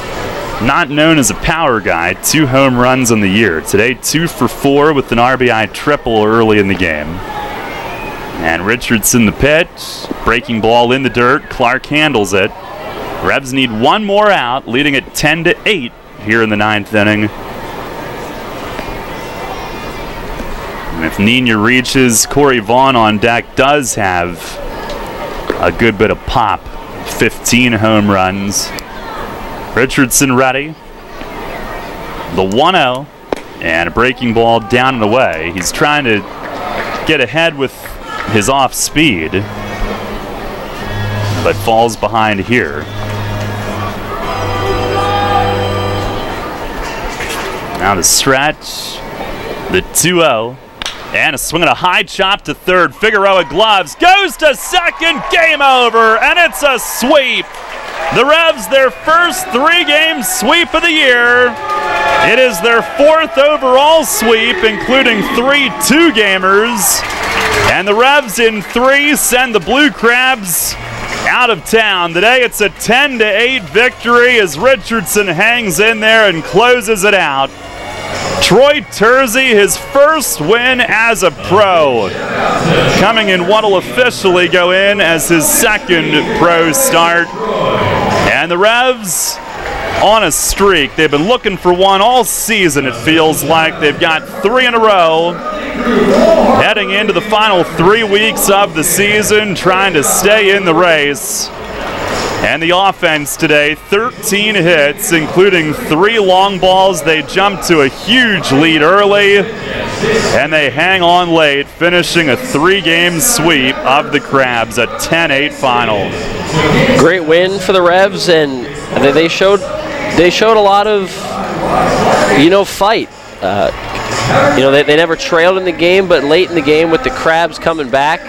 not known as a power guy. 2 home runs on the year. Today, 2 for 4 with an RBI triple early in the game. And Richardson the pitch. Breaking ball in the dirt. Clark handles it. Revs need one more out, leading it 10-8 here in the 9th inning. And if Nina reaches, Corey Vaughn on deck does have a good bit of pop. 15 home runs. Richardson ready. The 1-0 and a breaking ball down and away. He's trying to get ahead with his off speed, but falls behind here. Now the stretch, the 2-0, and a swing and a high chop to third. Figueroa gloves, goes to second, game over, and it's a sweep. The Revs, their first 3-game sweep of the year. It is their 4th overall sweep, including 3 2-gamers. And the Revs in 3 send the Blue Crabs out of town. Today it's a 10-8 victory as Richardson hangs in there and closes it out. Troy Terzi, his first win as a pro, coming in what will officially go in as his 2nd pro start. And the Revs on a streak. They've been looking for one all season, it feels like. They've got 3 in a row. Heading into the final 3 weeks of the season, trying to stay in the race. And the offense today, 13 hits, including 3 long balls. They jump to a huge lead early, and they hang on late, finishing a 3-game sweep of the Crabs, a 10-8 final. Great win for the Revs, and they showed a lot of, fight. They never trailed in the game, but late in the game with the Crabs coming back,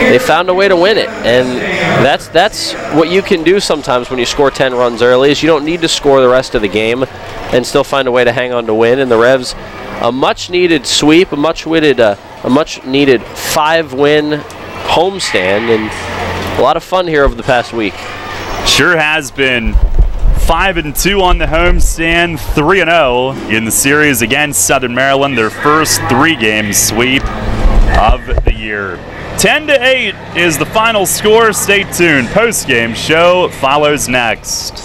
they found a way to win it. And that's what you can do sometimes when you score 10 runs early, is you don't need to score the rest of the game and still find a way to hang on to win. And the Revs, a much-needed sweep, a much-needed 5-win homestand, and a lot of fun here over the past week. Sure has been. 5-2 on the homestand, 3-0 in the series against Southern Maryland, their first 3-game sweep of the year. 10-8 is the final score. Stay tuned. Post-game show follows next.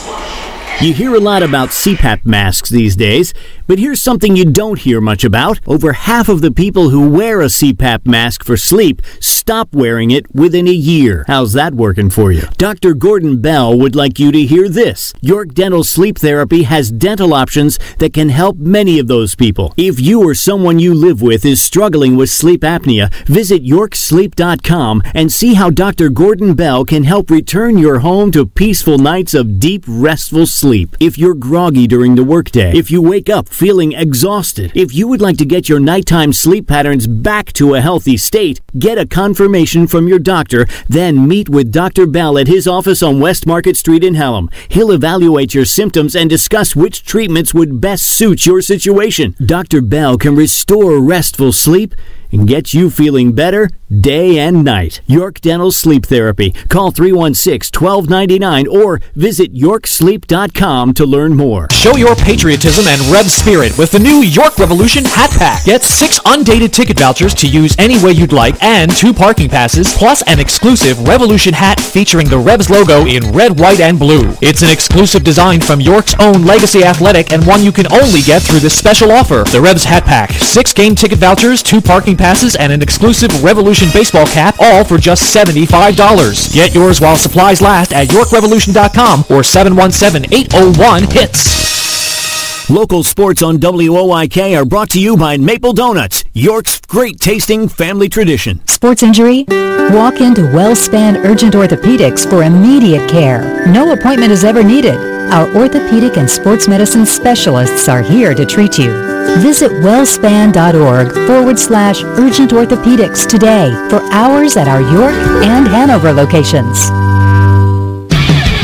You hear a lot about CPAP masks these days, but here's something you don't hear much about. Over half of the people who wear a CPAP mask for sleep stop wearing it within a year. How's that working for you? Dr. Gordon Bell would like you to hear this. York Dental Sleep Therapy has dental options that can help many of those people. If you or someone you live with is struggling with sleep apnea, visit yorksleep.com and see how Dr. Gordon Bell can help return your home to peaceful nights of deep, restful sleep. If you're groggy during the workday, if you wake up feeling exhausted, if you would like to get your nighttime sleep patterns back to a healthy state, get a confirmation from your doctor, then meet with Dr. Bell at his office on West Market Street in Hallam. He'll evaluate your symptoms and discuss which treatments would best suit your situation. Dr. Bell can restore restful sleep and get you feeling better day and night. York Dental Sleep Therapy. Call 316-1299 or visit yorksleep.com to learn more. Show your patriotism and Revs spirit with the new York Revolution Hat Pack. Get 6 undated ticket vouchers to use any way you'd like and 2 parking passes, plus an exclusive Revolution hat featuring the Revs logo in red, white, and blue. It's an exclusive design from York's own Legacy Athletic and one you can only get through this special offer. The Revs Hat Pack. 6 game ticket vouchers, 2 parking passes, and an exclusive Revolution baseball cap, all for just $75. Get yours while supplies last at YorkRevolution.com or 717-801-HITS. Local sports on WOIK are brought to you by Maple Donuts, York's great-tasting family tradition. Sports injury? Walk into WellSpan Urgent Orthopedics for immediate care. No appointment is ever needed. Our orthopedic and sports medicine specialists are here to treat you. Visit wellspan.org/urgent orthopedics today for hours at our York and Hanover locations.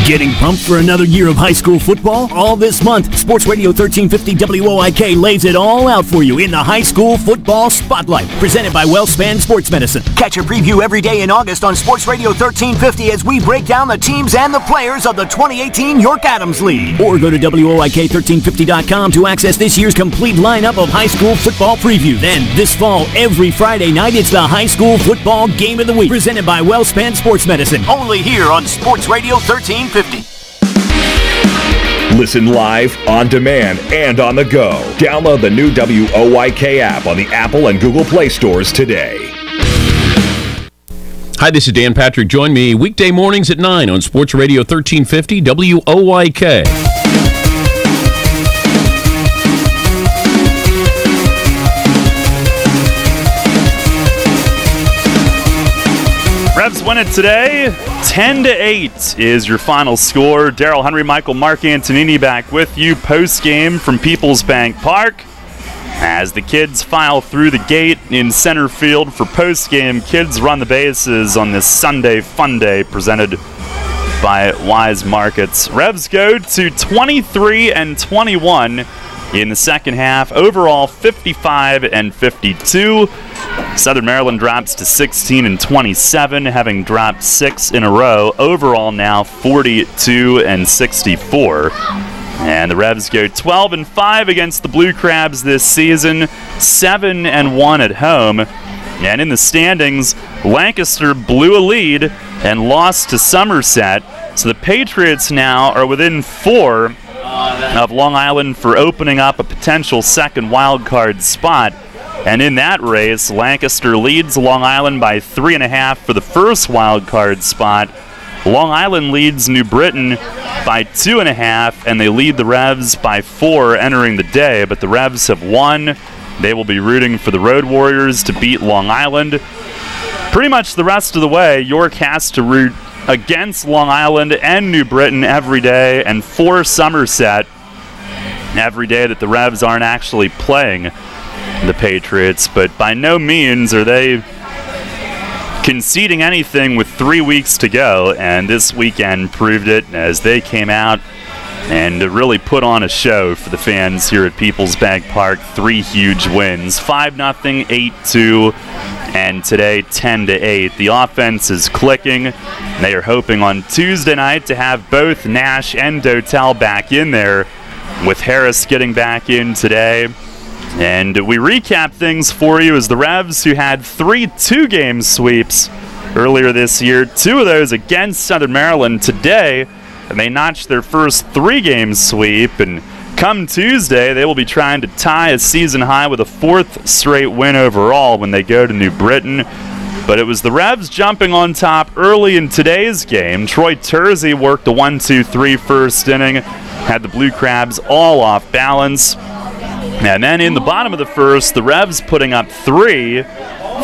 Getting pumped for another year of high school football? All this month, Sports Radio 1350 WOIK lays it all out for you in the High School Football Spotlight, presented by WellSpan Sports Medicine. Catch a preview every day in August on Sports Radio 1350 as we break down the teams and the players of the 2018 York Adams League. Or go to WOIK1350.com to access this year's complete lineup of high school football preview. Then, this fall, every Friday night, it's the High School Football Game of the Week, presented by WellSpan Sports Medicine. Only here on Sports Radio 1350. Listen live, on demand, and on the go. Download the new WOIK app on the Apple and Google Play stores today. Hi, this is Dan Patrick. Join me weekday mornings at 9 on Sports Radio 1350 WOIK. Revs win it today. 10-8 is your final score. Darrell Henry, Michael Mark Antonini back with you post-game from PeoplesBank Park as the kids file through the gate in center field for post-game Kids Run the Bases on this Sunday Fun Day presented by Wise Markets. Revs go to 23-21 in the second half. Overall, 55-52. Southern Maryland drops to 16-27, having dropped 6 in a row. Overall now 42-64. And the Revs go 12-5 against the Blue Crabs this season, 7-1 at home. And in the standings, Lancaster blew a lead and lost to Somerset. So the Patriots now are within 4 of Long Island for opening up a potential second wild card spot. And in that race, Lancaster leads Long Island by 3.5 for the first wild card spot. Long Island leads New Britain by 2.5, and they lead the Revs by 4 entering the day. But the Revs have won. They will be rooting for the Road Warriors to beat Long Island. Pretty much the rest of the way, York has to root against Long Island and New Britain every day, and for Somerset every day that the Revs aren't actually playing the Patriots. But by no means are they conceding anything with 3 weeks to go, and this weekend proved it as they came out and really put on a show for the fans here at PeoplesBank Park. 3 huge wins, 5-0, 8-2, and today 10-8. The offense is clicking. They are hoping on Tuesday night to have both Nash and Dotel back in there, with Harris getting back in today. And we recap things for you as the Revs, who had 3 2-game sweeps earlier this year, 2 of those against Southern Maryland today, and they notched their first 3-game sweep. And come Tuesday, they will be trying to tie a season high with a 4th straight win overall when they go to New Britain. But it was the Revs jumping on top early in today's game. Troy Tersey worked a 1-2-3 first inning, had the Blue Crabs all off balance. And then in the bottom of the first, the Revs putting up 3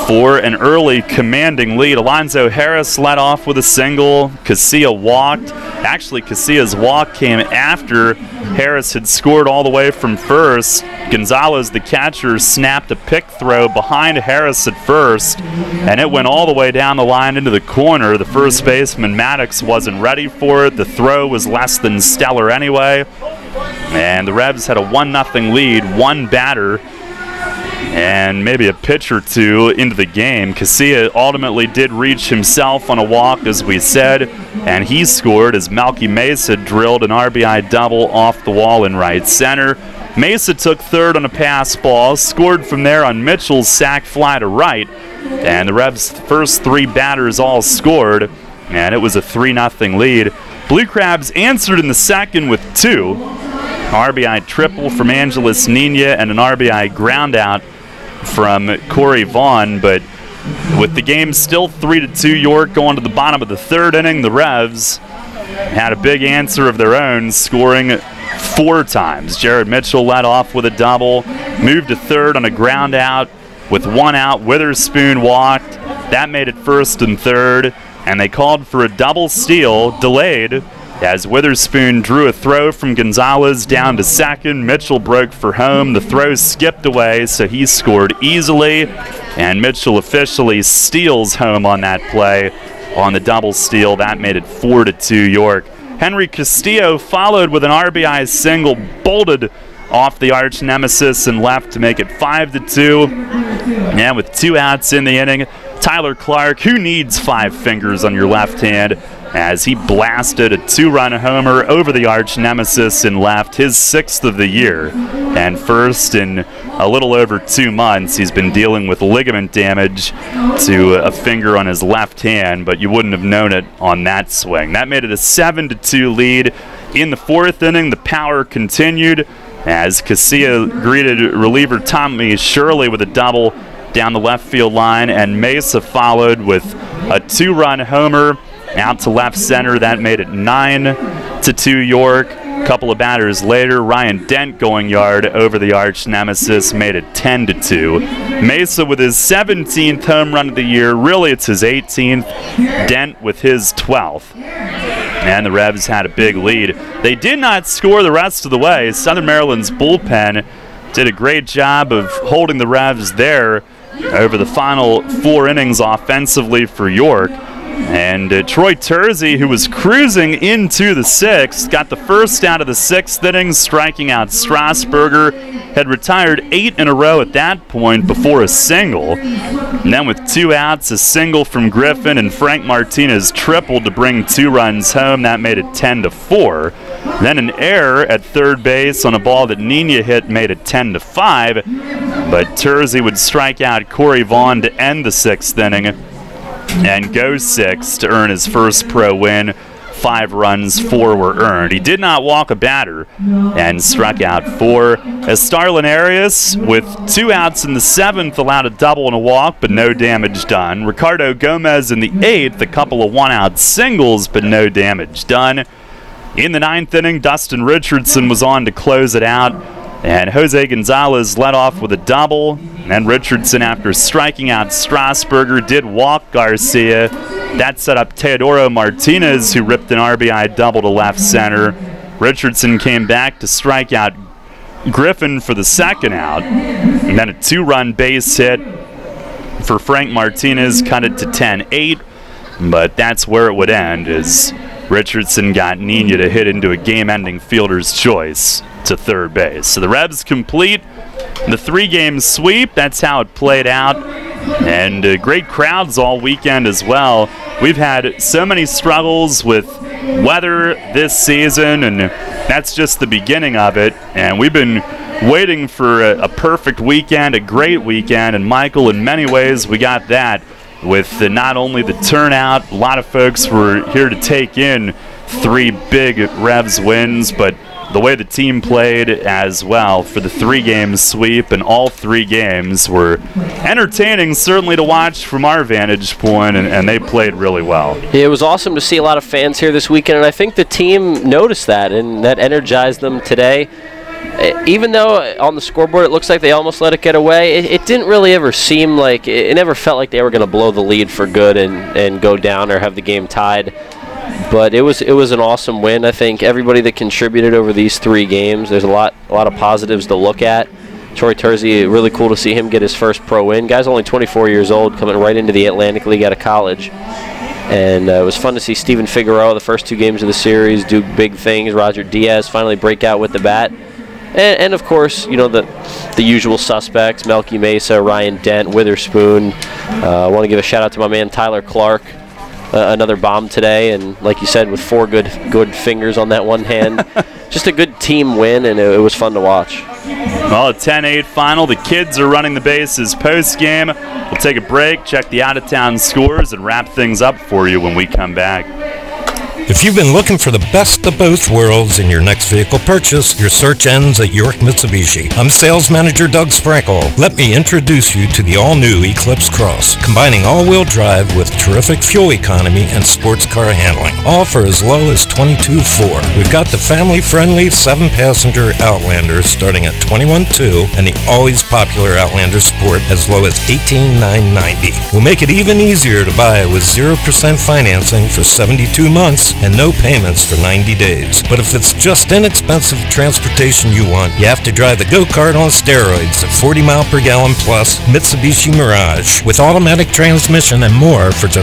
for an early commanding lead. Alonzo Harris led off with a single. Casilla walked. Actually, Casilla's walk came after Harris had scored all the way from first. Gonzalez, the catcher, snapped a pick throw behind Harris at first, and it went all the way down the line into the corner. The first baseman, Maddox, wasn't ready for it. The throw was less than stellar anyway. And the Revs had a 1-0 lead, one batter and maybe a pitch or two into the game. Casilla ultimately did reach himself on a walk, as we said, and he scored as Malky Mesa drilled an RBI double off the wall in right center. Mesa took third on a pass ball, scored from there on Mitchell's sac fly to right, and the Revs' first three batters all scored, and it was a 3-0 lead. Blue Crabs answered in the second with two. RBI triple from Angeles Nina and an RBI groundout from Corey Vaughn, but with the game still 3-2 York going to the bottom of the third inning, the Revs had a big answer of their own, scoring 4 times. Jared Mitchell led off with a double, moved to third on a groundout. With 1 out, Witherspoon walked. That made it first and third, and they called for a double steal, delayed, as Witherspoon drew a throw from Gonzalez down to second. Mitchell broke for home. The throw skipped away, so he scored easily, and Mitchell officially steals home on that play on the double steal. That made it 4-2 York. Henry Castillo followed with an RBI single, bolted off the arch nemesis and left to make it 5-2. And with 2 outs in the inning, Tyler Clark, who needs 5 fingers on your left hand, as he blasted a 2-run homer over the arch nemesis in left, his 6th of the year. And first in a little over 2 months, he's been dealing with ligament damage to a finger on his left hand, but you wouldn't have known it on that swing. That made it a 7-2 lead. In the 4th inning, the power continued as Casilla greeted reliever Tommy Shirley with a double down the left field line, and Mesa followed with a 2-run homer out to left center. That made it 9-2 York. A couple of batters later, Ryan Dent going yard over the arch nemesis made it 10-2. Mesa with his 17th home run of the year. Really, it's his 18th. Dent with his 12th. And the Revs had a big lead. They did not score the rest of the way. Southern Maryland's bullpen did a great job of holding the Revs there over the final 4 innings offensively for York. And Troy Tersey, who was cruising into the 6th, got the first out of the 6th inning, striking out Strasburger. Had retired 8 in a row at that point before a single. And then with 2 outs, a single from Griffin, and Frank Martinez tripled to bring 2 runs home. That made it 10-4. Then an error at third base on a ball that Nina hit made it 10-5. But Tersey would strike out Corey Vaughn to end the 6th inning and go 6 to earn his first pro win. 5 runs, 4 were earned. He did not walk a batter and struck out 4. As Starlin Arias, with 2 outs in the 7th, allowed a double and a walk, but no damage done. Ricardo Gomez in the 8th, a couple of 1-out singles, but no damage done. In the 9th inning, Dustin Richardson was on to close it out, and Jose Gonzalez led off with a double. And Richardson, after striking out Strasburger, did walk Garcia. That set up Teodoro Martinez, who ripped an RBI double to left center. Richardson came back to strike out Griffin for the 2nd out. And then a 2-run base hit for Frank Martinez, cut it to 10-8. But that's where it would end, as Richardson got Nina to hit into a game-ending fielder's choice to third base. So the Revs complete the 3-game sweep. That's how it played out. And great crowds all weekend as well. We've had so many struggles with weather this season, and that's just the beginning of it. And we've been waiting for a perfect weekend, a great weekend. And Michael, in many ways, we got that with not only the turnout, a lot of folks were here to take in 3 big Revs wins, but the way the team played as well for the 3-game sweep, and all 3 games were entertaining, certainly to watch from our vantage point, and they played really well. Yeah, it was awesome to see a lot of fans here this weekend, and I think the team noticed that, and that energized them today. Even though on the scoreboard it looks like they almost let it get away, it didn't really ever seem like, it never felt like they were going to blow the lead for good and go down or have the game tied. But it was an awesome win. I think everybody that contributed over these 3 games, there's a lot of positives to look at. Troy Tersey, really cool to see him get his first pro win. Guy's only 24 years old, coming right into the Atlantic League out of college. And it was fun to see Steven Figueroa, the first 2 games of the series, do big things. Roger Diaz finally break out with the bat. And of course, the usual suspects, Melky Mesa, Ryan Dent, Witherspoon. I want to give a shout out to my man Tyler Clark, another bomb today, and like you said, with 4 good fingers on that one hand. Just a good team win, and it was fun to watch. Well, a 10-8 final. The kids are running the bases post-game. We'll take a break, check the out-of-town scores, and wrap things up for you when we come back. If you've been looking for the best of both worlds in your next vehicle purchase, your search ends at York Mitsubishi. I'm Sales Manager Doug Sprankle. Let me introduce you to the all-new Eclipse Cross, combining all-wheel drive with terrific fuel economy and sports car handling, all for as low as $22,400. We've got the family-friendly 7-passenger Outlander starting at $21,200 and the always popular Outlander Sport as low as $18,990. We'll make it even easier to buy with 0% financing for 72 months and no payments for 90 days. But if it's just inexpensive transportation you want, you have to drive the go-kart on steroids at 40 mile per gallon plus Mitsubishi Mirage with automatic transmission and more for just